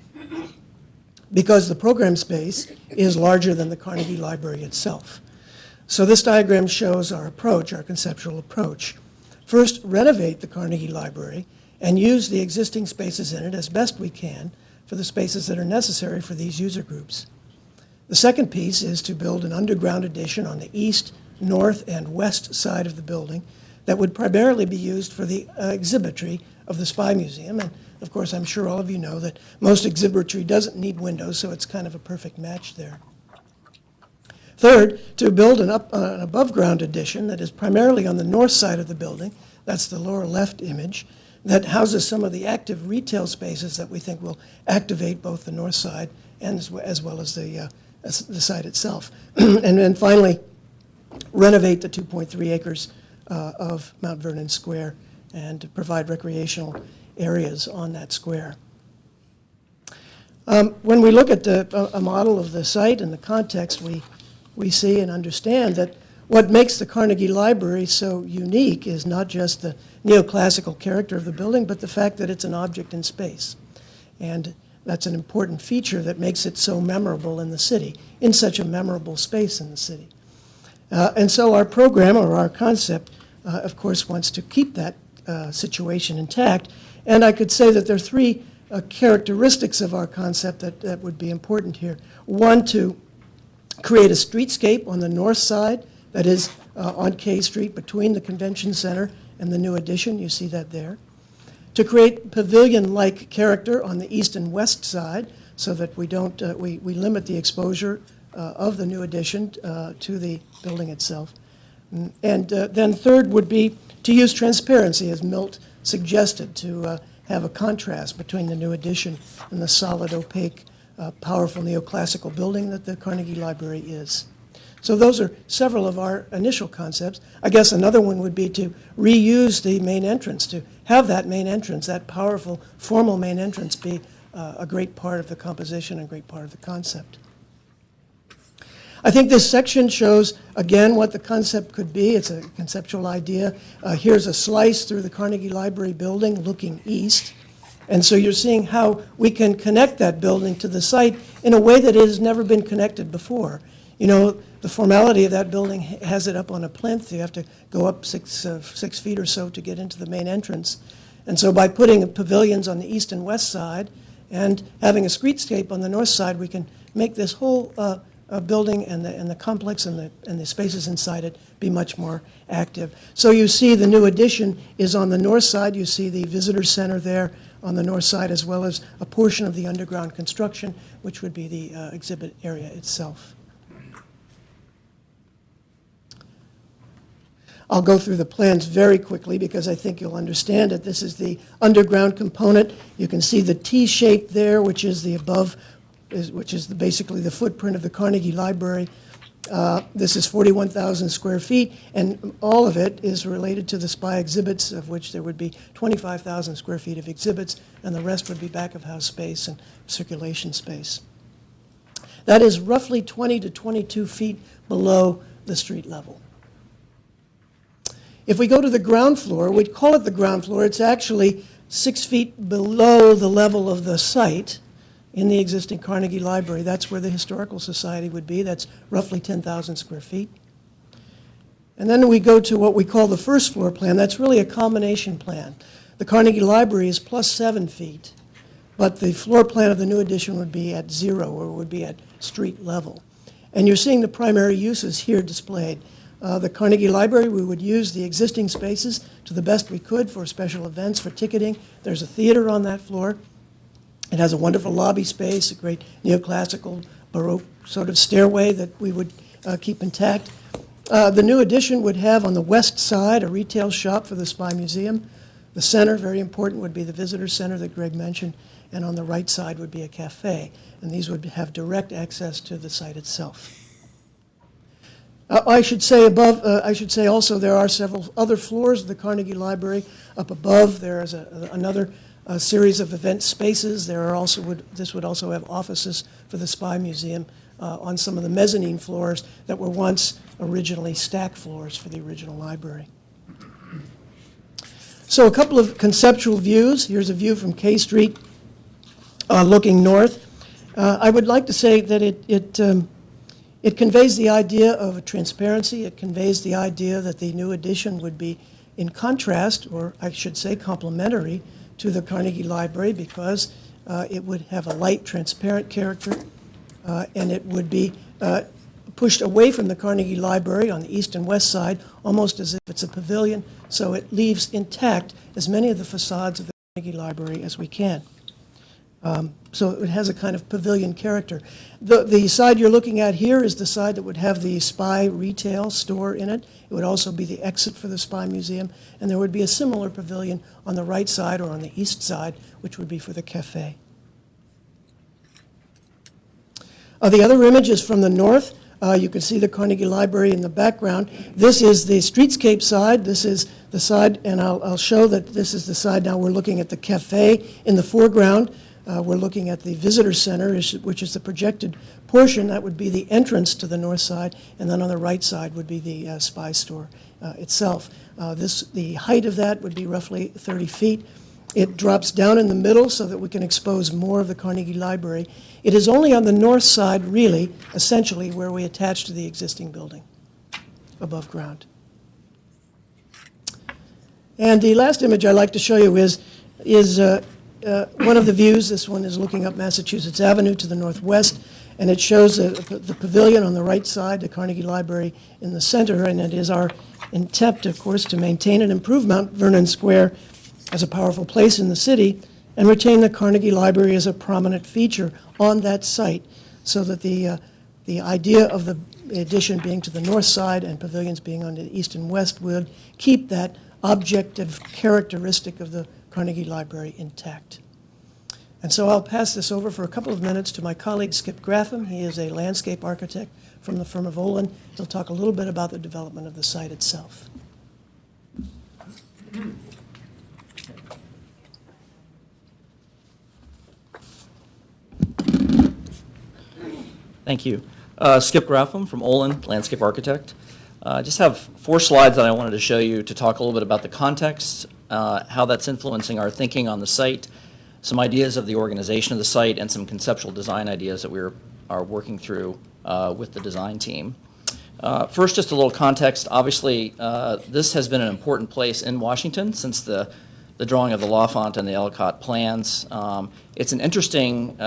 because the program space is larger than the Carnegie Library itself. So this diagram shows our approach, our conceptual approach. First, renovate the Carnegie Library and use the existing spaces in it as best we can for the spaces that are necessary for these user groups. The second piece is to build an underground addition on the east, north, and west side of the building that would primarily be used for the exhibitry of the Spy Museum. And of course, I'm sure all of you know that most exhibitry doesn't need windows, so it's kind of a perfect match there. Third, to build an above-ground addition that is primarily on the north side of the building, that's the lower left image, that houses some of the active retail spaces that we think will activate both the north side and as well as the site itself. And then finally, renovate the 2.3 acres of Mount Vernon Square and provide recreational areas on that square. When we look at a model of the site and the context, we see and understand that what makes the Carnegie Library so unique is not just the neoclassical character of the building, but the fact that it's an object in space. And that's an important feature that makes it so memorable in the city, in such a memorable space in the city. And so our program, or our concept, of course, wants to keep that situation intact. And I could say that there are three characteristics of our concept that would be important here. One, to create a streetscape on the north side, that is on K Street between the Convention Center and the new addition. You see that there. To create pavilion-like character on the east and west side so that we don't, we limit the exposure of the new addition to the building itself. And then third would be to use transparency, as Milt suggested, to have a contrast between the new addition and the solid, opaque, powerful neoclassical building that the Carnegie Library is. So those are several of our initial concepts. I guess another one would be to reuse the main entrance, to have that main entrance, that powerful, formal main entrance, be a great part of the composition and a great part of the concept. I think this section shows, again, what the concept could be. It's a conceptual idea. Here's a slice through the Carnegie Library building looking east. And so you're seeing how we can connect that building to the site in a way that it has never been connected before. You know, the formality of that building has it up on a plinth. You have to go up 6 feet or so to get into the main entrance. And so by putting pavilions on the east and west side and having a streetscape on the north side, we can make this whole building and the complex and the spaces inside it be much more active. So you see the new addition is on the north side. You see the visitor center there on the north side, as well as a portion of the underground construction, which would be the exhibit area itself. I'll go through the plans very quickly because I think you'll understand it. This is the underground component. You can see the T shape there, which is the above, which is basically the footprint of the Carnegie Library. This is 41,000 square feet, and all of it is related to the SPY exhibits, of which there would be 25,000 square feet of exhibits, and the rest would be back-of-house space and circulation space. That is roughly 20 to 22 feet below the street level. If we go to the ground floor, we'd call it the ground floor. It's actually 6 feet below the level of the site in the existing Carnegie Library. That's where the Historical Society would be. That's roughly 10,000 square feet. And then we go to what we call the first floor plan. That's really a combination plan. The Carnegie Library is plus 7 feet, but the floor plan of the new addition would be at 0, or would be at street level. And you're seeing the primary uses here displayed. The Carnegie Library, we would use the existing spaces to the best we could for special events, for ticketing. There's a theater on that floor. It has a wonderful lobby space, a great neoclassical, Baroque sort of stairway that we would keep intact. The new addition would have on the west side a retail shop for the Spy Museum. The center, very important, would be the visitor center that Greg mentioned, and on the right side would be a cafe. And these would have direct access to the site itself. I should say also there are several other floors of the Carnegie Library. Up above, there is another series of event spaces. This would also have offices for the Spy Museum on some of the mezzanine floors that were once originally stack floors for the original library. So a couple of conceptual views. Here's a view from K Street looking north. I would like to say that it conveys the idea of a transparency. It conveys the idea that the new addition would be in contrast, or I should say complementary, to the Carnegie Library, because it would have a light, transparent character, and it would be pushed away from the Carnegie Library on the east and west side, almost as if it's a pavilion, so it leaves intact as many of the facades of the Carnegie Library as we can. So it has a kind of pavilion character. The side you're looking at here is the side that would have the Spy retail store in it. It would also be the exit for the Spy Museum, and there would be a similar pavilion on the right side or on the east side, which would be for the cafe. The other image is from the north. You can see the Carnegie Library in the background. This is the streetscape side. This is the side, and I'll show that this is the side now we're looking at the cafe in the foreground. We're looking at the visitor center, which is the projected portion. That would be the entrance to the north side, and then on the right side would be the spy store itself. The height of that would be roughly 30 feet. It drops down in the middle so that we can expose more of the Carnegie Library. It is only on the north side, really, essentially, where we attach to the existing building above ground. And the last image I'd like to show you is one of the views. This one is looking up Massachusetts Avenue to the northwest, and it shows the pavilion on the right side, the Carnegie Library in the center, and it is our intent, of course, to maintain and improve Mount Vernon Square as a powerful place in the city and retain the Carnegie Library as a prominent feature on that site, so that the idea of the addition being to the north side and pavilions being on the east and west would keep that objective characteristic of the Carnegie Library intact. And so I'll pass this over for a couple of minutes to my colleague Skip Graffam. He is a landscape architect from the firm of Olin. He'll talk a little bit about the development of the site itself. Thank you. Skip Graffam from Olin, landscape architect. I just have 4 slides that I wanted to show you to talk a little bit about the context, how that's influencing our thinking on the site, some ideas of the organization of the site, and some conceptual design ideas that we are working through with the design team. First, just a little context. Obviously, this has been an important place in Washington since the drawing of the L'Enfant and the Ellicott plans. It's an interesting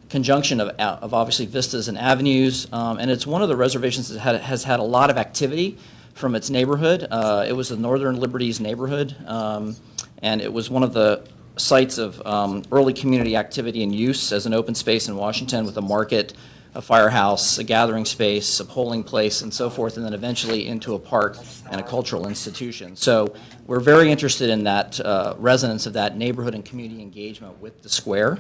conjunction of obviously vistas and avenues, and it's one of the reservations that has had a lot of activity from its neighborhood. It was the Northern Liberties neighborhood, and it was one of the sites of early community activity and use as an open space in Washington, with a market, a firehouse, a gathering space, a polling place, and so forth, and then eventually into a park and a cultural institution. So we're very interested in that resonance of that neighborhood and community engagement with the square.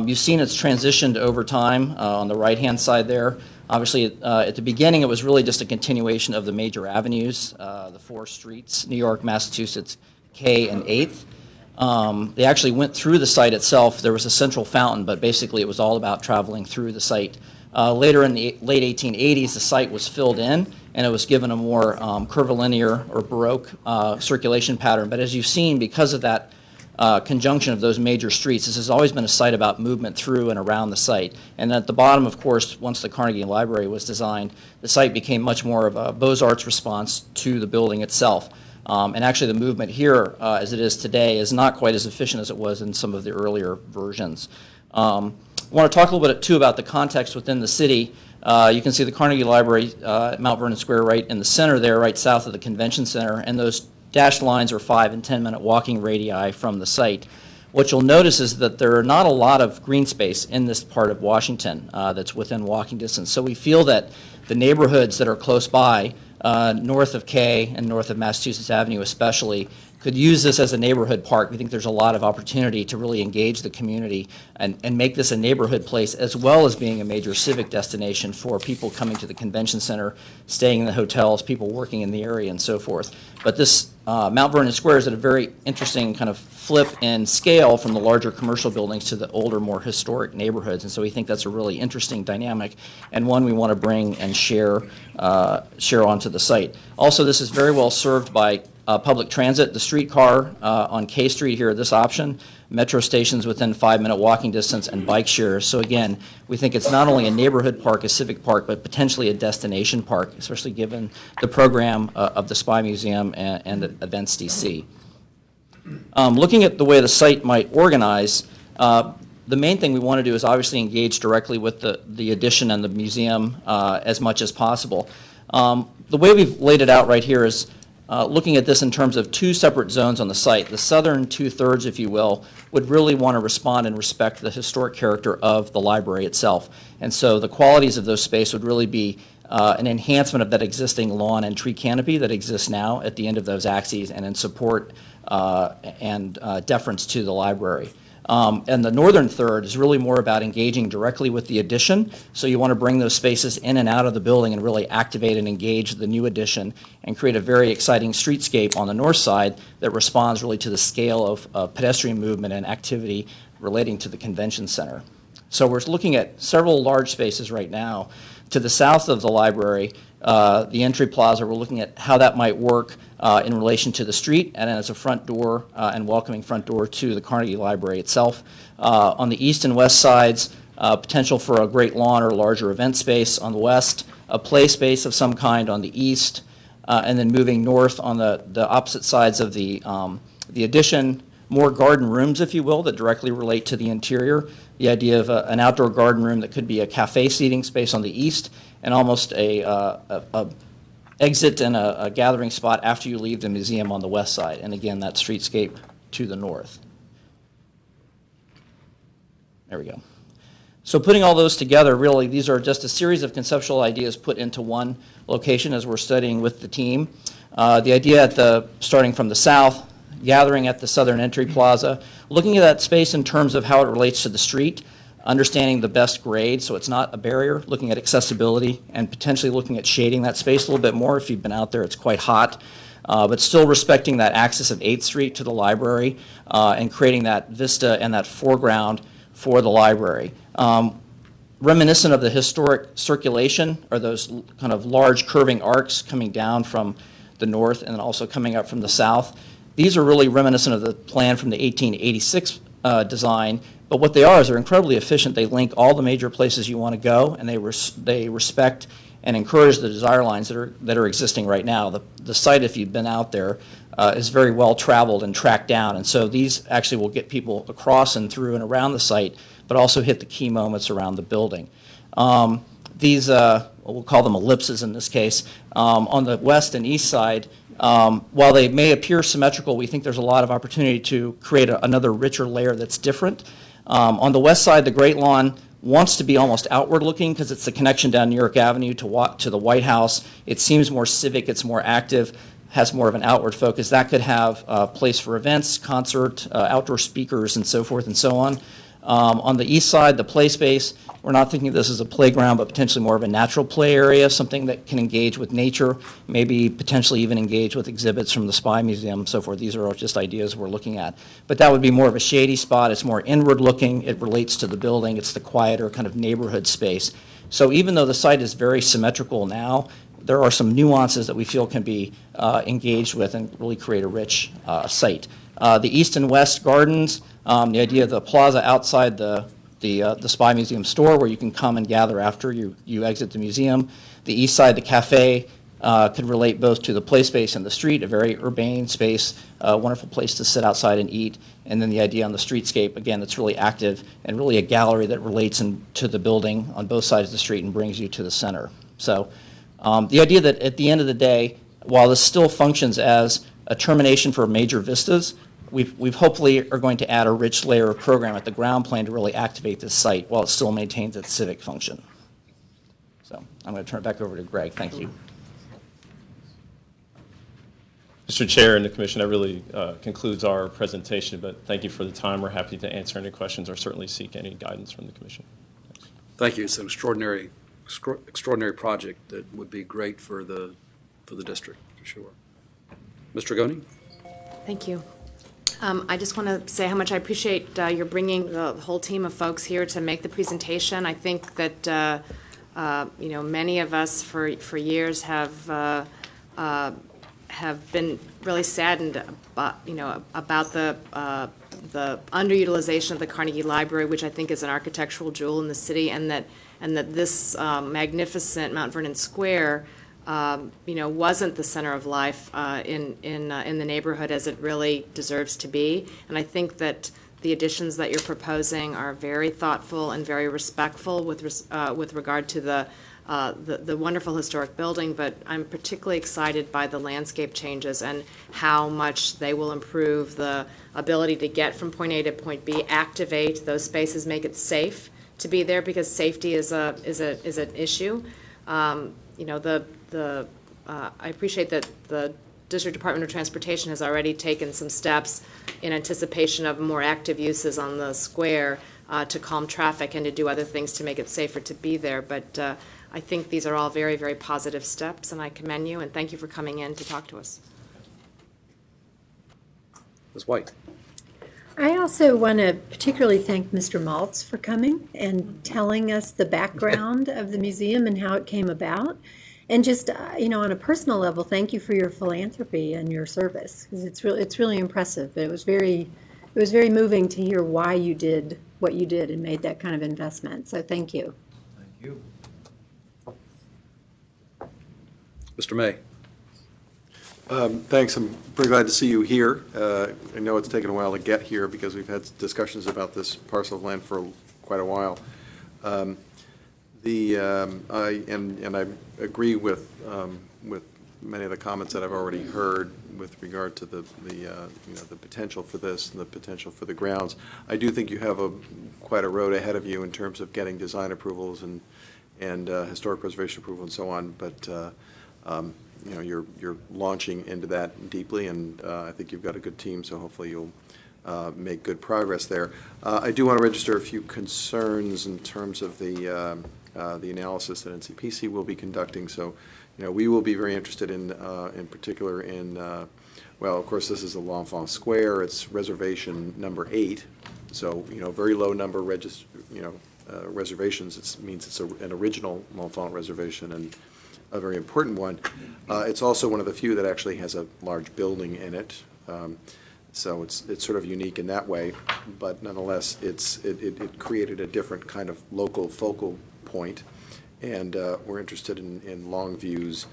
You've seen it's transitioned over time on the right-hand side there. Obviously, at the beginning, it was really just a continuation of the major avenues, the 4 streets, New York, Massachusetts, K, and 8th. They actually went through the site itself. There was a central fountain, but basically it was all about traveling through the site. Later in the late 1880s, the site was filled in, and it was given a more curvilinear or Baroque circulation pattern. But as you've seen, because of that conjunction of those major streets, this has always been a site about movement through and around the site. And at the bottom, of course, once the Carnegie Library was designed, the site became much more of a Beaux-Arts response to the building itself. And actually the movement here, as it is today, is not quite as efficient as it was in some of the earlier versions. I want to talk a little bit, too, about the context within the city. You can see the Carnegie Library at Mount Vernon Square right in the center there, right south of the Convention Center, and those dashed lines are 5- and 10-minute walking radii from the site. What you'll notice is that there are not a lot of green space in this part of Washington that's within walking distance. So we feel that the neighborhoods that are close by, north of K and north of Massachusetts Avenue especially, could use this as a neighborhood park. We think there's a lot of opportunity to really engage the community and make this a neighborhood place, as well as being a major civic destination for people coming to the convention center, staying in the hotels, people working in the area, and so forth. But this Mount Vernon Square is at a very interesting kind of flip in scale from the larger commercial buildings to the older, more historic neighborhoods. And so we think that's a really interesting dynamic, and one we want to bring and share onto the site. Also, this is very well served by public transit, the streetcar on K Street here, this option, metro stations within 5-minute walking distance, and bike shares. So again, we think it's not only a neighborhood park, a civic park, but potentially a destination park, especially given the program of the Spy Museum and Events DC. Looking at the way the site might organize, the main thing we want to do is obviously engage directly with the addition and the museum as much as possible. The way we've laid it out right here is looking at this in terms of 2 separate zones on the site. The southern 2/3, if you will, would really want to respond and respect the historic character of the library itself. And so the qualities of those space would really be an enhancement of that existing lawn and tree canopy that exists now at the end of those axes, and in support and deference to the library. And the northern third is really more about engaging directly with the addition. So you want to bring those spaces in and out of the building and really activate and engage the new addition and create a very exciting streetscape on the north side that responds really to the scale of pedestrian movement and activity relating to the convention center. So we're looking at several large spaces right now. To the south of the library, the entry plaza, we're looking at how that might work in relation to the street and as a front door and welcoming front door to the Carnegie Library itself. On the east and west sides, potential for a great lawn or larger event space on the west, a play space of some kind on the east, and then moving north on the opposite sides of the addition, more garden rooms, if you will, that directly relate to the interior. The idea of an outdoor garden room that could be a cafe seating space on the east and almost a exit and a gathering spot after you leave the museum on the west side. And again, that streetscape to the north. There we go. So putting all those together, really, these are just a series of conceptual ideas put into one location as we're studying with the team. The idea starting from the south, gathering at the southern entry plaza, looking at that space in terms of how it relates to the street, understanding the best grade so it's not a barrier, looking at accessibility, and potentially looking at shading that space a little bit more. If you've been out there, it's quite hot, but still respecting that access of 8th Street to the library and creating that vista and that foreground for the library. Reminiscent of the historic circulation are those kind of large curving arcs coming down from the north and then also coming up from the south. These are really reminiscent of the plan from the 1886 design, but what they are is they're incredibly efficient. They link all the major places you want to go, and they respect and encourage the desire lines that are existing right now. The site, if you've been out there, is very well traveled and tracked down, and so these actually will get people across and through and around the site, but also hit the key moments around the building. These, we'll call them ellipses in this case, on the west and east side, while they may appear symmetrical, we think there's a lot of opportunity to create another richer layer that's different. On the west side, the Great Lawn wants to be almost outward looking because it's the connection down New York Avenue to the White House. It seems more civic, it's more active, has more of an outward focus. That could have a place for events, concert, outdoor speakers, and so forth and so on. On the east side, the play space, we're not thinking of this as a playground, but potentially more of a natural play area, something that can engage with nature, maybe potentially even engage with exhibits from the Spy Museum and so forth. These are all just ideas we're looking at. But that would be more of a shady spot. It's more inward looking. It relates to the building. It's the quieter kind of neighborhood space. So even though the site is very symmetrical now, there are some nuances that we feel can be engaged with and really create a rich site. The east and west gardens, the idea of the plaza outside the Spy Museum store where you can come and gather after you exit the museum. The east side, the cafe, could relate both to the play space and the street, a very urbane space, a wonderful place to sit outside and eat. And then the idea on the streetscape, again, that's really active and really a gallery that relates to the building on both sides of the street and brings you to the center. So the idea that at the end of the day, while this still functions as a termination for major vistas, we've hopefully are going to add a rich layer of program at the ground plane to really activate this site while it still maintains its civic function. So I'm going to turn it back over to Greg. Thank you. Mr. Chair and the Commission, that really concludes our presentation, but thank you for the time. We're happy to answer any questions or certainly seek any guidance from the Commission. Thanks. Thank you. It's an extraordinary project that would be great for the district, for sure. Mr. Goni? Thank you. I just want to say how much I appreciate your bringing the whole team of folks here to make the presentation. I think that many of us for years have been really saddened about the underutilization of the Carnegie Library, which I think is an architectural jewel in the city, and that this magnificent Mount Vernon Square wasn't the center of life in the neighborhood as it really deserves to be. And I think that the additions that you're proposing are very thoughtful and very respectful with regard to the wonderful historic building. But I'm particularly excited by the landscape changes and how much they will improve the ability to get from point A to point B, activate those spaces, make it safe to be there, because safety is an issue. I appreciate that the District Department of Transportation has already taken some steps in anticipation of more active uses on the square to calm traffic and to do other things to make it safer to be there. But I think these are all very, very positive steps, and I commend you, and thank you for coming in to talk to us. Ms. White. I also want to particularly thank Mr. Maltz for coming and telling us the background of the museum and how it came about. And just, on a personal level, thank you for your philanthropy and your service, because it's really impressive. It was very moving to hear why you did what you did and made that kind of investment. So thank you. Thank you. Mr. May. Thanks. I'm pretty glad to see you here. I know it's taken a while to get here because we've had discussions about this parcel of land for quite a while. I agree with many of the comments that I've already heard with regard to the potential for this and the potential for the grounds. I do think you have quite a road ahead of you in terms of getting design approvals and historic preservation approval and so on. But you're launching into that deeply, and I think you've got a good team, so hopefully you'll make good progress there. I do want to register a few concerns in terms of the analysis that NCPC will be conducting. So, we will be very interested in particular in, well, of course, this is a L'Enfant Square. It's reservation number 8. So, very low number reservations. It means it's an original L'Enfant reservation and a very important one. It's also one of the few that actually has a large building in it. So it's sort of unique in that way, but nonetheless, it created a different kind of local focal point, and we're interested in long views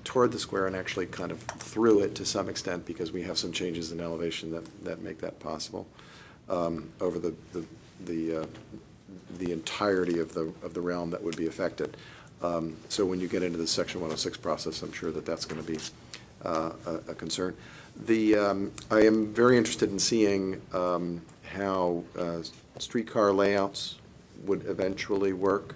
toward the square and actually kind of through it to some extent, because we have some changes in elevation that make that possible over the entirety of the realm that would be affected. So when you get into the Section 106 process, I'm sure that's going to be a concern. I am very interested in seeing how streetcar layouts would eventually work,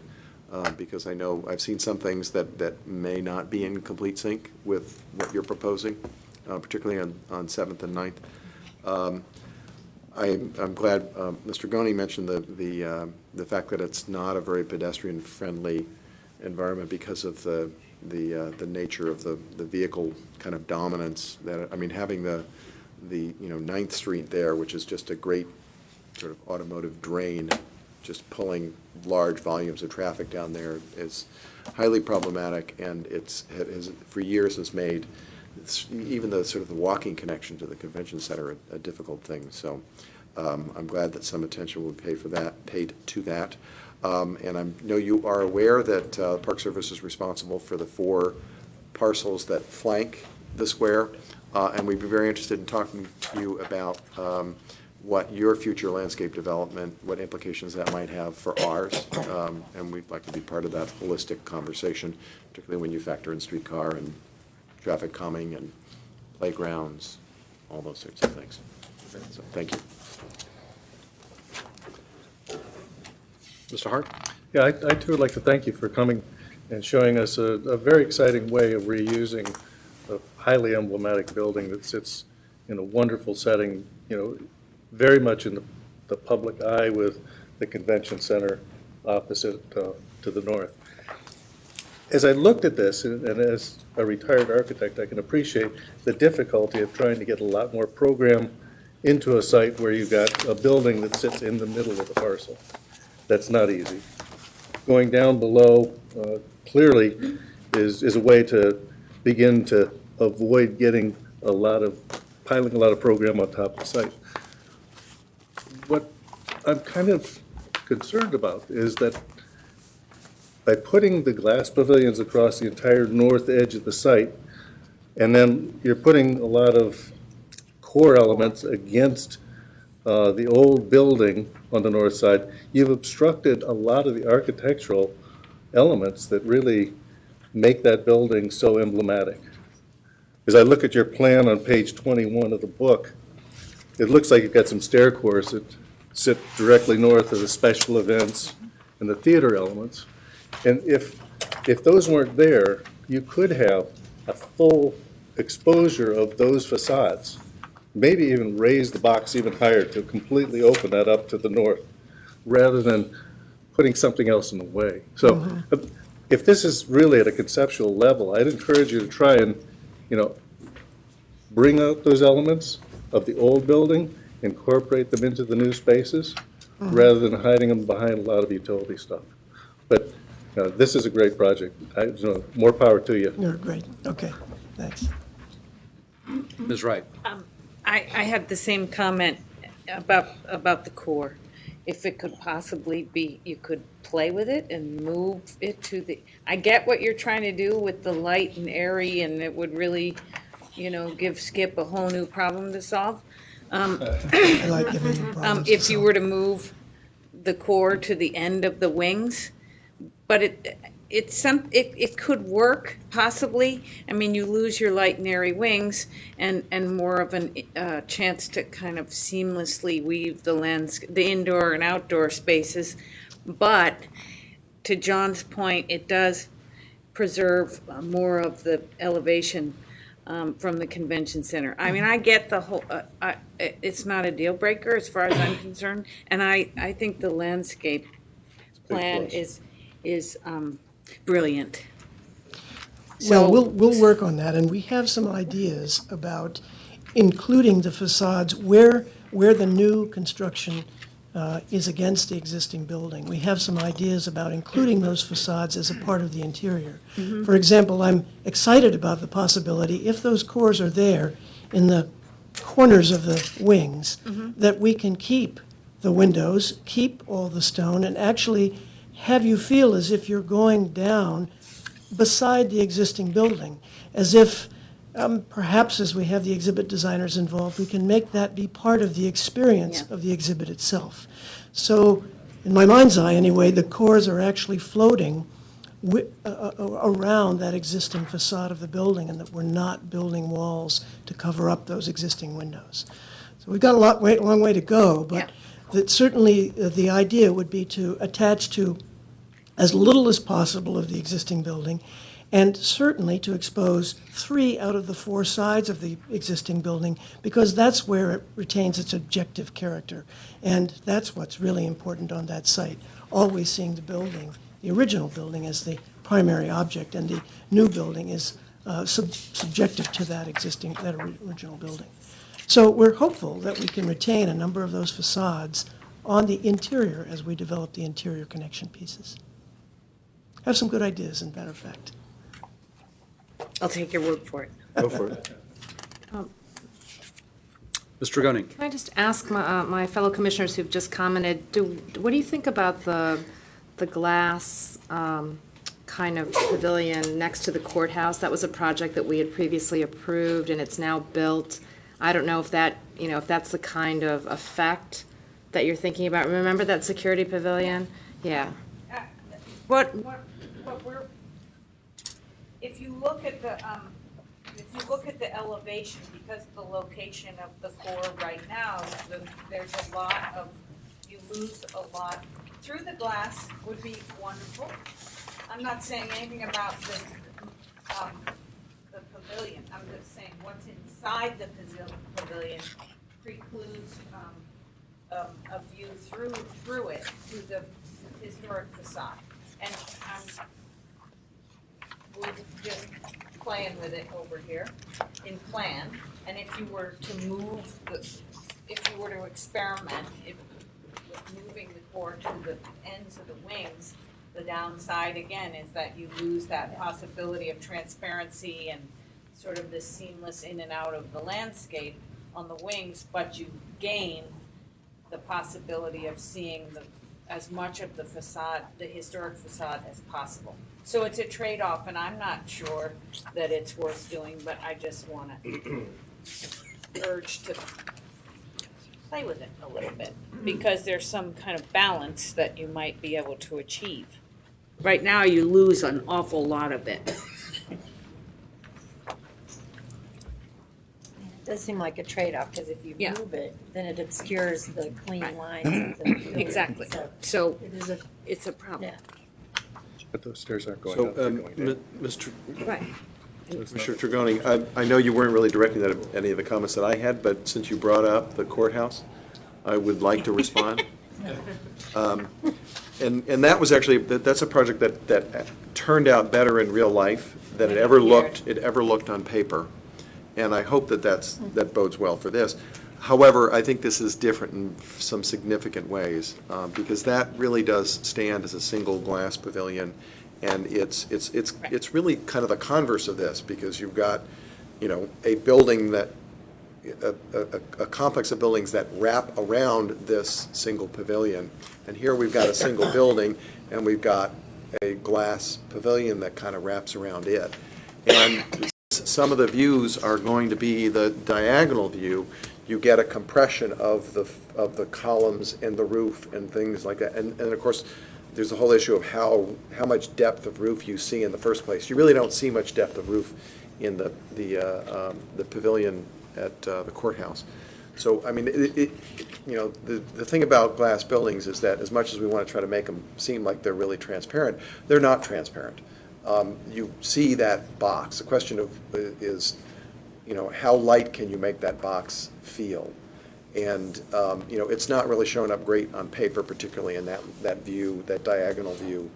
because I know I've seen some things that may not be in complete sync with what you're proposing, particularly on 7th and 9th. I'm glad Mr. Goni mentioned the fact that it's not a very pedestrian-friendly environment because of the nature of the vehicle kind of dominance. Having the 9th Street there, which is just a great sort of automotive drain, just pulling large volumes of traffic down there, is highly problematic, and it has for years has made even the sort of the walking connection to the convention center a difficult thing. So I'm glad that some attention will be paid to that. And I know you are aware that Park Service is responsible for the 4 parcels that flank the square, and we'd be very interested in talking to you about what your future landscape development, what implications that might have for ours, and we'd like to be part of that holistic conversation, particularly when you factor in streetcar and traffic calming and playgrounds, all those sorts of things. So thank you. Mr. Hart? Yeah, I too would like to thank you for coming and showing us a very exciting way of reusing a highly emblematic building that sits in a wonderful setting, very much in the public eye with the convention center opposite to the north. As I looked at this, and as a retired architect, I can appreciate the difficulty of trying to get a lot more program into a site where you've got a building that sits in the middle of the parcel. That's not easy. Going down below clearly is a way to begin to avoid getting piling a lot of program on top of the site. What I'm kind of concerned about is that by putting the glass pavilions across the entire north edge of the site, and then you're putting a lot of core elements against the old building on the north side, you've obstructed a lot of the architectural elements that really make that building so emblematic. As I look at your plan on page 21 of the book, it looks like you've got some stair cores that sit directly north of the special events and the theater elements. And if those weren't there, you could have a full exposure of those facades, maybe even raise the box even higher to completely open that up to the north, rather than putting something else in the way. So if this is really at a conceptual level, I'd encourage you to try and, bring out those elements of the old building, incorporate them into the new spaces, Mhm. rather than hiding them behind a lot of utility stuff. But this is a great project. More power to you. You're great. Okay, thanks. Ms. Wright. I have the same comment about the core. If it could possibly be, you could play with it and move it to the, I get what you're trying to do with the light and airy, and it would really, give Skip a whole new problem to solve. I like giving you problems to If you were to move the core to the end of the wings, but it could work possibly. I mean, you lose your light and airy wings and more of a chance to kind of seamlessly weave the indoor and outdoor spaces. But to John's point, it does preserve more of the elevation from the convention center. I mean, I get the whole, it's not a deal breaker as far as I'm concerned. And I think the landscape plan is brilliant. Well, we'll work on that, and we have some ideas about including the facades where the new construction is against the existing building. We have some ideas about including those facades as a part of the interior. Mhm. For example, I'm excited about the possibility, if those cores are there in the corners of the wings, that we can keep the windows, keep all the stone, and actually have you feel as if you're going down beside the existing building, as if perhaps as we have the exhibit designers involved, we can make that be part of the experience of the exhibit itself. So, in my mind's eye anyway, the cores are actually floating around that existing facade of the building, and that we're not building walls to cover up those existing windows. So we've got a long way to go, but that certainly the idea would be to attach to as little as possible of the existing building, and certainly to expose 3 out of the 4 sides of the existing building, because that's where it retains its objective character. And that's what's really important on that site, always seeing the building, the original building, as the primary object, and the new building is subjective to that original building. So we're hopeful that we can retain a number of those facades on the interior as we develop the interior connection pieces. I have some good ideas, as a matter of fact. I'll take your word for it. Go for it. Mr. Gunning. Can I just ask my fellow commissioners who've just commented, what do you think about the glass kind of pavilion next to the courthouse? That was a project that we had previously approved, and it's now built. I don't know if that, if that's the kind of effect that you're thinking about. Remember that security pavilion? Yeah. What we're, if you look at the elevation, because of the location of the core right now, there's a lot of, you lose a lot. Through the glass would be wonderful. I'm not saying anything about the pavilion. I'm just saying what's inside the pavilion precludes a view through it to the historic facade. And we're just playing with it over here in plan. And if you were to move if you were to experiment with moving the core to the ends of the wings, the downside again is that you lose that possibility of transparency and sort of the seamless in and out of the landscape on the wings, but you gain the possibility of seeing as much of the facade, the historic facade, as possible. So it's a trade-off, and I'm not sure that it's worth doing, but I just want to urge to play with it a little bit, because there's some kind of balance that you might be able to achieve. Right now, you lose an awful lot of it. It does seem like a trade-off, because if you move it, then it obscures the clean lines. Exactly. So it's a problem. But those stairs aren't going So, up, they're going down. Mr. Right. Mr. Trigoni, I know you weren't really directing that at any of the comments that I had, but since you brought up the courthouse, I would like to respond. And that was actually, that's a project that turned out better in real life than it ever looked on paper. And I hope that that bodes well for this. However, I think this is different in some significant ways, because that really does stand as a single glass pavilion, and it's really kind of the converse of this, because you've got, a building that, a complex of buildings that wrap around this single pavilion, and here we've got a single building, and we've got a glass pavilion that kind of wraps around it. And some of the views are going to be the diagonal view. You get a compression of the columns and the roof and things like that. And of course, there's the whole issue of how much depth of roof you see in the first place. You really don't see much depth of roof in the pavilion at the courthouse. So, I mean, the thing about glass buildings is that as much as we want to try to make them seem like they're really transparent, they're not transparent. You see that box. The question is, how light can you make that box feel? And, it's not really showing up great on paper, particularly in that view, that diagonal view.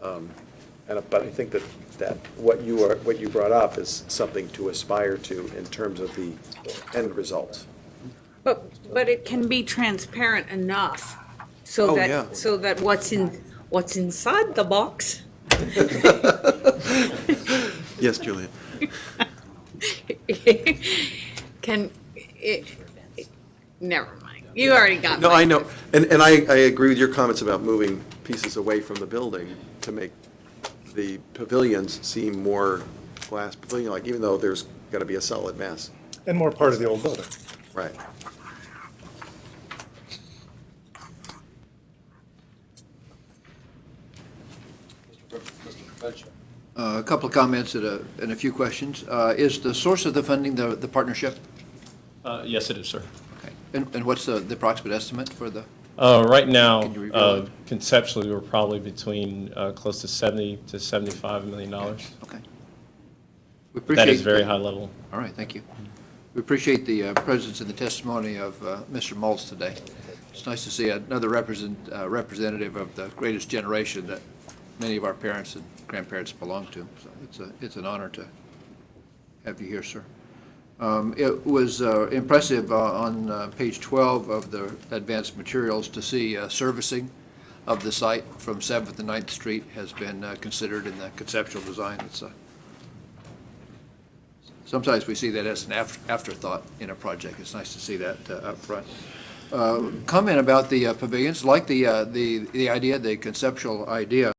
But I think that what you brought up is something to aspire to in terms of the end results. But it can be transparent enough so that what's inside the box. Yes, Julia. Never mind. You already got No, my I know. And I agree with your comments about moving pieces away from the building to make the pavilions seem more glass pavilion-like, even though there's going to be a solid mass. And more part of the old building. Right. A couple of comments and a few questions. Is the source of the funding the partnership? Yes, it is, sir. Okay. And what's the approximate estimate for the? Right now, Can you reveal it? conceptually, we're probably between close to $70 to $75 million. Okay. We That appreciate is very high level. All right, thank you. We appreciate the presence and the testimony of Mr. Maltz today. It's nice to see another representative of the greatest generation that many of our parents and grandparents belong to. So it's an honor to have you here, sir. It was impressive on page 12 of the advanced materials to see servicing of the site from 7th and 9th Street has been considered in the conceptual design. Sometimes we see that as an afterthought in a project. It's nice to see that up front. Comment about the pavilions, like the idea, the conceptual idea